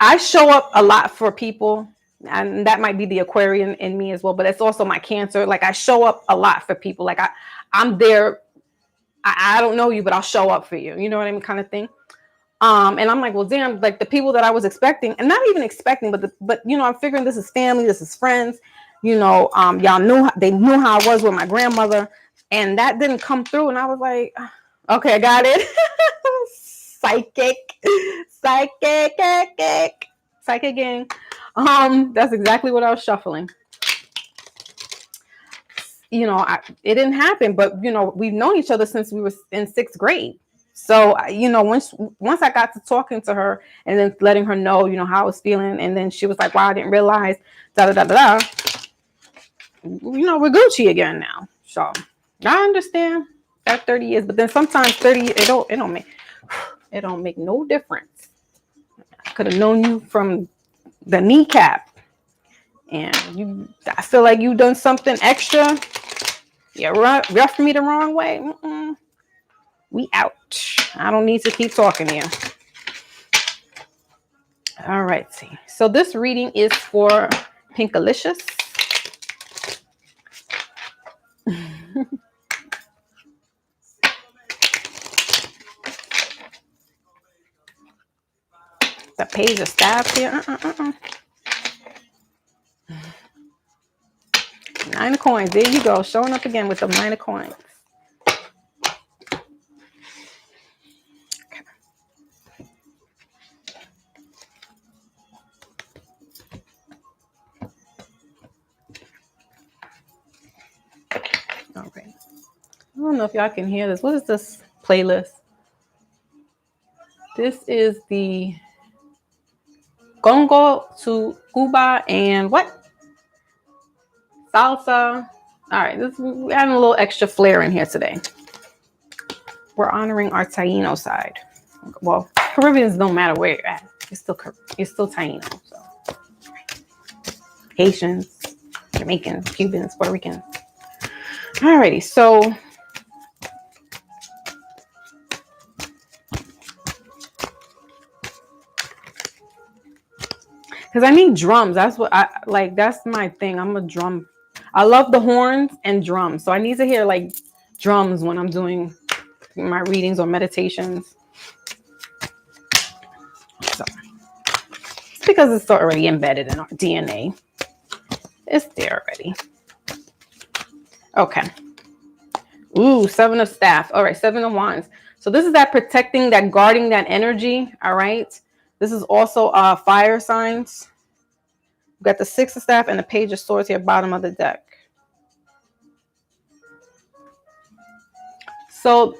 I show up a lot for people, and that might be the Aquarian in me as well, but it's also my Cancer. Like, I show up a lot for people. Like, I'm there. I don't know you, but I'll show up for you. You know what I mean? Kind of thing. And I'm like, well, damn, like the people that I was expecting, and not even expecting, but you know, I'm figuring this is family, this is friends. You know, they knew how I was with my grandmother, and that didn't come through. And I was like, okay, I got it. Psychic, psychic gang. That's exactly what I was shuffling. You know, it didn't happen, but you know, we've known each other since we were in 6th grade. So, you know, once I got to talking to her and then letting her know, you know, how I was feeling, and then she was like, wow, I didn't realize, da da da da da. You know, we're Gucci again now. So I understand that 30 years, but then sometimes 30, it don't make no difference. I could have known you from the kneecap, and I feel like you done something extra. You roughed me the wrong way. We out. I don't need to keep talking to you. All right. So this reading is for Pinkalicious. The Page of Staffs here. 9 of Coins. There you go. Showing up again with the 9 of Coins. Okay. I don't know if y'all can hear this. What is this playlist? This is the Congo to Cuba and what? Salsa. All right. We're adding a little extra flair in here today. We're honoring our Taino side. Well, Caribbeans don't matter where you're at. It's still Taino. So. Haitians, Jamaicans, Cubans, Puerto Ricans. Alrighty, so because I need drums. That's what I like. That's my thing. I'm a drum. I love the horns and drums. So I need to hear like drums when I'm doing my readings or meditations. So it's because it's already embedded in our DNA. It's there already. Okay. Ooh, 7 of Staff. All right, 7 of Wands. So this is that protecting, that guarding that energy. All right. This is also fire signs. We've got the 6 of Staff and the Page of Swords here, bottom of the deck. So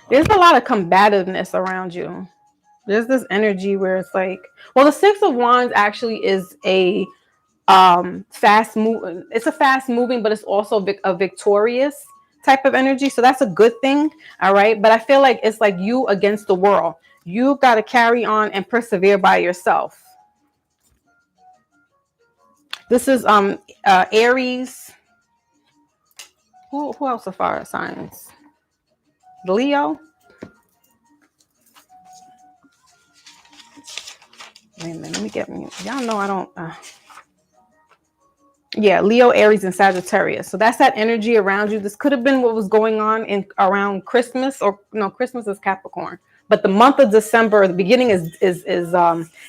there's a lot of combativeness around you. There's this energy where it's like, well, the 6 of Wands actually is a fast move. It's a fast moving, but it's also a victorious type of energy. So that's a good thing. All right. But I feel like it's like you against the world. You got to carry on and persevere by yourself. This is Aries. Who else are fire signs? Leo. Wait a minute. Let me get me. Y'all know I don't. Yeah, Leo, Aries, and Sagittarius. So that's that energy around you. This could have been what was going on around Christmas, or no, Christmas is Capricorn. But the month of December, the beginning is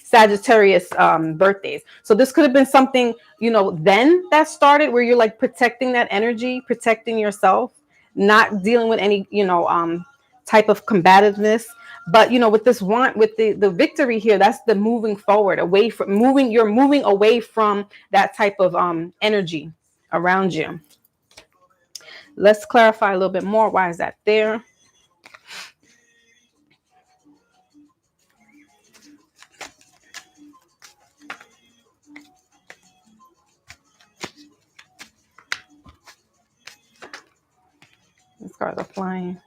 Sagittarius birthdays. So this could have been something, you know, then that started where you're like protecting that energy, protecting yourself, not dealing with any, you know, type of combativeness. But, you know, with this with the victory here, that's the moving forward, away from you're moving away from that type of energy around you. Let's clarify a little bit more. Why is that there? Cards are flying.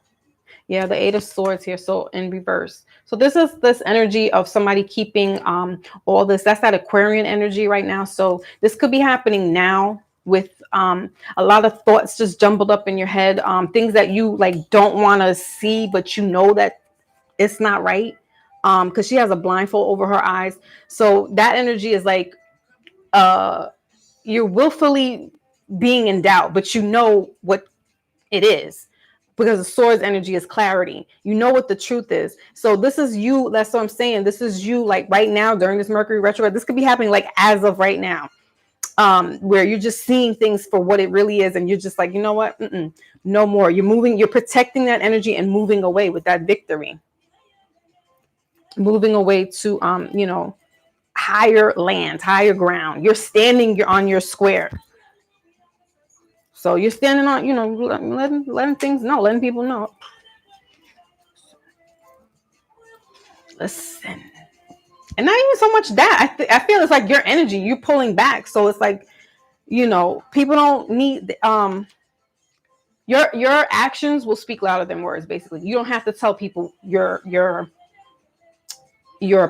Yeah, the Eight of Swords here, so in reverse. So this is this energy of somebody keeping all this. That's that Aquarian energy right now. So this could be happening now with a lot of thoughts just jumbled up in your head, things that you like don't want to see, but you know that it's not right. Because she has a blindfold over her eyes. So that energy is like you're willfully being in doubt, but you know what it is, because the swords energy is clarity. You know what the truth is. So this is you. That's what I'm saying. This is you, like right now during this Mercury retrograde. This could be happening like as of right now, where you're just seeing things for what it really is, and you're just like, you know what? No more. You're moving. You're protecting that energy and moving away with that victory. Moving away to higher land, higher ground. You're standing on your square. So you're standing on, letting things know, letting people know. Listen. And not even so much that. I feel it's like your energy, you're pulling back. So it's like, people don't need your actions will speak louder than words, basically. You don't have to tell people your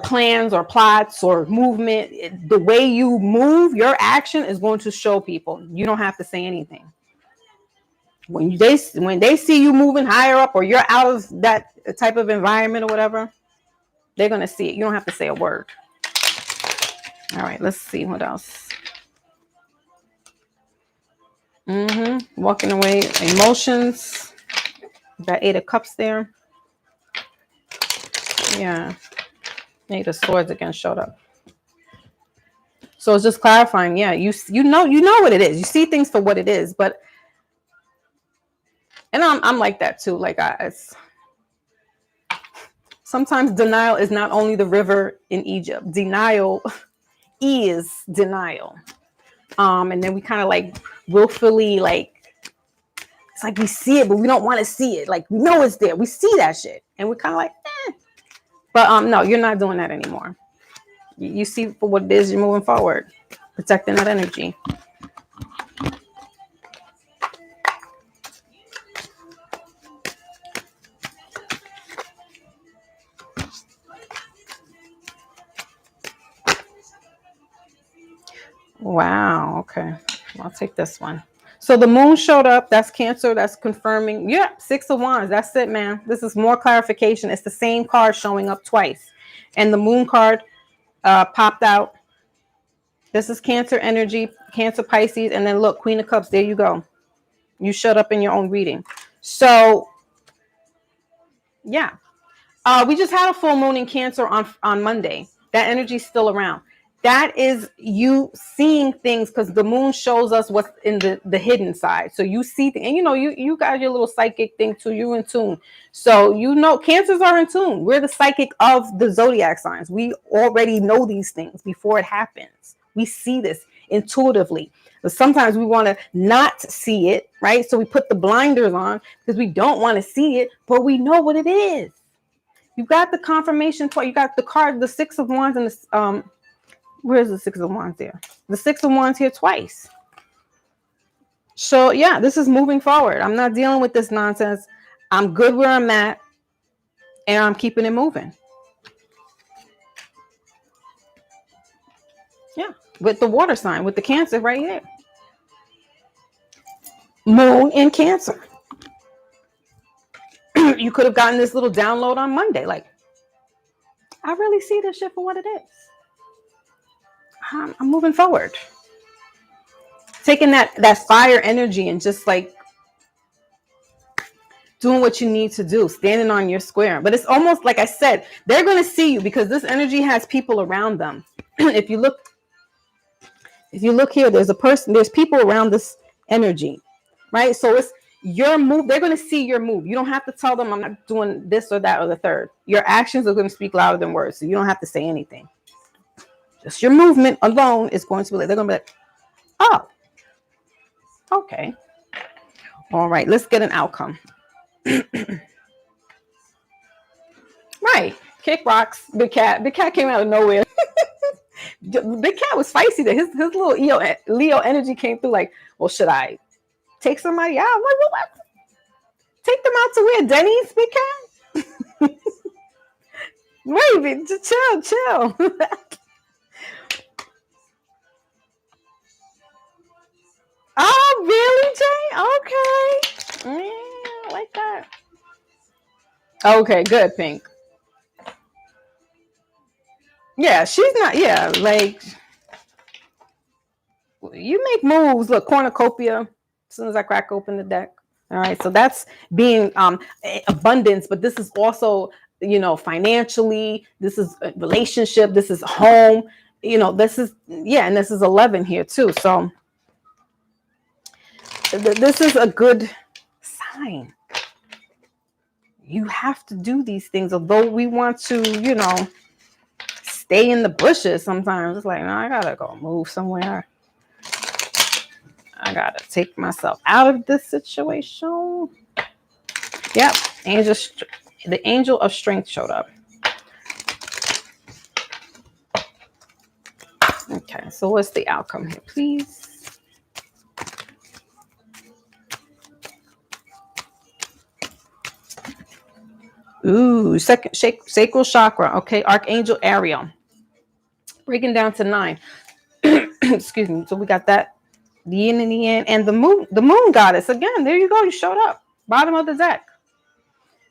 plans or plots or movement. The way you move, your action is going to show people. You don't have to say anything. When they see you moving higher up, or you're out of that type of environment or whatever, they're going to see it. You don't have to say a word. All right, let's see what else. Walking away, emotions. That Eight of Cups there. Yeah. Eight of Swords again showed up. So it's just clarifying. Yeah, you know what it is. You see things for what it is, but and I'm like that too. Like sometimes denial is not only the river in Egypt. Denial is denial. And then we kind of like willfully, like, it's like we see it, but we don't want to see it. Like, we know it's there. We see that shit. And we're kind of like, eh. But no, you're not doing that anymore. You see for what it is, you're moving forward, protecting that energy. Wow. Okay. I'll take this one. So the moon showed up. That's Cancer. That's confirming. Yeah. Six of Wands. That's it, man. This is more clarification. It's the same card showing up twice. And the moon card popped out. This is Cancer energy, Cancer, Pisces. And then look, Queen of Cups. There you go. You showed up in your own reading. So, yeah. We just had a full moon in Cancer on Monday. That energy is still around. That is you seeing things, because the moon shows us what's in the hidden side. So you see, and you got your little psychic thing too. You're in tune. So Cancers are in tune. We're the psychic of the zodiac signs. We already know these things before it happens. We see this intuitively. But sometimes we want to not see it, right? So we put the blinders on because we don't want to see it, but we know what it is. You got the confirmation. You got the card, the Six of Wands, and the where's the Six of Wands there? The Six of Wands here twice. So yeah, this is moving forward. I'm not dealing with this nonsense. I'm good where I'm at, and I'm keeping it moving. Yeah, with the water sign, with the Cancer right here. Moon in Cancer. You could have gotten this little download on Monday. Like, I really see this shit for what it is. I'm moving forward. Taking that fire energy and just like doing what you need to do, standing on your square. But it's almost like I said, they're going to see you because this energy has people around them. If you look here, there's people around this energy, right? So it's your move. They're going to see your move. You don't have to tell them I'm not doing this or that or the third. Your actions are going to speak louder than words. So you don't have to say anything. Just your movement alone is going to be like, they're going to be like, oh, okay. All right, let's get an outcome. Right. Kick rocks. Big cat. Big cat came out of nowhere. Big cat was feisty. His little Leo energy came through like, well, should I take somebody out? What? Take them out to where? Denny's, big cat? Wait, chill. Oh, really, Jay? Okay. I like that. Okay, good, Pink. Yeah, she's not, yeah, like, you make moves. Look, cornucopia, as soon as I crack open the deck. All right, so that's being abundance, but this is also, financially, this is a relationship, this is home, this is, yeah, and this is 11 here too. So this is a good sign. You have to do these things, although we want to, stay in the bushes sometimes. It's like, no, I gotta go move somewhere. I gotta take myself out of this situation. Yep, the angel of strength showed up. Okay, so what's the outcome here, please? Ooh, second sacral chakra. Okay, Archangel Ariel. Breaking down to 9. Excuse me. So we got that. The yin and the yang, and the moon goddess. Again, there you go. You showed up. Bottom of the deck.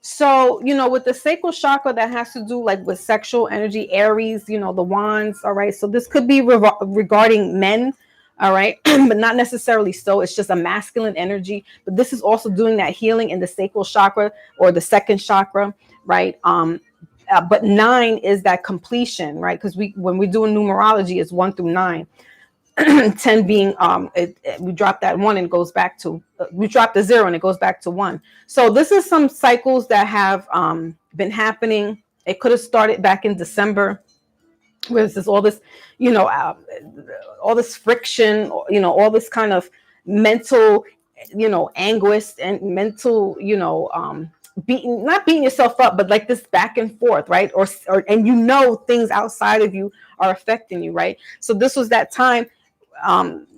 So, with the sacral chakra, that has to do like with sexual energy, Aries, the wands. All right. So this could be regarding men. All right. But not necessarily so. It's just a masculine energy. But this is also doing that healing in the sacral chakra or the second chakra. Right. But 9 is that completion. Right. Because when we're doing numerology, it's 1 through 9. 10 being we drop that 1 and it goes back to we drop the 0 and it goes back to 1. So this is some cycles that have been happening. It could have started back in December, where there's all this, all this friction, all this kind of mental, anguish and mental, not beating yourself up, but like this back and forth, right? Or and things outside of you are affecting you, right? So this was that time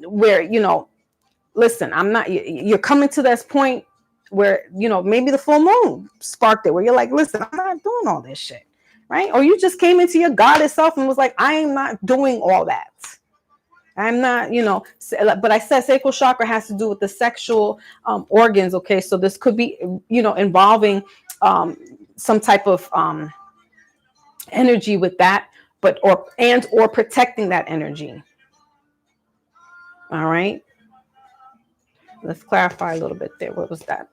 where, listen, you're coming to this point where, maybe the full moon sparked it, where you're like, listen, I'm not doing all this shit, right? Or you just came into your goddess self and was like, I am not doing all that. I'm not, but I said sacral chakra has to do with the sexual organs. Okay. So this could be, involving some type of energy with that, or protecting that energy. All right. Let's clarify a little bit there. What was that?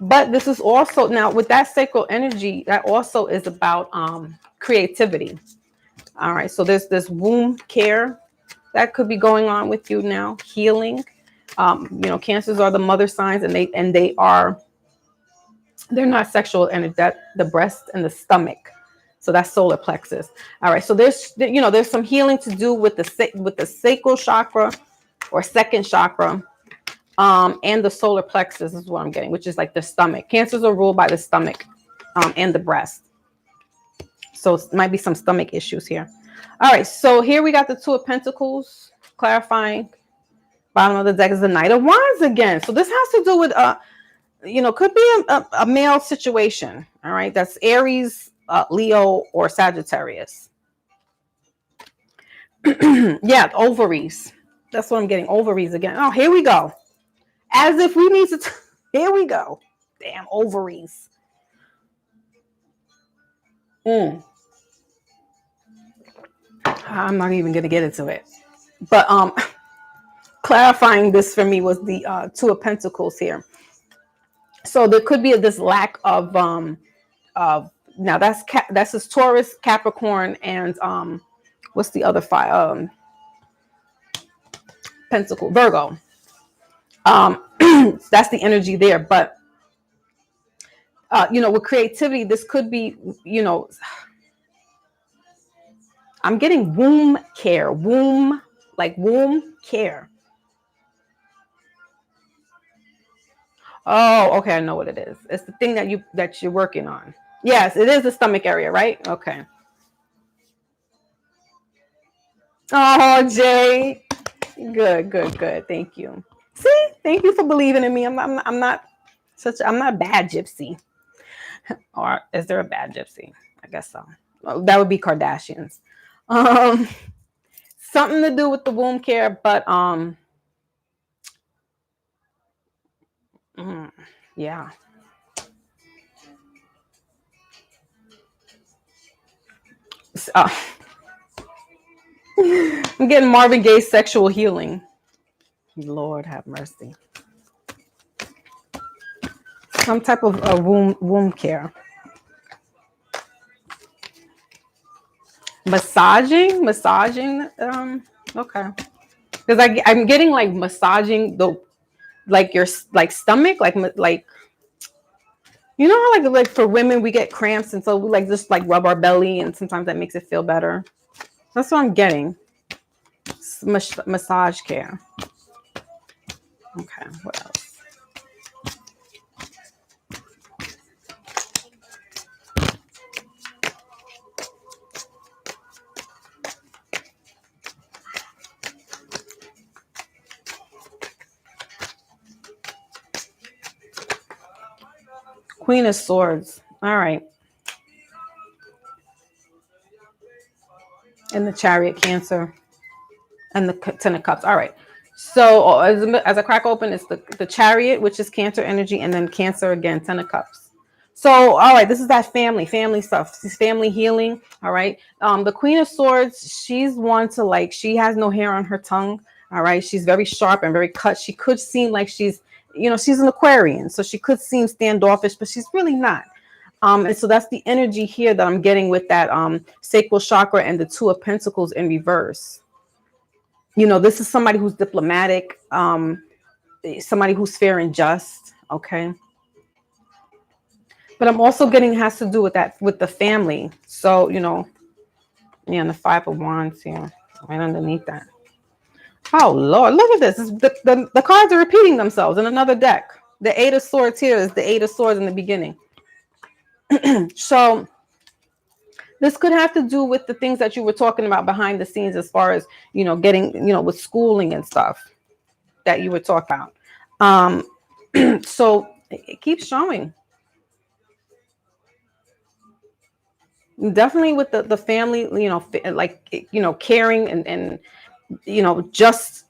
But this is also, now with that sacral energy, that also is about creativity. All right. So there's this womb care that could be going on with you now, healing. Cancers are the mother signs, and they're not sexual energy, that the breast and the stomach. So that's solar plexus. All right. So there's some healing to do with the sacral chakra or second chakra, and the solar plexus is what I'm getting, which is like the stomach. Cancers are ruled by the stomach, and the breast. So it might be some stomach issues here. All right. So here we got the 2 of Pentacles, clarifying. Bottom of the deck is the Knight of Wands again. So this has to do with, could be a male situation. All right. That's Aries, Leo, or Sagittarius. Yeah, ovaries. That's what I'm getting. Ovaries again. Oh, here we go. As if we need to. Here we go. Damn ovaries. I'm not even going to get into it. But clarifying this for me was the 2 of Pentacles here. So there could be this lack of now that's his Taurus, Capricorn, and what's the other 5? Pentacle, Virgo. That's the energy there. But with creativity, this could be, I'm getting womb care, womb care. Oh, okay. I know what it is. It's the thing that you're working on. Yes, it is the stomach area, right? Okay. Oh, Jay. Good. Thank you. See, thank you for believing in me. I'm not a bad gypsy. Or is there a bad gypsy? I guess so. Well, that would be Kardashians. Um, something to do with the womb care, but yeah. So, I'm getting Marvin Gaye's sexual healing. Lord have mercy. Some type of womb care. Massaging. Okay. Because I'm getting like massaging the like your like stomach, like you know how like for women we get cramps and so we like just like rub our belly and sometimes that makes it feel better. That's what I'm getting. Massage care. Okay, what else? Queen of Swords. All right. And the Chariot, Cancer. And the Ten of Cups. All right. So as I crack open, it's the Chariot, which is Cancer energy, and then Cancer again, Ten of Cups. So, all right, this is that family stuff. This is family healing. All right. The Queen of Swords, she's one to like, she has no hair on her tongue. All right. She's very sharp and very cut. She could seem like she's an Aquarian. So she could seem standoffish, but she's really not. And so that's the energy here that I'm getting with that sacral chakra and the Two of Pentacles in reverse. This is somebody who's diplomatic, somebody who's fair and just. Okay. But I'm also getting has to do with that, with the family. So, and the Five of Wands here, right underneath that. Oh, Lord, look at this. The cards are repeating themselves in another deck. The Eight of Swords here is the Eight of Swords in the beginning. So this could have to do with the things that you were talking about behind the scenes as far as, getting, with schooling and stuff that you were talking about. So it keeps showing. Definitely with the family, caring and justice.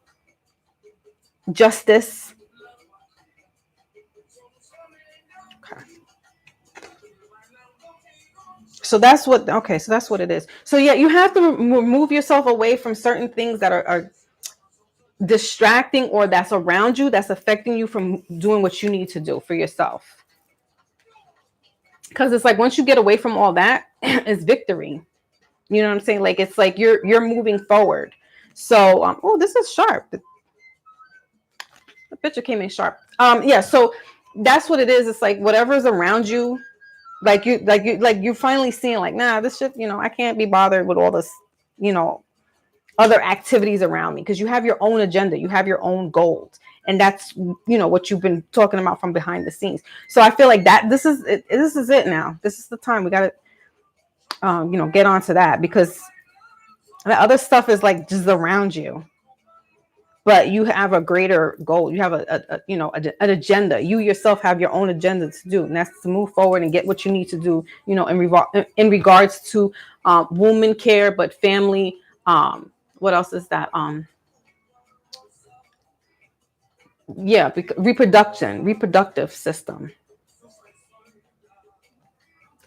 Okay. So that's what it is. So yeah, you have to remove yourself away from certain things that are distracting or that's around you, that's affecting you from doing what you need to do for yourself. Because it's like once you get away from all that, it's victory. You know what I'm saying? Like it's like you're moving forward. So oh, this is sharp. The picture came in sharp. Yeah, so that's what it is. It's like whatever's around you, you're finally seeing like, nah, this shit, I can't be bothered with all this, other activities around me, because you have your own agenda, you have your own goals, and that's what you've been talking about from behind the scenes. So I feel like that this is it now. This is the time we got to get onto that, because the other stuff is like just around you, but you have a greater goal. You have an agenda. You yourself have your own agenda to do, and that's to move forward and get what you need to do, in regards to woman care, but family. What else is that? Yeah, reproductive system.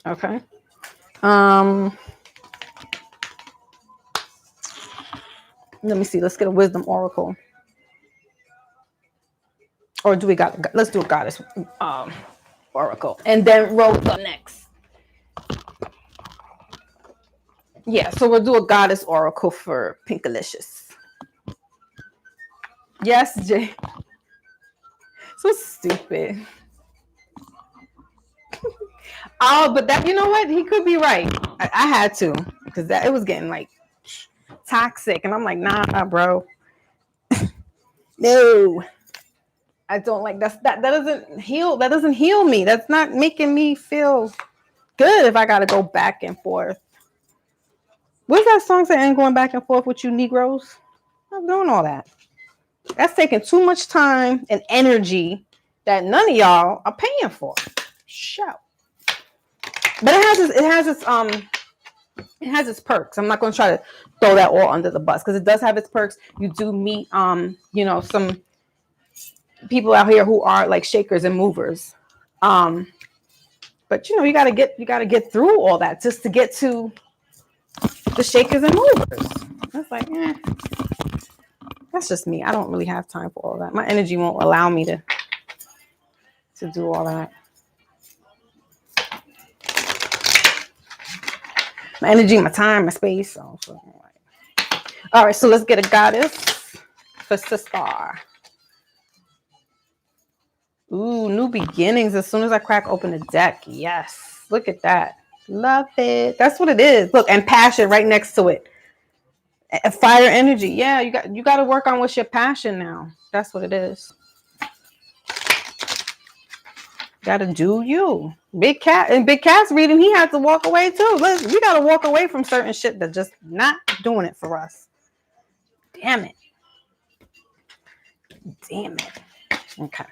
Okay. Let me see. Let's get a wisdom oracle. Or do we let's do a goddess oracle. And then Rose up next. Yeah, so we'll do a goddess oracle for Pinkalicious. Yes, Jay. So stupid. Oh, but that, you know what? He could be right. I had to, because it was getting like toxic. And I'm like, nah, bro. No. I don't like that doesn't heal. That doesn't heal me. That's not making me feel good if I gotta go back and forth. What's that song saying? Going back and forth with you Negroes? I'm doing all that. That's taking too much time and energy that none of y'all are paying for. Show. But it has its perks. I'm not going to try to throw that all under the bus because it does have its perks. You do meet some people out here who are like shakers and movers. But you got to get through all that just to get to the shakers and movers. That's like, that's just me. I don't really have time for all that. My energy won't allow me to do all that. My energy, my time, my space. So all right, so let's get a goddess for sister. Ooh, new beginnings. As soon as I crack open the deck. Yes. Look at that. Love it. That's what it is. Look, and passion right next to it. Fire energy. Yeah, you got to work on what's your passion now. That's what it is. Got to do you. Big Cat's reading, he had to walk away too. We got to walk away from certain shit that's just not doing it for us. Damn it. Okay.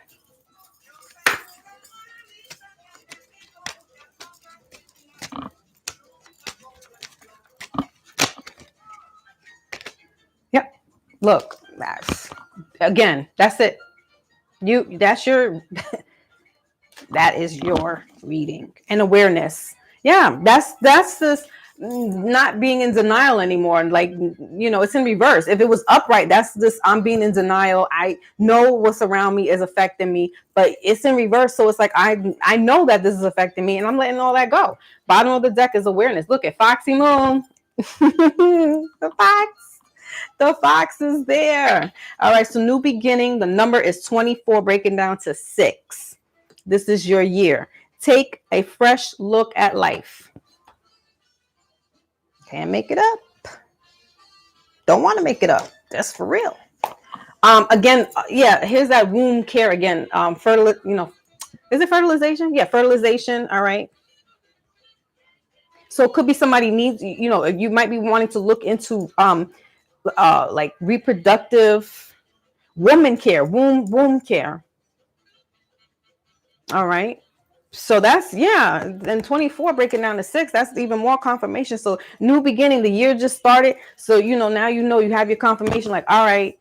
Yep. Look, that's it. That is your reading and awareness. Yeah, that's this not being in denial anymore. Like, it's in reverse. If it was upright, that's this, I'm being in denial. I know what's around me is affecting me, but it's in reverse. So it's like, I know that this is affecting me and I'm letting all that go. Bottom of the deck is awareness. Look at Foxy Moon. The fox is there. All right. So new beginning. The number is 24, breaking down to 6. This is your year. Take a fresh look at life. Can't make it up. Don't want to make it up. That's for real. Again, here's that womb care again. Is it fertilization? Yeah, fertilization. All right. So it could be somebody needs, you might be wanting to look into like reproductive woman care, womb care. All right. So that's, then 24 breaking down to 6, that's even more confirmation. So new beginning, the year just started. So, now you have your confirmation, like, all right.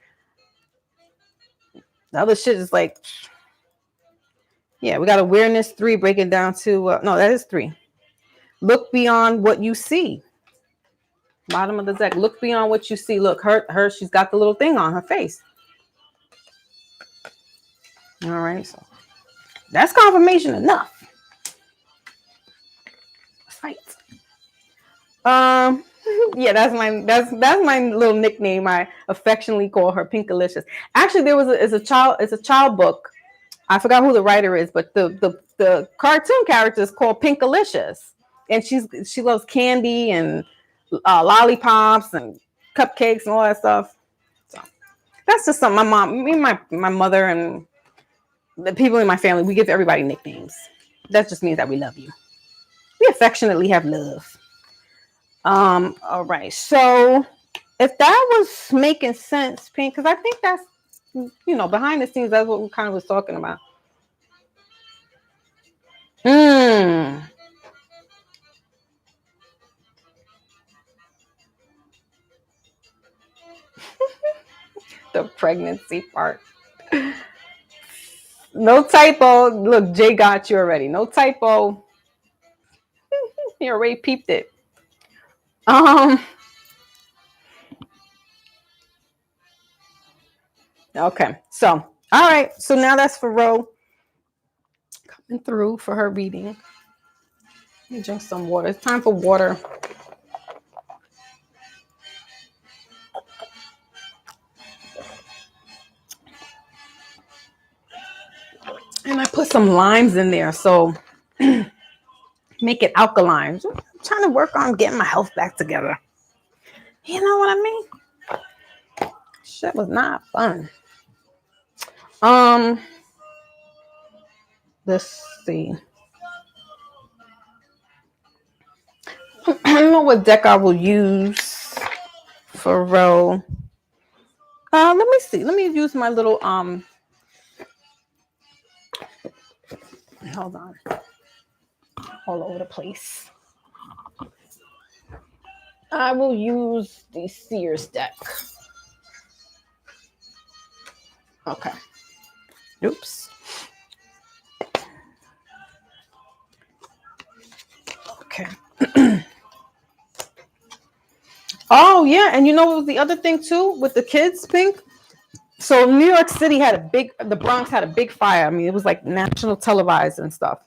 The other shit is like, we got awareness 3 breaking down to, no, that is 3. Look beyond what you see. Bottom of the deck, look beyond what you see. Look, her, she's got the little thing on her face. All right. So that's confirmation enough. Fight. That's my little nickname. I affectionately call her Pinkalicious. Actually, there was it's a child book. I forgot who the writer is, but the cartoon character is called Pinkalicious, and she loves candy and lollipops and cupcakes and all that stuff. So that's just something my mother and the people in my family, we give everybody nicknames. That just means that we love you. We affectionately have love. All right. So if that was making sense, Pink, because I think that's, behind the scenes, that's what we kind of was talking about. The pregnancy part. No typo. Look, Jay got you already. No typo. He already peeped it. Okay. So, all right. So now that's for Ro coming through for her reading. Let me drink some water. It's time for water. And I put some limes in there, so make it alkaline. I'm trying to work on getting my health back together. You know what I mean? Shit was not fun. Let's see. I don't know what deck I will use for Ro. Let me see. Let me use my little hold on. All over the place. I will use the Sears deck. Okay. Oops. Okay. Oh yeah, and you know what was the other thing too with the kids, Pink? So New York City had the Bronx had a big fire. I mean, it was like national televised and stuff.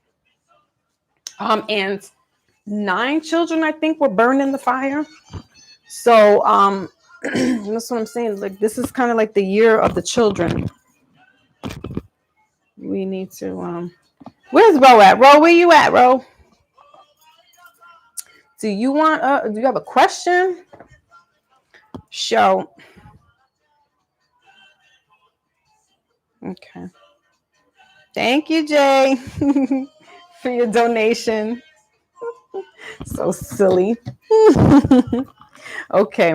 And 9 children, I think, were burned in the fire. So that's what I'm saying. Like, this is kind of like the year of the children. We need to where's Ro at? Ro, where you at, Ro? Do you have a question? Show. Okay. Thank you, Jay, for your donation. So silly. Okay.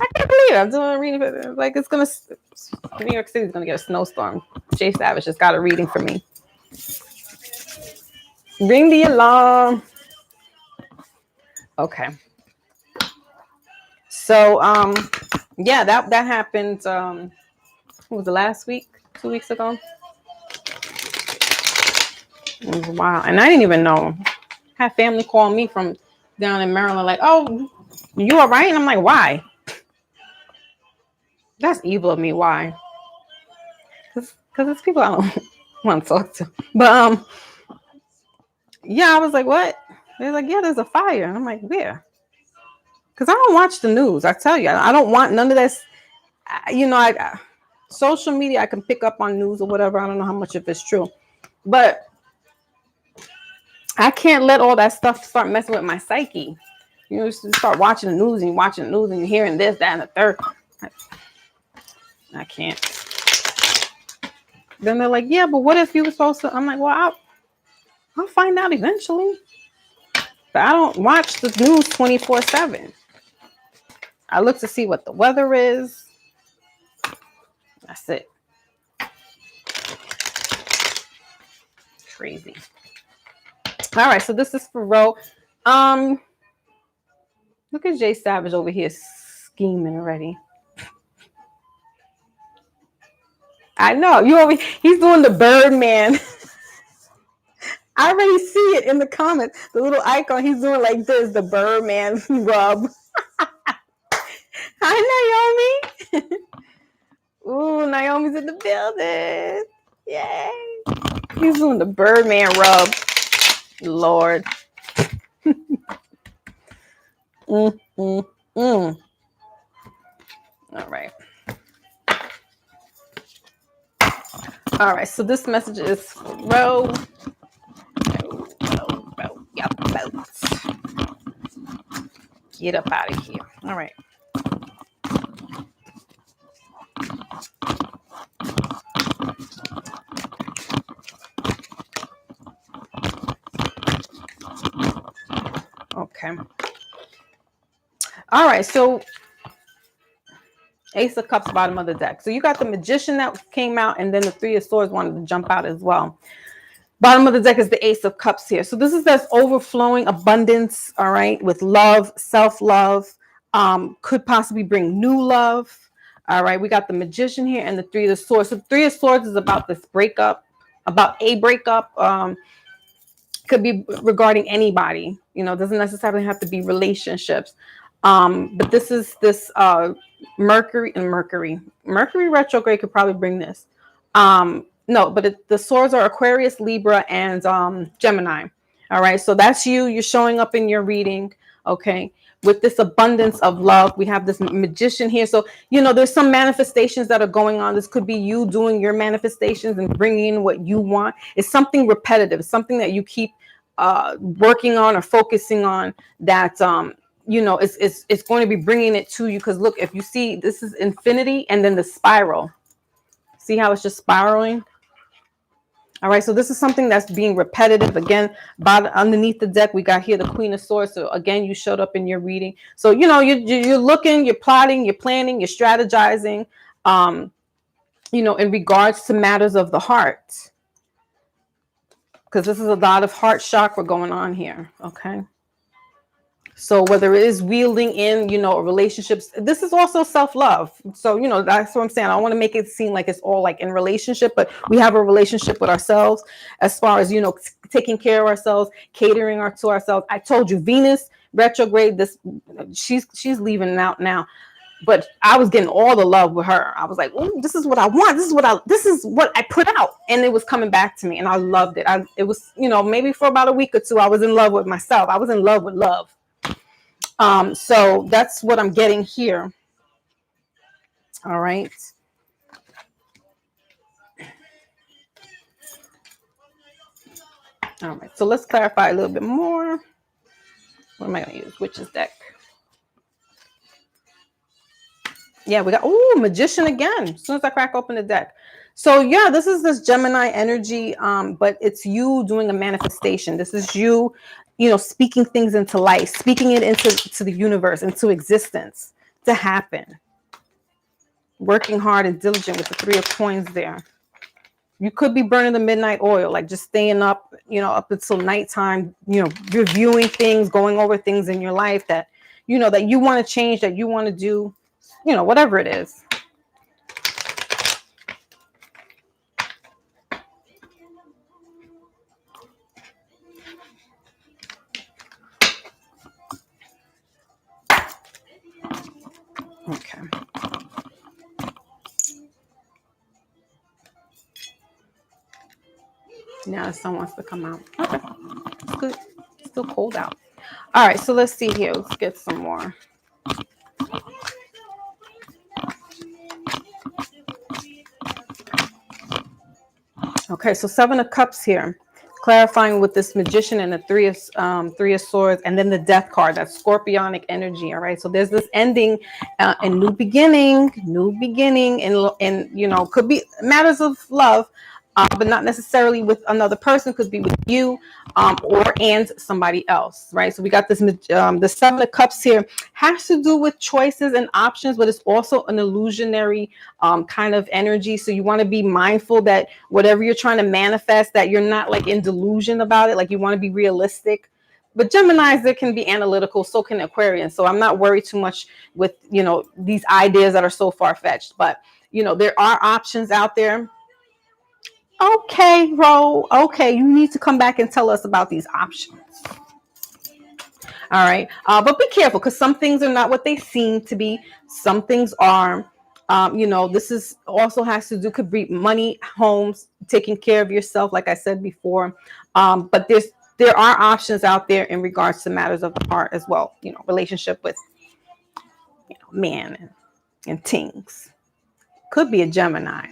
I can't believe it. I'm doing a reading. Like, New York City's gonna get a snowstorm. Jay Savage just got a reading for me. Ring the alarm. Okay. So yeah, that happened what was the last week? 2 weeks ago? It was wild. And I didn't even know. I had family call me from down in Maryland, like, oh, you all right? And I'm like, why? That's evil of me. Why? Because it's people I don't want to talk to. But yeah, I was like, what? They're like, yeah, there's a fire. And I'm like, where? Because I don't watch the news. I tell you, I don't want none of this. You know, social media, I can pick up on news or whatever. I don't know how much of it's true. But I can't let all that stuff start messing with my psyche. You know, you start watching the news and you're hearing this, that, and the third. I can't. Then they're like, yeah, but what if you were supposed to? I'm like, well, I'll find out eventually. But I don't watch the news 24/7. I look to see what the weather is. That's it. Crazy. All right, so this is for Ro. Look at Jay Savage over here scheming already. I know he's doing the Birdman. I already see it in the comments. The little icon, he's doing like this, the Birdman rub. Hi, Naomi. Ooh, Naomi's in the building. Yay. He's doing the Birdman rub. Lord. All right. All right, so this message is for Ro. Yep, get up out of here. All right. Okay. All right, so Ace of Cups, bottom of the deck. So you got the Magician that came out, and then the Three of Swords wanted to jump out as well. Bottom of the deck is the Ace of Cups here. So this is that overflowing abundance, all right, with love, self-love, could possibly bring new love. All right, we got the Magician here and the Three of Swords. So the Three of Swords is about this breakup, about a breakup. Could be regarding anybody, you know, doesn't necessarily have to be relationships. But this is this Mercury retrograde could probably bring this. No, but the swords are Aquarius, Libra, and Gemini. All right, so that's you. You're showing up in your reading, okay, with this abundance of love. We have this Magician here. So, you know, there's some manifestations that are going on. This could be you doing your manifestations and bringing in what you want. It's something repetitive, something that you keep working on or focusing on that, you know, it's going to be bringing it to you. Because look, if you see, this is infinity and then the spiral. See how it's just spiraling? All right, so this is something that's being repetitive. Again, underneath the deck, we got here the Queen of Swords. So again, you showed up in your reading. So, you know, you're looking, you're plotting, you're planning, you're strategizing, you know, in regards to matters of the heart. Because this is a lot of heart chakra going on here, okay? So whether it is wielding in, you know, relationships, this is also self-love. So, you know, that's what I'm saying. I don't want to make it seem like it's all like in relationship, but we have a relationship with ourselves as far as, you know, taking care of ourselves, catering to ourselves. I told you, Venus retrograde, she's leaving out now. But I was getting all the love with her. I was like, "Ooh, this is what I want. This is what I put out." And it was coming back to me and I loved it. It was, you know, maybe for about a week or two, I was in love with myself. I was in love with love. So that's what I'm getting here. All right. All right. So let's clarify a little bit more. What am I going to use? Witch's deck. Yeah, we got, Magician again. As soon as I crack open the deck. So yeah, this is this Gemini energy, but it's you doing a manifestation. This is you, you know, speaking things into life, speaking it into the universe, into existence to happen. Working hard and diligent with the Three of Coins there. You could be burning the midnight oil, like just staying up, you know, up until nighttime, you know, reviewing things, going over things in your life that, you know, that you want to change, that you want to do, you know, whatever it is. Okay. Now the sun wants to come out. Okay. It's good. It's still cold out. All right. So let's see here. Let's get some more. Okay. So Seven of Cups here. Clarifying with this Magician and the Three of Swords, and then the Death card, that Scorpionic energy. All right. So there's this ending, and new beginning, and you know, could be matters of love. But not necessarily with another person, could be with you and somebody else, right? So we got this, the Seven of Cups here has to do with choices and options, but it's also an illusionary kind of energy. So you want to be mindful that whatever you're trying to manifest, that you're not like in delusion about it. Like you want to be realistic. But Geminis, they can be analytical, so can Aquarians. So I'm not worried too much with, you know, these ideas that are so far-fetched. But, you know, there are options out there. Okay, Ro. Okay, you need to come back and tell us about these options. All right. But be careful, because some things are not what they seem to be. Some things are, you know, this is also has to do, could be money, homes, taking care of yourself, like I said before. But there are options out there in regards to matters of the heart as well. You know, relationship with, you know, man and things. Could be a Gemini.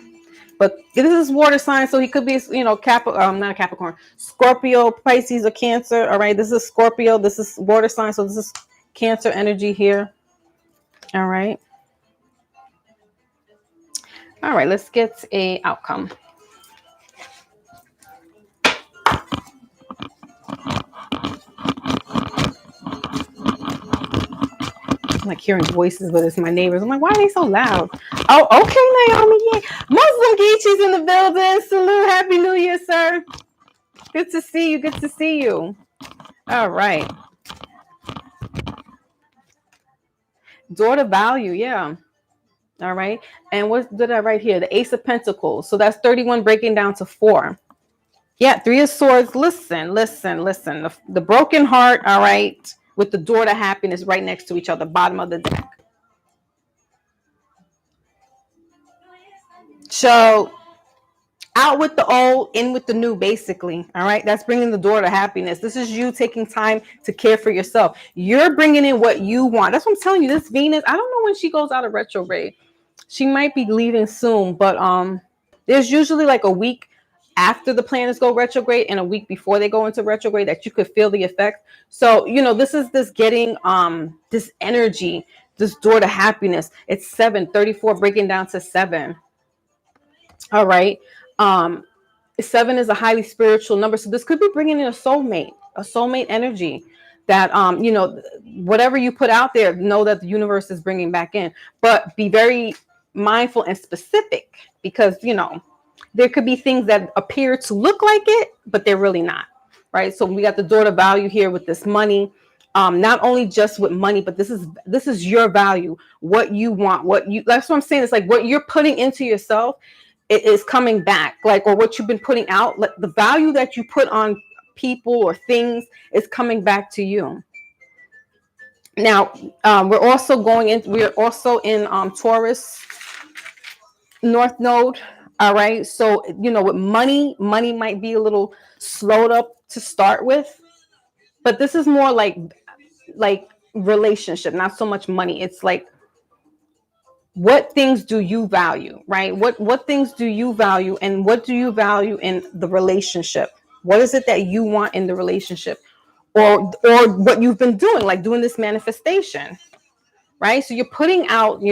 But this is water sign, so he could be, you know, not a Capricorn, Scorpio, Pisces, or Cancer. All right, this is Scorpio. This is water sign, so this is Cancer energy here. All right. All right, let's get a outcome. I'm like hearing voices, but it's my neighbors. I'm like, why are they so loud? Oh, okay, Naomi. Yeah. Muslim Geechee's in the building. Salute. Happy New Year, sir. Good to see you. Good to see you. All right. Daughter value. Yeah. All right. And what did I write here? The Ace of Pentacles. So that's 31 breaking down to 4. Yeah. Three of Swords. Listen. The broken heart. All right. With the door to happiness right next to each other, bottom of the deck. So out with the old, in with the new, basically. All right. That's bringing the door to happiness. This is you taking time to care for yourself. You're bringing in what you want. That's what I'm telling you. This Venus, I don't know when she goes out of retrograde. She might be leaving soon, but there's usually like a week after the planets go retrograde and a week before they go into retrograde that you could feel the effect. So, you know, this is this getting this energy, this door to happiness. It's 7:34 breaking down to 7. All right. Seven is a highly spiritual number. So this could be bringing in a soulmate energy that, whatever you put out there, know that the universe is bringing back in. But be very mindful and specific, because, there could be things that appear to look like it, but they're really not. Right. So we got the daughter value here with this money. Not only just with money, but this is your value, what you want, that's what I'm saying. It's like what you're putting into yourself, it is coming back, like, or what you've been putting out, like the value that you put on people or things is coming back to you. Now, we're also in Taurus North Node. All right. So, with money might be a little slowed up to start with, but this is more like relationship, not so much money. It's like, what things do you value, right? What things do you value, and what do you value in the relationship? What is it that you want in the relationship, or what you've been doing, like doing this manifestation, right? So you're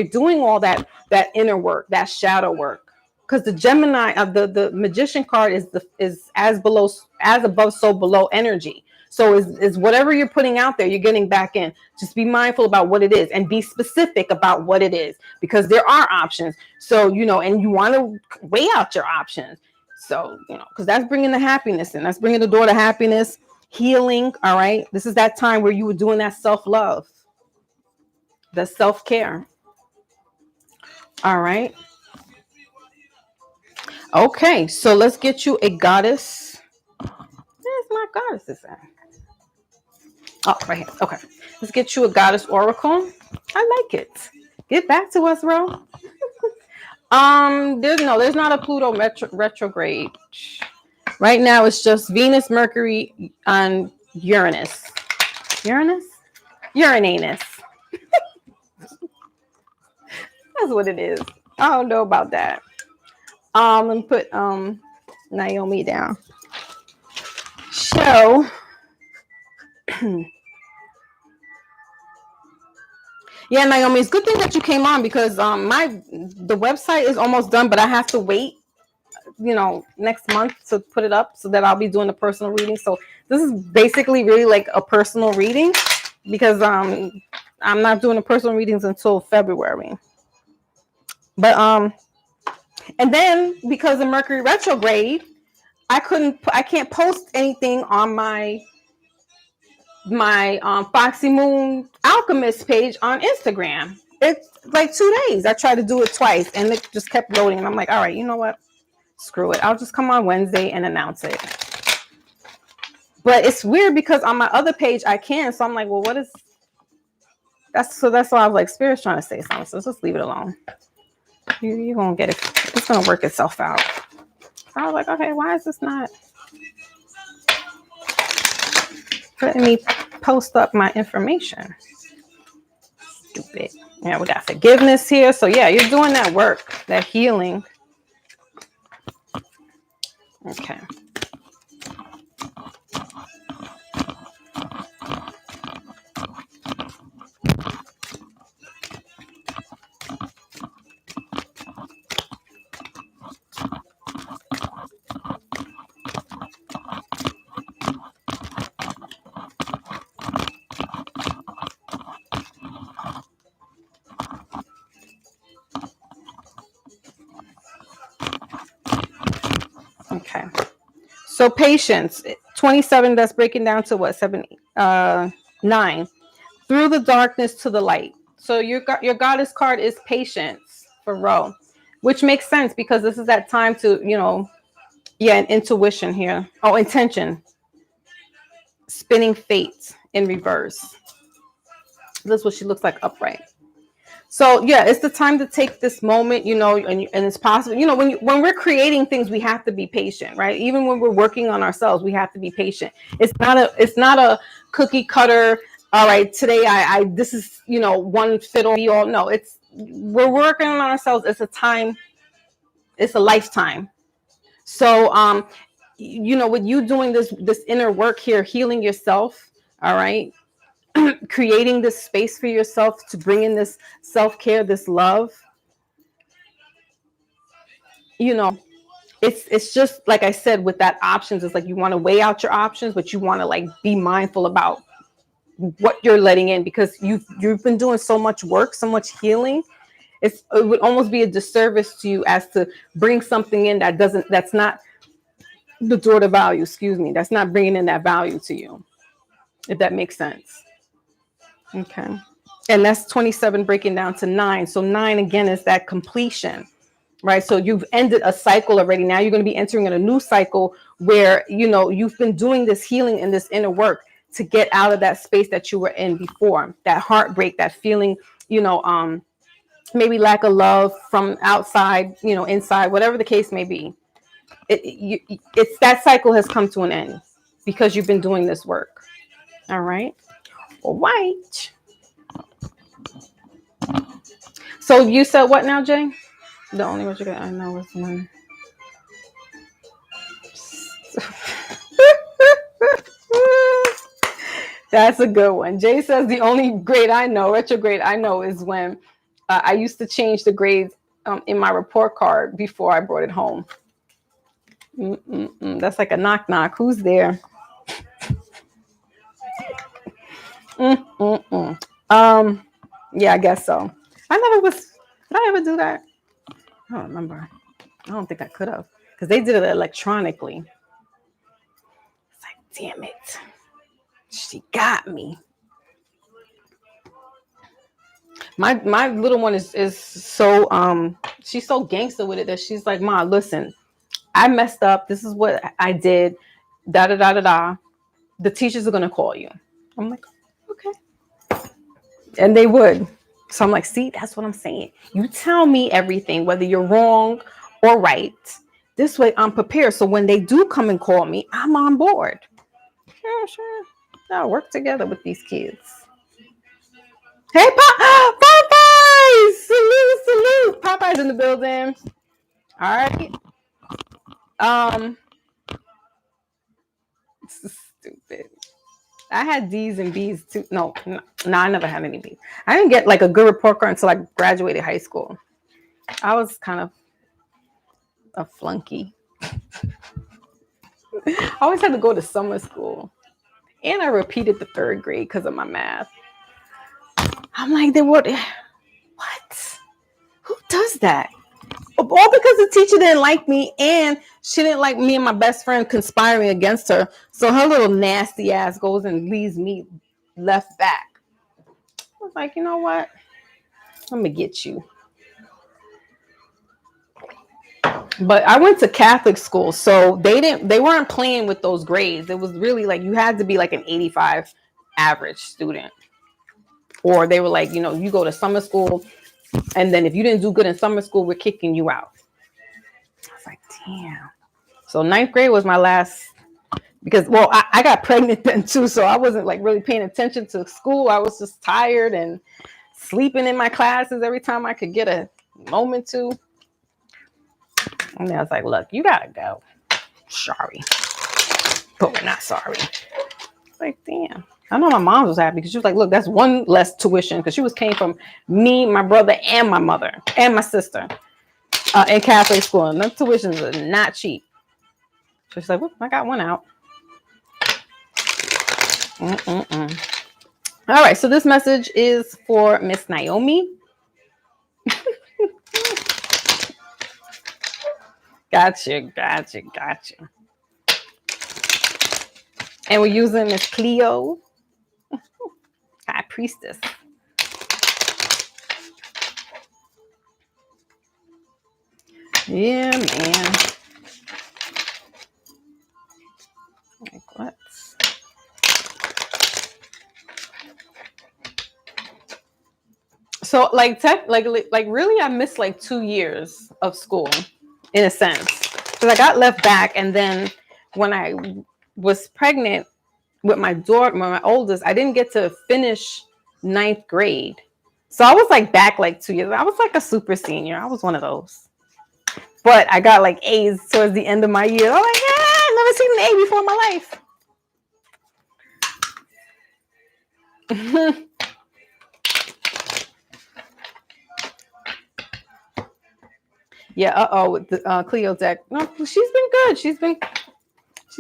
doing all that inner work, that shadow work, because the Gemini of the Magician card is as above, so below energy. So is whatever you're putting out there, you're getting back in. Just be mindful about what it is and be specific about what it is, because there are options. So, and you want to weigh out your options. So, because that's bringing the happiness in. That's bringing the door to happiness, healing. All right. This is that time where you were doing that self-love, the self-care. All right. Okay. So let's get you a goddess. Where's my goddesses at? Oh, right here. Okay. Let's get you a goddess oracle. I like it. Get back to us, bro. There's not a Pluto retrograde. Right now it's just Venus, Mercury, and Uranus. Uranus? Uranus. That's what it is. I don't know about that. Let me put Naomi down. So yeah, Naomi, it's a good thing that you came on, because the website is almost done, but I have to wait, next month to put it up, so that I'll be doing a personal reading. So this is basically really like a personal reading, because I'm not doing the personal readings until February. But and then because of Mercury retrograde, I can't post anything on my Foxy Moon Alchemist page on Instagram. It's like 2 days. I tried to do it twice and it just kept loading. And I'm like, all right, you know what? Screw it. I'll just come on Wednesday and announce it. But it's weird because on my other page I can. So I'm like, well, what is that's why I was like, Spirit's trying to say something. So just leave it alone. You're gonna get it. It's gonna work itself out. So I was like, okay, why is this not letting me post up my information? Stupid. Yeah, we got forgiveness here. So yeah, you're doing that work, that healing. Okay. Okay. So patience, 27, that's breaking down to what, 9. Through the darkness to the light. So your goddess card is patience for Ro, which makes sense because this is that time to, an intuition here. Oh, intention. Spinning fate in reverse. That's what she looks like upright. So yeah, it's the time to take this moment, and it's possible, when we're creating things, we have to be patient, right? Even when we're working on ourselves, we have to be patient. It's not a cookie cutter. All right, today this is, one fit all. No, we're working on ourselves. It's a time. It's a lifetime. So, with you doing this inner work here, healing yourself. All right. Creating this space for yourself to bring in this self-care, this love, it's just like I said with that options. It's like you want to weigh out your options, but you want to like be mindful about what you're letting in, because you've been doing so much work, so much healing. It would almost be a disservice to you as to bring something in that's not the door to value. Excuse me, that's not bringing in that value to you. If that makes sense. Okay. And that's 27 breaking down to 9. So 9 again is that completion, right? So you've ended a cycle already. Now you're going to be entering in a new cycle where, you've been doing this healing and this inner work to get out of that space that you were in before, that heartbreak, that feeling, maybe lack of love from outside, inside, whatever the case may be. It's that cycle has come to an end because you've been doing this work. All right. All right. So you said what now, Jay? The only one I know is one. That's a good one. Jay says the only grade I know, retrograde I know, is when I used to change the grades in my report card before I brought it home. That's like a knock knock. Who's there? Yeah, I guess so. I never was. Did I ever do that? I don't remember. I don't think I could have, because they did it electronically. It's like, damn it. She got me. My little one is so she's so gangster with it that she's like, Ma, listen, I messed up. This is what I did. Da da da da da. The teachers are gonna call you. I'm like, okay. And they would. So I'm like, see, that's what I'm saying. You tell me everything, whether you're wrong or right. This way I'm prepared. So when they do come and call me, I'm on board. Yeah, sure. I'll work together with these kids. Hey, Popeyes! Salute. Popeyes in the building. All right. Stupid. I had D's and B's too. No, I never had any B's. I didn't get like a good report card until I graduated high school. I was kind of a flunky. I always had to go to summer school. And I repeated the 3rd grade because of my math. I'm like, what? Who does that? All because the teacher didn't like me, and she didn't like me and my best friend conspiring against her. So her little nasty ass goes and leaves me left back. I was like, you know what? I'm gonna get you. But I went to Catholic school, so they weren't playing with those grades. It was really like you had to be like an 85 average student. Or they were like, you go to summer school, and then if you didn't do good in summer school, we're kicking you out. I was like, damn. So 9th grade was my last, because, well, I got pregnant then too, so I wasn't like really paying attention to school. I was just tired and sleeping in my classes every time I could get a moment to. And I was like, look, you gotta go. Sorry. But we're not sorry. Like, damn. I know my mom was happy because she was like, look, that's one less tuition, because she came from me, my brother, and my mother, and my sister in Catholic school. And them tuitions are not cheap. So she's like, well, I got one out. All right, so this message is for Miss Naomi. Gotcha. And we're using Miss Cleo, High Priestess. Yeah, man. Like what? So like really, I missed like 2 years of school, in a sense, because I got left back, and then when I was pregnant with my daughter, my oldest, I didn't get to finish 9th grade. So I was like back like 2 years. I was like a super senior. I was one of those. But I got like A's towards the end of my year. I'm like, yeah, I've never seen an A before in my life. Yeah. With the Cleo deck. No, she's been good. She's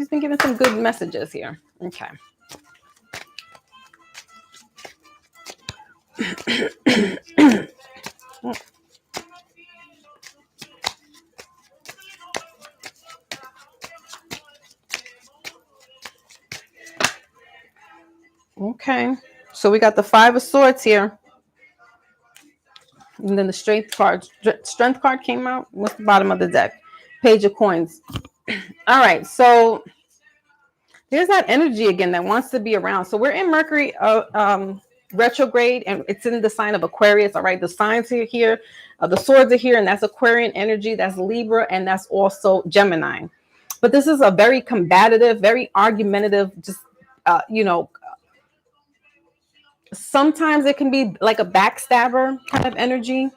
been giving some good messages here. Okay. Okay. So we got the Five of Swords here. And then the Strength card came out. What's the bottom of the deck? Page of Coins. All right. So there's that energy again that wants to be around. So we're in Mercury retrograde, and it's in the sign of Aquarius. All right. The signs are here. The swords are here, and that's Aquarian energy. That's Libra, and that's also Gemini. But this is a very combative, very argumentative, just, sometimes it can be like a backstabber kind of energy.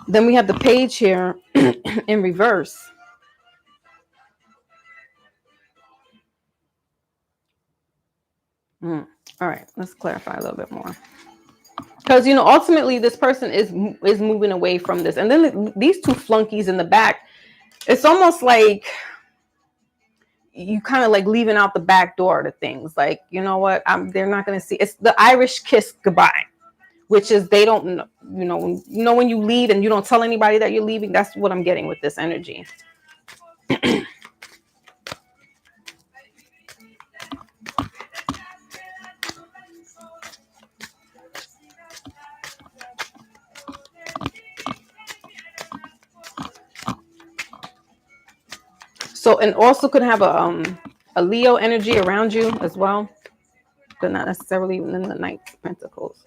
Then we have the page here in reverse. All right, let's clarify a little bit more. Because, ultimately this person is moving away from this. And then these two flunkies in the back, it's almost like you kind of like leaving out the back door to things. Like, you know what? They're not going to see. It's the Irish kiss goodbye, which is they don't, when you leave and you don't tell anybody that you're leaving. That's what I'm getting with this energy. So, and also could have a Leo energy around you as well, but not necessarily in the Knight of Pentacles.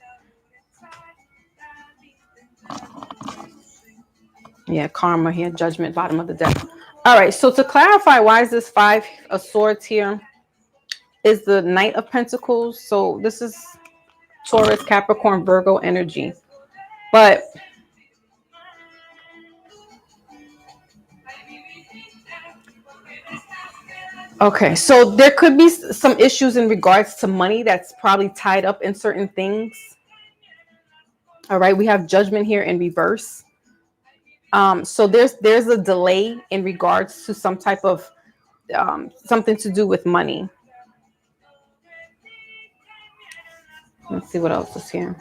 Yeah, karma here, judgment, bottom of the deck. All right, so to clarify, why is this Five of Swords here? Is the Knight of Pentacles. So this is Taurus, Capricorn, Virgo energy. But okay, so there could be some issues in regards to money that's probably tied up in certain things. All right, we have Judgment here in reverse. So there's a delay in regards to some type of something to do with money. Let's see what else is here.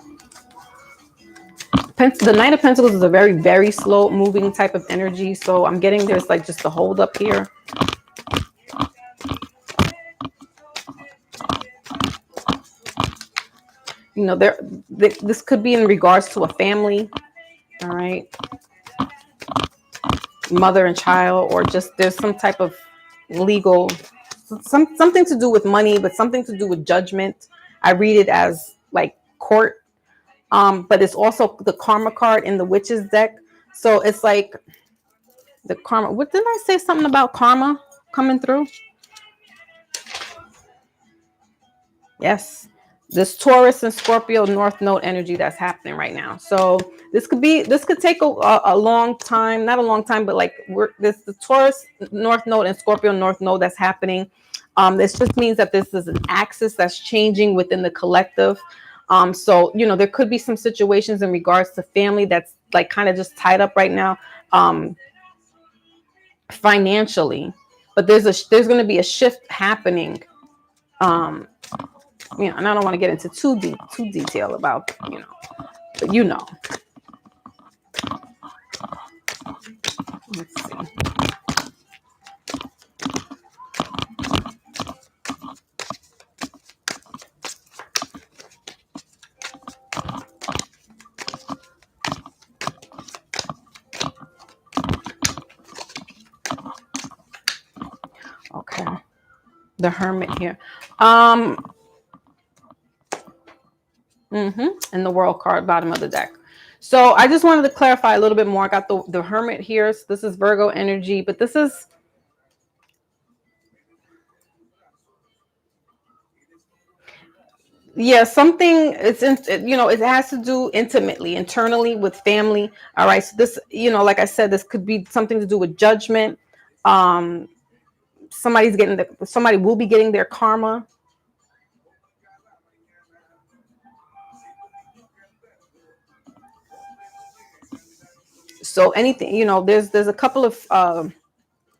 The Knight of Pentacles is a very, very slow moving type of energy. So I'm getting there's like just a hold up here. This could be in regards to a family. All right. Mother and child, or just there's some type of legal, something to do with money, but something to do with judgment. I read it as like court. But it's also the karma card in the witch's deck. So it's like the karma. What didn't I say something about karma coming through? Yes. This Taurus and Scorpio North Node energy that's happening right now. So this could take a long time, not a long time, but like the Taurus North Node and Scorpio North Node that's happening. This just means that this is an axis that's changing within the collective. So, there could be some situations in regards to family that's like kind of just tied up right now, financially, but there's going to be a shift happening. And I don't want to get into too detail about, but let's see. Okay. The Hermit here. And the World card, bottom of the deck. So I just wanted to clarify a little bit more. I got the Hermit here. So this is Virgo energy, but this is something. It has to do intimately, internally with family. All right. So this, like I said, this could be something to do with judgment. Somebody will be getting their karma. So anything, there's a couple of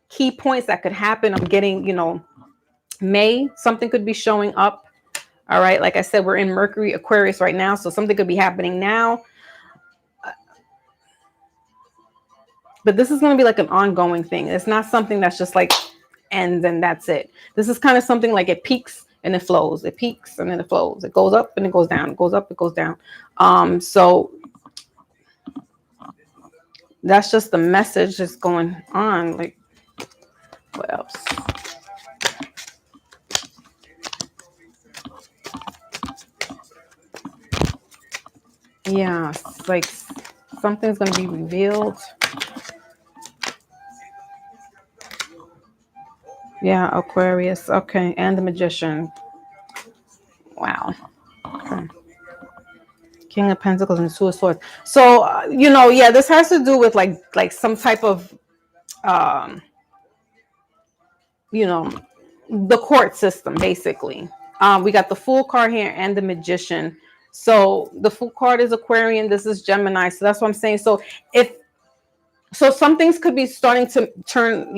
key points that could happen. I'm getting, May, something could be showing up. All right. Like I said, we're in Mercury Aquarius right now. So something could be happening now. But this is going to be like an ongoing thing. It's not something that's just like, and then that's it. This is kind of something like it peaks and it flows. It peaks and then it flows. It goes up and it goes down. It goes up, it goes down. So that's just the message that's going on. Like, what else? Yeah, it's like something's going to be revealed. Yeah, Aquarius. Okay, and the Magician. Wow. Okay. King of Pentacles and Two of Swords. So, yeah, this has to do with like some type of, the court system, basically. We got the Fool card here and the Magician. So the Fool card is Aquarian. This is Gemini. So that's what I'm saying. So some things could be starting to turn,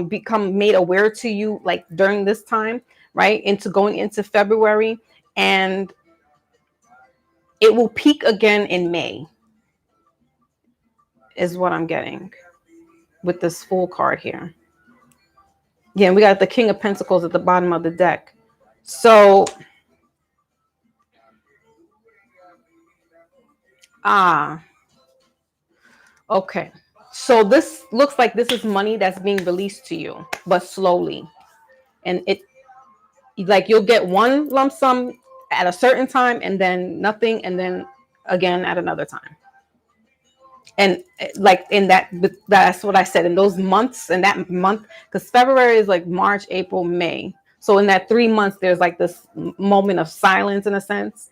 become made aware to you, like during this time, right? Going into February, and it will peak again in May, is what I'm getting with this Fool card here. Yeah, we got the King of Pentacles at the bottom of the deck. So, okay. So this looks like this is money that's being released to you, but slowly. And like you'll get one lump sum at a certain time and then nothing, and then again at another time. And like that's what I said, in those months, and that month, because February is like March, April, May. So in that 3 months, there's like this moment of silence in a sense.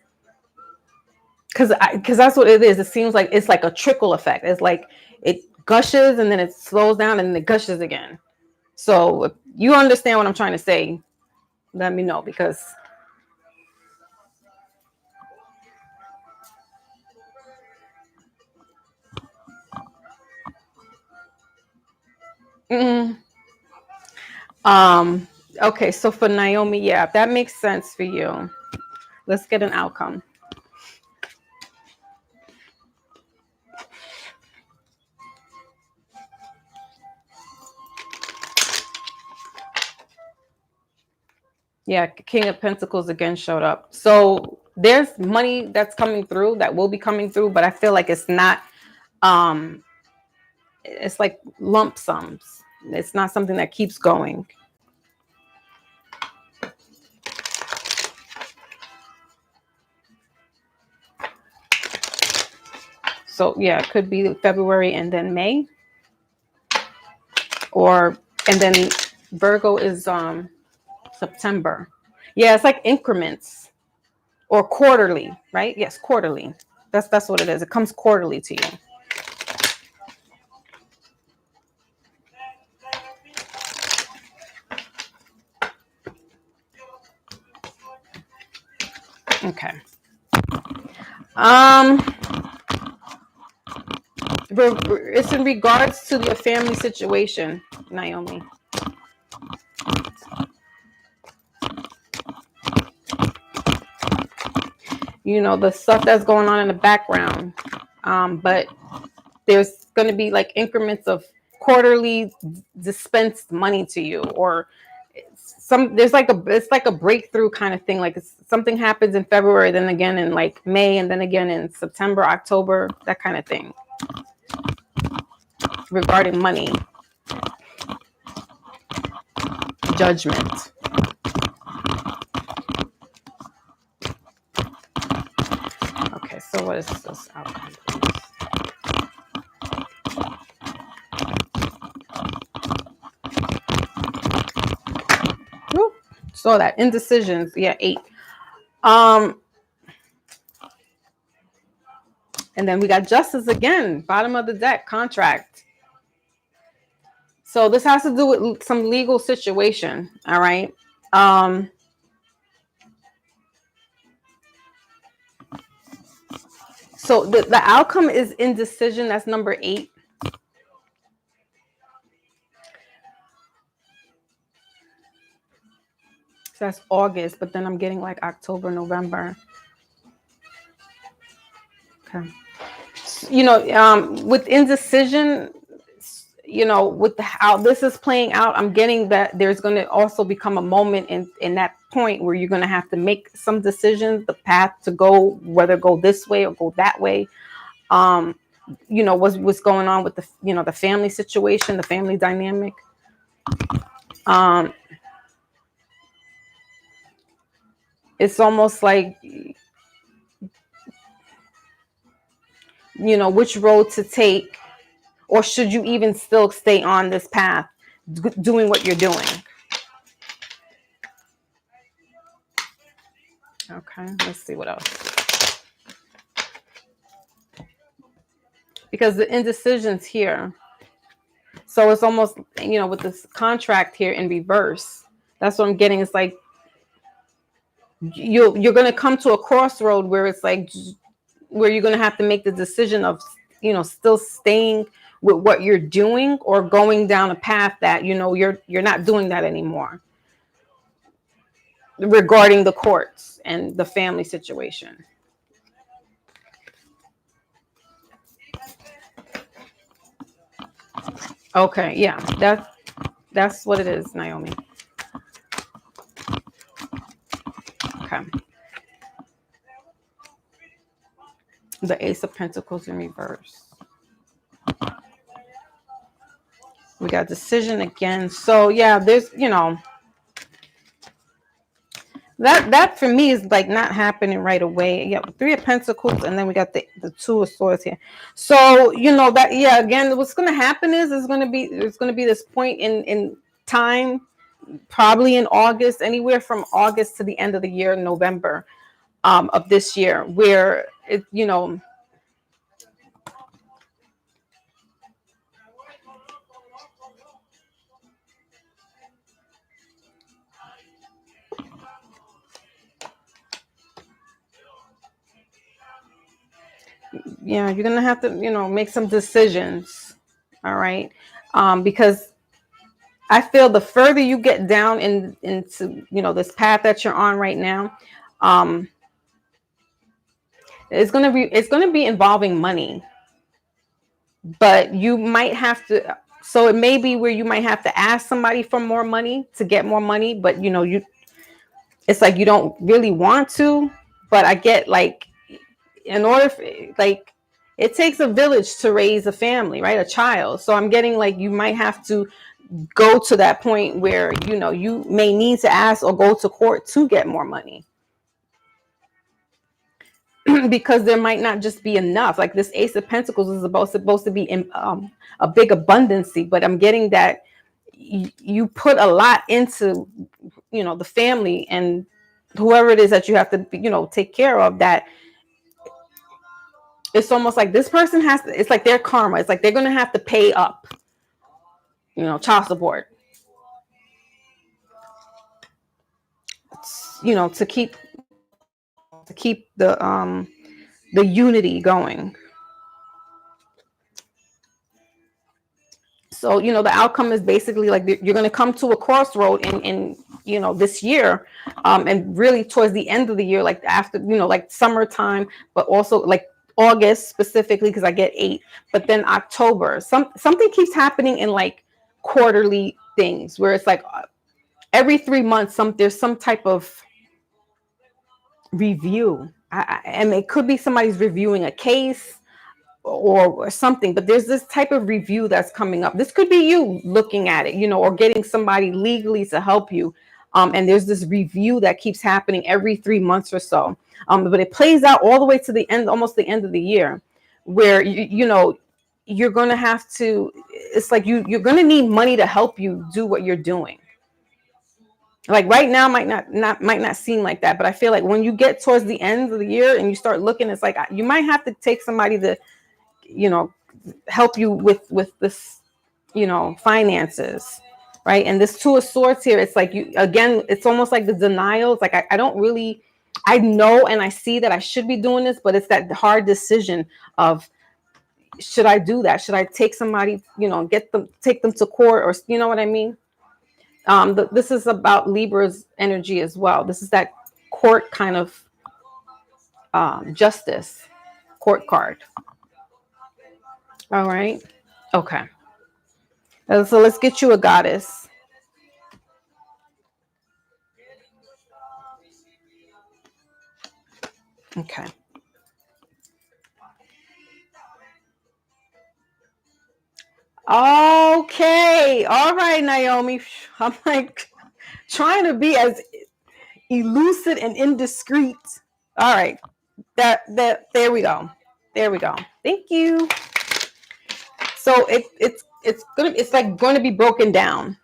Because that's what it is. It seems like it's like a trickle effect. It's like it gushes and then it slows down and then it gushes again. So if you understand what I'm trying to say, let me know, because okay, so for Naomi, yeah, if that makes sense for you, let's get an outcome. Yeah, King of Pentacles again showed up. So there's money that's coming through, that will be coming through, but I feel like it's not, it's like lump sums. It's not something that keeps going. So yeah, it could be February and then May, and then Virgo is September. Yeah, it's like increments or quarterly, right? Yes, quarterly. That's what it is. It comes quarterly to you. Okay. It's in regards to your family situation, Naomi. The stuff that's going on in the background. But there's going to be like increments of quarterly dispensed money to you, or it's like a breakthrough kind of thing. Like something happens in February, then again in like May, and then again in September, October, that kind of thing regarding money. Judgment. Okay, so what is this outcome, please? Woo. So that indecisions, yeah, 8. And then we got Justice again, bottom of the deck, contract. So this has to do with some legal situation, all right? So the outcome is indecision. That's number 8. So that's August, but then I'm getting like October, November. Okay. With indecision, with how this is playing out, I'm getting that there's going to also become a moment in that point where you're going to have to make some decisions, the path to go, whether go this way or go that way. What's going on with the family situation, the family dynamic. It's almost like, which road to take, or should you even still stay on this path, doing what you're doing? Okay, let's see what else. Because the indecision's here. So it's almost, with this contract here in reverse, that's what I'm getting. It's like you're going to come to a crossroad where it's like, where you're going to have to make the decision of, still staying with what you're doing or going down a path that, you're not doing that anymore, regarding the courts and the family situation. Okay, yeah, that's what it is, Naomi. Okay. The Ace of Pentacles in reverse. We got decision again. So yeah, there's, that for me is like not happening right away. Yeah, Three of Pentacles, and then we got the Two of Swords here. So that, yeah, again, what's going to happen is there's going to be this point in time, probably in August, anywhere from August to the end of the year, November, of this year, where it, yeah, you're gonna have to, make some decisions. All right. Because I feel the further you get down into, this path that you're on right now, it's gonna be involving money. But you might have to, so it may be where you might have to ask somebody for more money to get more money, but it's like you don't really want to. But I get, like, in order for, like, it takes a village to raise a family, right? A child. So I'm getting like you might have to go to that point where, you may need to ask or go to court to get more money. Because there might not just be enough. Like this Ace of Pentacles is supposed to be in a big abundancy, but I'm getting that you put a lot into, the family and whoever it is that you have to, take care of, that it's almost like this person has to, it's like their karma. It's like they're going to have to pay up, child support, to keep the unity going. So, the outcome is basically like you're going to come to a crossroad in this year, and really towards the end of the year, like after, like summertime, but also like August specifically, because I get 8, but then October, something keeps happening in like quarterly things where it's like every 3 months, there's some type of review. And it could be somebody's reviewing a case or something, but there's this type of review that's coming up. This could be you looking at it, or getting somebody legally to help you. And there's this review that keeps happening every 3 months or so. But it plays out all the way to the end, almost the end of the year, where you're going to have to, it's like you're going to need money to help you do what you're doing. Like right now might not seem like that, but I feel like when you get towards the end of the year and you start looking, it's like you might have to take somebody to, help you with this, finances, right? And this Two of Swords here, it's like it's almost like the denial. It's like I don't really, I know and I see that I should be doing this, but it's that hard decision of, should I do that? Should I take somebody, take them to court, or you know what I mean? This is about Libra's energy as well. This is that court kind of justice court card. All right. Okay. So let's get you a goddess. Okay. Okay. All right, Naomi. I'm like trying to be as elusive and indiscreet. All right. There we go. There we go. Thank you. So it's like going to be broken down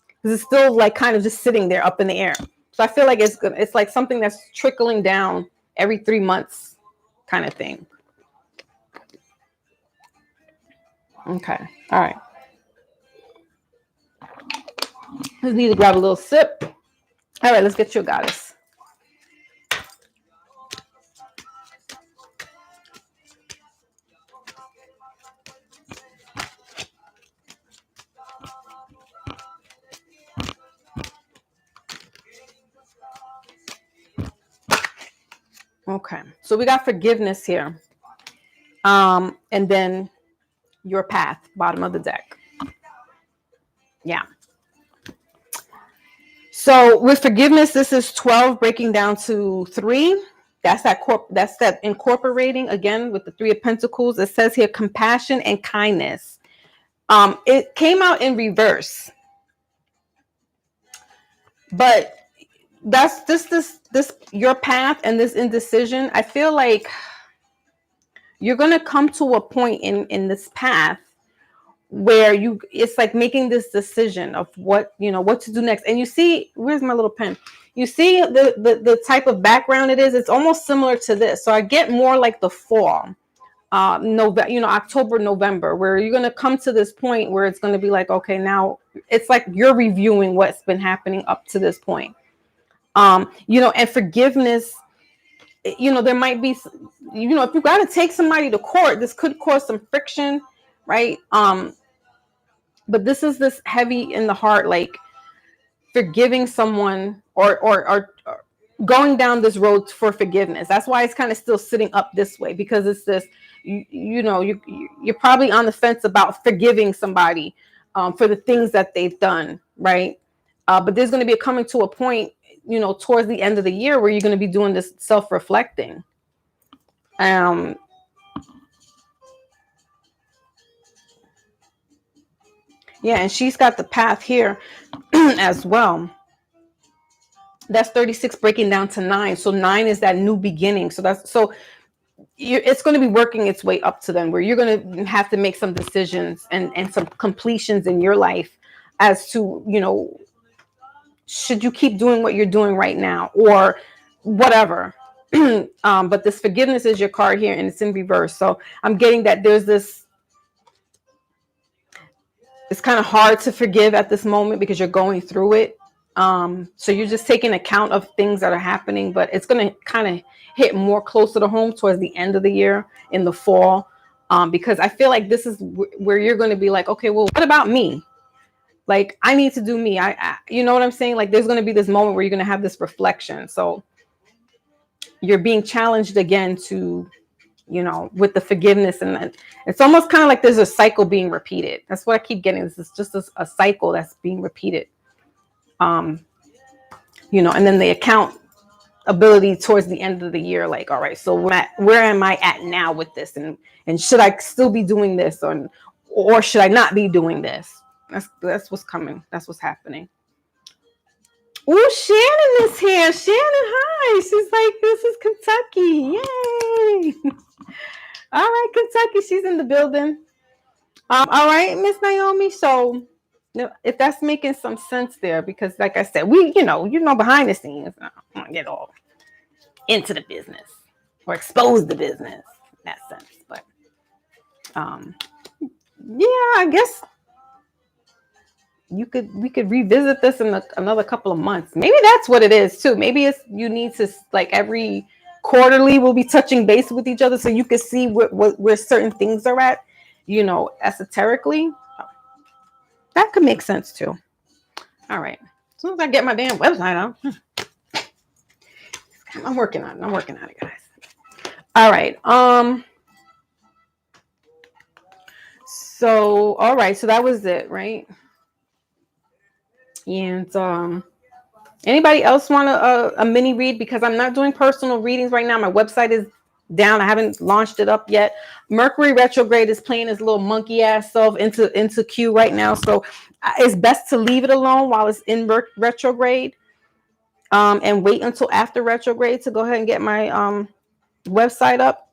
because it's still like kind of just sitting there up in the air. So I feel like it's like something that's trickling down every 3 months kind of thing. Okay. All right. Just need to grab a little sip. All right, let's get you a goddess. Okay, so we got forgiveness here. And then your path, bottom of the deck. Yeah. So with forgiveness, this is 12 breaking down to 3. That's that incorporating again with the 3 of Pentacles. It says here compassion and kindness. It came out in reverse. But that's this your path and this indecision. I feel like you're going to come to a point in this path where it's like making this decision of what to do next. And you see, where's my little pen? You see the type of background it is. It's almost similar to this. So I get more like the fall, October, November, where you're going to come to this point where it's going to be like, okay, now it's like you're reviewing what's been happening up to this point. And forgiveness, there might be, if you got to take somebody to court, this could cause some friction, right? But this is this heavy in the heart, like forgiving someone or going down this road for forgiveness. That's why it's kind of still sitting up this way, because it's this, you're probably on the fence about forgiving somebody for the things that they've done, right? But there's going to be coming to a point, towards the end of the year where you're going to be doing this self-reflecting. Yeah, and she's got the path here as well. That's 36 breaking down to 9. So 9 is that new beginning. So it's going to be working its way up to then, where you're going to have to make some decisions and some completions in your life as to, should you keep doing what you're doing right now or whatever. But this forgiveness is your card here, and it's in reverse. So I'm getting that there's this, it's kind of hard to forgive at this moment because you're going through it. So you're just taking account of things that are happening, but it's going to kind of hit more closer to home towards the end of the year in the fall. Because I feel like this is where you're going to be like, okay, well, what about me? Like, I need to do me. I you know what I'm saying? Like, there's going to be this moment where you're going to have this reflection. So you're being challenged again to, with the forgiveness, and it's almost kind of like there's a cycle being repeated. That's what I keep getting. This is just a cycle that's being repeated. And then the accountability towards the end of the year, like, all right, so where am I at now with this? And should I still be doing this or should I not be doing this? That's what's coming. That's what's happening. Oh, Shannon is here. Shannon, hi. She's like, this is Kentucky. Yay. All right, Kentucky. She's in the building. All right, Miss Naomi. So if that's making some sense there, because like I said, we, behind the scenes, I don't want to get all into the business or expose the business in that sense. But yeah, I guess we could revisit this in another couple of months. Maybe that's what it is too. Maybe it's you need to, like, every quarterly we'll be touching base with each other so you can see where certain things are at, esoterically. That could make sense too. All right. As soon as I get my damn website out, I'm working on it. I'm working on it, guys. All right. So, all right. So that was it, right? And anybody else want a mini read? Because I'm not doing personal readings right now. My website is down. I haven't launched it up yet. Mercury retrograde is playing his little monkey ass self into Q right now. So it's best to leave it alone while it's in retrograde. And wait until after retrograde to go ahead and get my website up,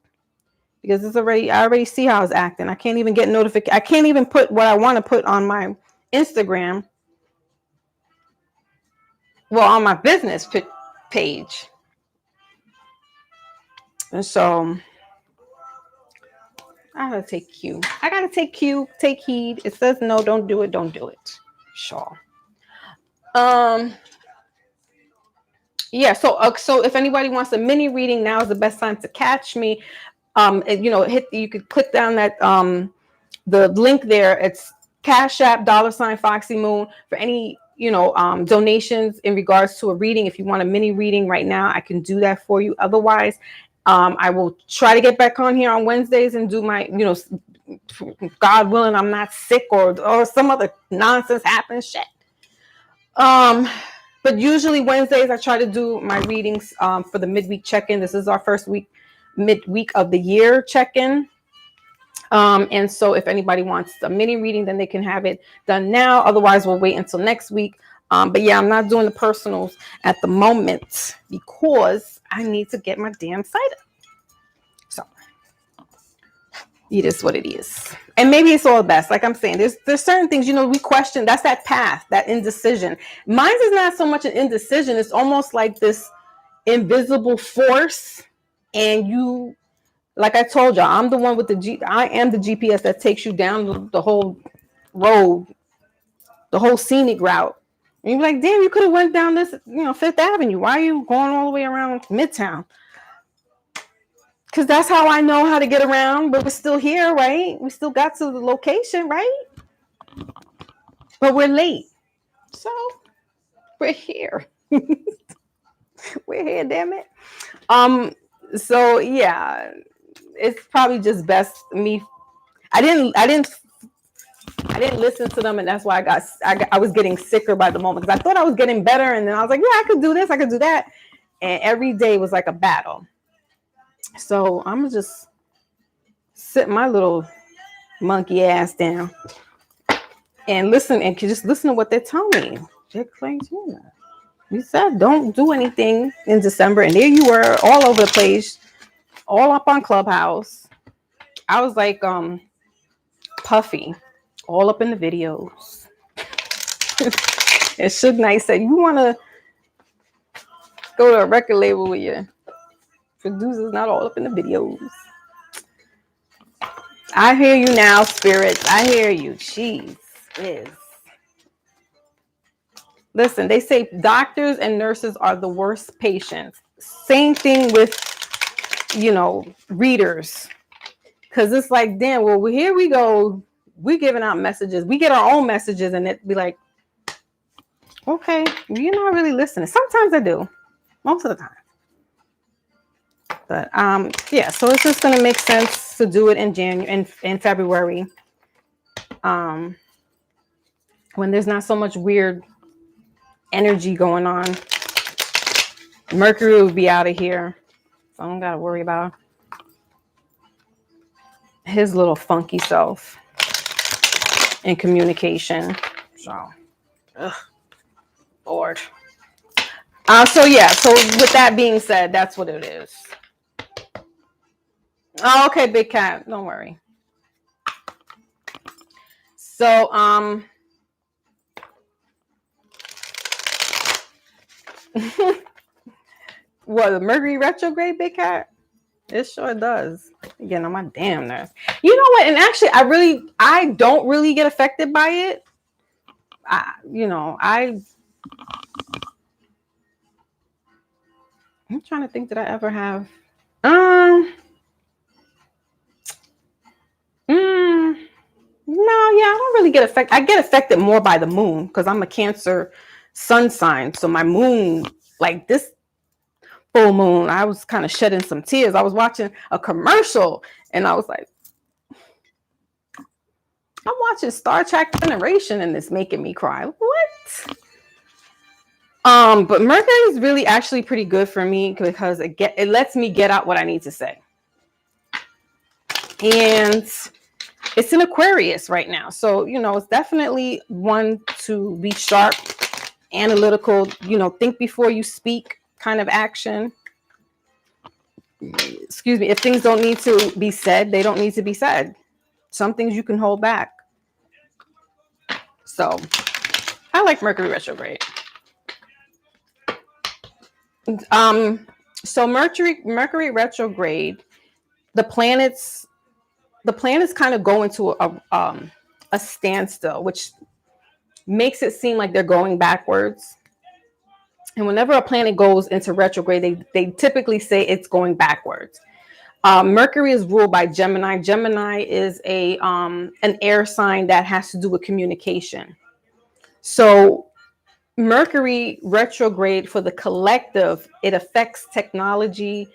because I already see how it's acting. I can't even get notification. I can't even put what I want to put on my Instagram. Well, on my business page. And so I gotta take Q. I gotta take Q. Take heed. It says no, don't do it. Don't do it. Sure. Yeah. So if anybody wants a mini reading, now is the best time to catch me. You could click down that the link there. It's Cash App $Foxy Moon for any donations in regards to a reading. If you want a mini reading right now, I can do that for you. Otherwise, I will try to get back on here on Wednesdays and do my, God willing, I'm not sick or some other nonsense happens. Shit. But usually Wednesdays I try to do my readings for the midweek check-in. This is our first midweek of the year check-in. And so if anybody wants a mini reading, then they can have it done now. Otherwise, we'll wait until next week. But yeah, I'm not doing the personals at the moment because I need to get my damn site up. So it is what it is. And maybe it's all best. Like I'm saying, there's certain things, we question. That's that path, that indecision. Mine is not so much an indecision. It's almost like this invisible force. And like I told y'all, I'm the one with I am the GPS that takes you down the whole road, the whole scenic route. And you're like, damn, you could have went down this, Fifth Avenue. Why are you going all the way around Midtown? Because that's how I know how to get around, but we're still here, right? We still got to the location, right? But we're late. So we're here. We're here, damn it. So yeah, it's probably just best me. I didn't listen to them, and that's why I was getting sicker by the moment, because I thought I was getting better, and then I was like, yeah, I could do this, I could do that, and every day was like a battle. So I'm gonna just sit my little monkey ass down and listen, and just listen to what they're telling me. You said don't do anything in December, and there you were, all over the place, all up on Clubhouse. I was like Puffy, all up in the videos. And Suge Knight said, you want to go to a record label with your producers not all up in the videos. I hear you now, spirits. I hear you. Jeez. Listen, they say doctors and nurses are the worst patients. Same thing with, readers. Because it's like, damn, well, here we go. We're giving out messages. We get our own messages, and it be like, okay, you're not really listening. Sometimes I do. Most of the time. But yeah, so it's just gonna make sense to do it in January and February. When there's not so much weird energy going on. Mercury will be out of here. So I don't gotta worry about his little funky self in communication. So Lord. So with that being said, that's what it is. Oh, okay, big cat. Don't worry. So, what, the Mercury retrograde, big cat? It sure does. Again, on my damn nerves. You know what? And actually, I don't really get affected by it. I'm trying to think, did I ever have? No, yeah, I don't really get affected. I get affected more by the moon because I'm a Cancer sun sign. So my moon, like this full moon, I was kind of shedding some tears. I was watching a commercial and I was like, I'm watching Star Trek Generation and it's making me cry. What? But Mercury is really actually pretty good for me because it lets me get out what I need to say. And it's in Aquarius right now. So, it's definitely one to be sharp, analytical, think before you speak kind of action. Excuse me. If things don't need to be said, they don't need to be said. Some things you can hold back. So I like Mercury retrograde. So Mercury retrograde, the planets kind of go into a standstill, which makes it seem like they're going backwards. And whenever a planet goes into retrograde, they typically say it's going backwards. Mercury is ruled by Gemini. Gemini is an air sign that has to do with communication. So Mercury retrograde for the collective, it affects technology,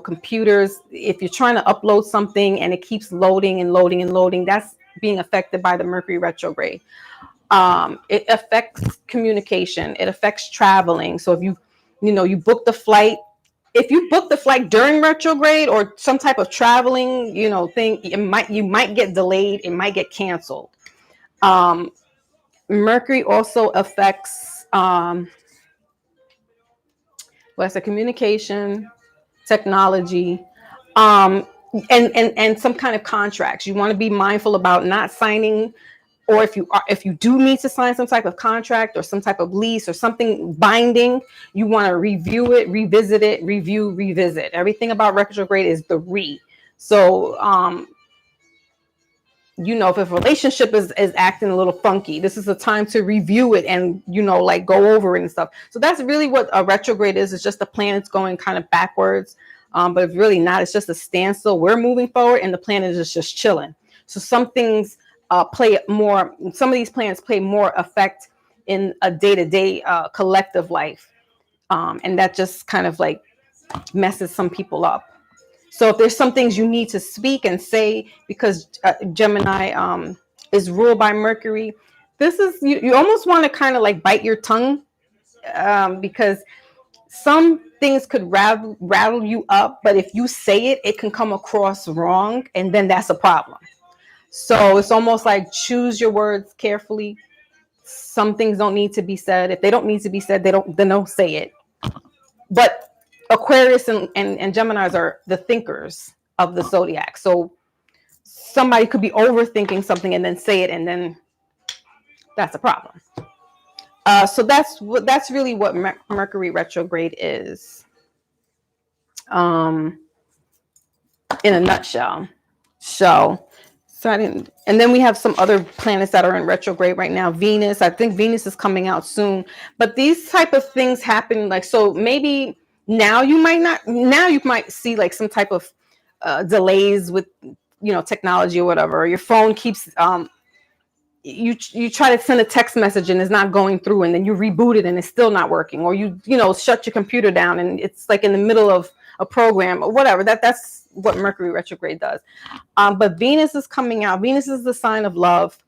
computers. If you're trying to upload something and it keeps loading and loading and loading, that's being affected by the Mercury retrograde. It affects communication. It affects traveling. So if you book the flight, if you book the flight during retrograde or some type of traveling, thing, you might get delayed. It might get canceled. Mercury also affects communication, technology, and some kind of contracts. You want to be mindful about not signing, or if you do need to sign some type of contract or some type of lease or something binding, you want to review it, revisit it, revisit. Everything about retrograde is the re. So if a relationship is acting a little funky, this is a time to review it and, go over it and stuff. So that's really what a retrograde is. It's just the planet's going kind of backwards. But it's really not. It's just a standstill. We're moving forward and the planet is just chilling. So some things play more. Some of these planets play more effect in a day-to-day collective life. And that just kind of like messes some people up. So if there's some things you need to speak and say, because Gemini is ruled by Mercury, this is, you almost want to kind of like bite your tongue because some things could rattle you up, but if you say it, it can come across wrong, and then that's a problem. So it's almost like choose your words carefully. Some things don't need to be said. If they don't need to be said, then don't say it. But Aquarius and Geminis are the thinkers of the zodiac. So somebody could be overthinking something and then say it, and then that's a problem. So that's really what Mercury retrograde is, in a nutshell. So I didn't. And then we have some other planets that are in retrograde right now. Venus, I think Venus is coming out soon. But these type of things happen, like, so maybe now you might see like some type of delays with technology or whatever. Your phone keeps you try to send a text message and it's not going through, and then you reboot it and it's still not working, or you shut your computer down and it's like in the middle of a program or whatever. That's what Mercury retrograde does. But Venus is coming out. Venus is the sign of love,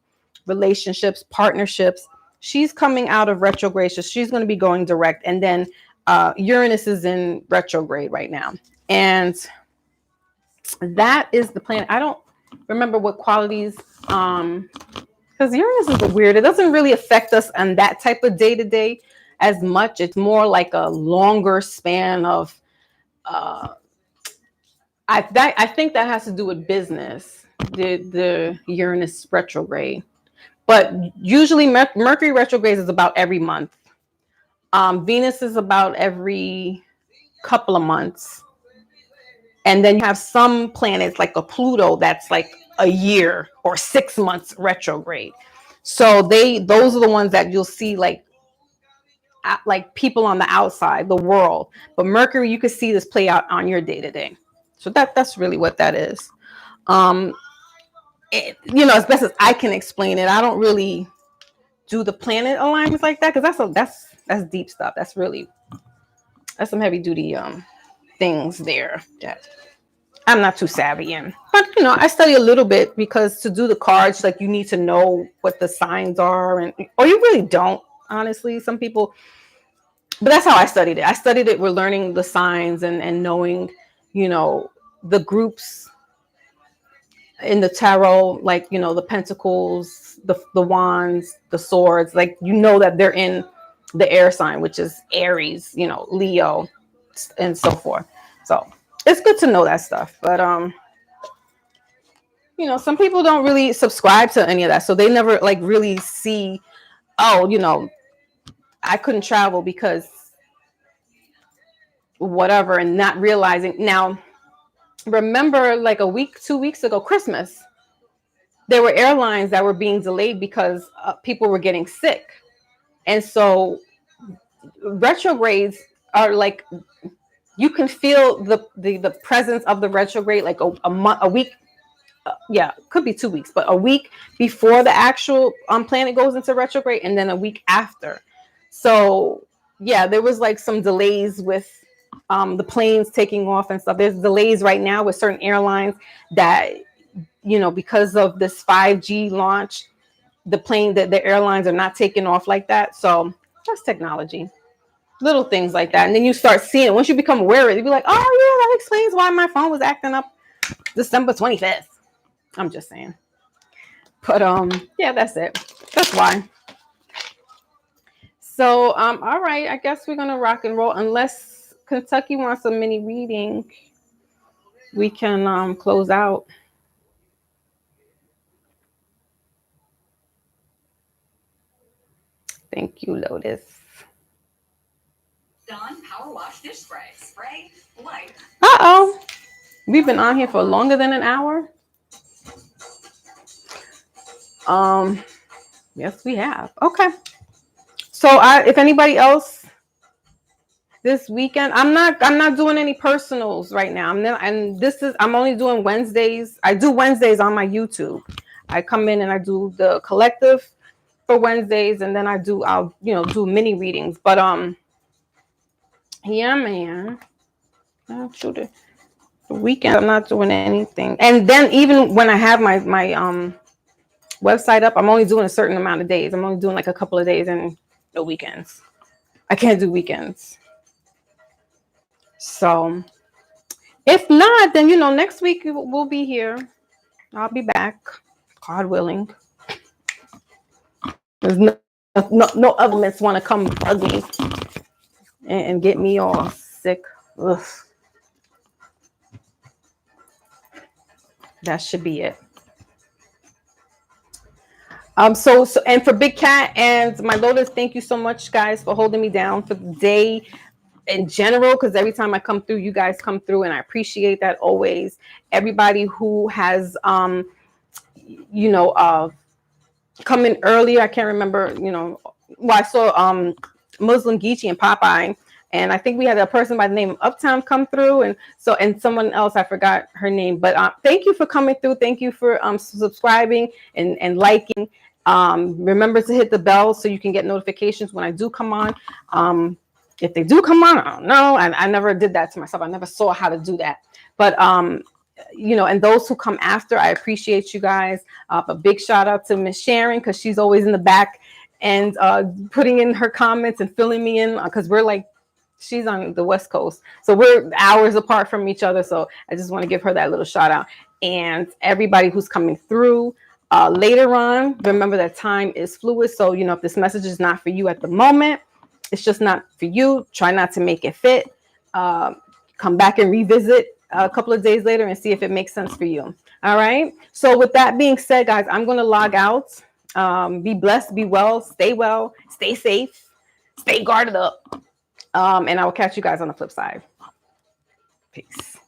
relationships, partnerships. She's coming out of retrograde, so she's going to be going direct. And then Uranus is in retrograde right now, and that is the planet. I don't remember what qualities, because Uranus is weird. It doesn't really affect us on that type of day-to-day as much. It's more like a longer span of I think that has to do with business, the Uranus retrograde. But usually Mercury retrograde is about every month. Venus is about every couple of months. And then you have some planets like a Pluto that's like a year or 6 months retrograde. So those are the ones that you'll see like people on the outside, the world. But Mercury, you can see this play out on your day-to-day. So that's really what that is. As best as I can explain it, I don't really do the planet alignments like that, because That's deep stuff. That's some heavy duty things there that I'm not too savvy in. But I study a little bit, because to do the cards, like, you need to know what the signs are, or you really don't, honestly. Some people, but that's how I studied it. I studied it. We're learning the signs and knowing, the groups in the tarot, like, the pentacles, the wands, the swords, like, that they're in the air sign, which is Aries, Leo, and so forth. So it's good to know that stuff. But some people don't really subscribe to any of that, so they never like really see, oh, I couldn't travel because whatever, and not realizing. Now, remember, like a week, 2 weeks ago, Christmas, there were airlines that were being delayed because people were getting sick. And so retrogrades are like, you can feel the presence of the retrograde like a week. Yeah, could be 2 weeks, but a week before the actual planet goes into retrograde, and then a week after. So yeah, there was like some delays with the planes taking off and stuff. There's delays right now with certain airlines that, because of this 5G launch, the airlines are not taking off like that. So that's technology. Little things like that. And then you start seeing it. Once you become aware of it, you'll be like, oh yeah, that explains why my phone was acting up December 25th. I'm just saying. But yeah, that's it. That's why. So all right, I guess we're gonna rock and roll. Unless Kentucky wants a mini reading, we can close out. Thank you, Lotus. Dawn Power Wash Dish Spray. Spray light. Uh-oh. We've been on here for longer than an hour. Yes, we have. Okay. So if anybody else this weekend, I'm not doing any personals right now. I'm only doing Wednesdays. I do Wednesdays on my YouTube. I come in and I do the collective for Wednesdays, and then I'll do mini readings. But yeah, man. The weekend I'm not doing anything. And then even when I have my website up, I'm only doing a certain amount of days. I'm only doing like a couple of days and no weekends. I can't do weekends. So if not, then next week we'll be here. I'll be back, God willing. There's no elements want to come bug me and get me all sick. Ugh. That should be it. So and for Big Cat and my Lotus, thank you so much, guys, for holding me down for the day in general, because every time I come through, you guys come through, and I appreciate that always. Everybody who has come in earlier, I can't remember, I saw Muslim Geechee and Popeye, and I think we had a person by the name of Uptown come through, and someone else, I forgot her name, but thank you for coming through. Thank you for subscribing and liking. Remember to hit the bell so you can get notifications when I do come on. If they do come on, I don't know. I never did that to myself. I never saw how to do that. But and those who come after, I appreciate you guys. A big shout out to Miss Sharon, because she's always in the back and putting in her comments and filling me in, because we're like, she's on the West Coast, so we're hours apart from each other. So I just want to give her that little shout out. And everybody who's coming through later on, remember that time is fluid. So if this message is not for you at the moment, it's just not for you. Try not to make it fit. Come back and revisit a couple of days later and see if it makes sense for you. All right. So with that being said, guys, I'm going to log out. Be blessed, be well, stay safe, stay guarded up. And I will catch you guys on the flip side. Peace.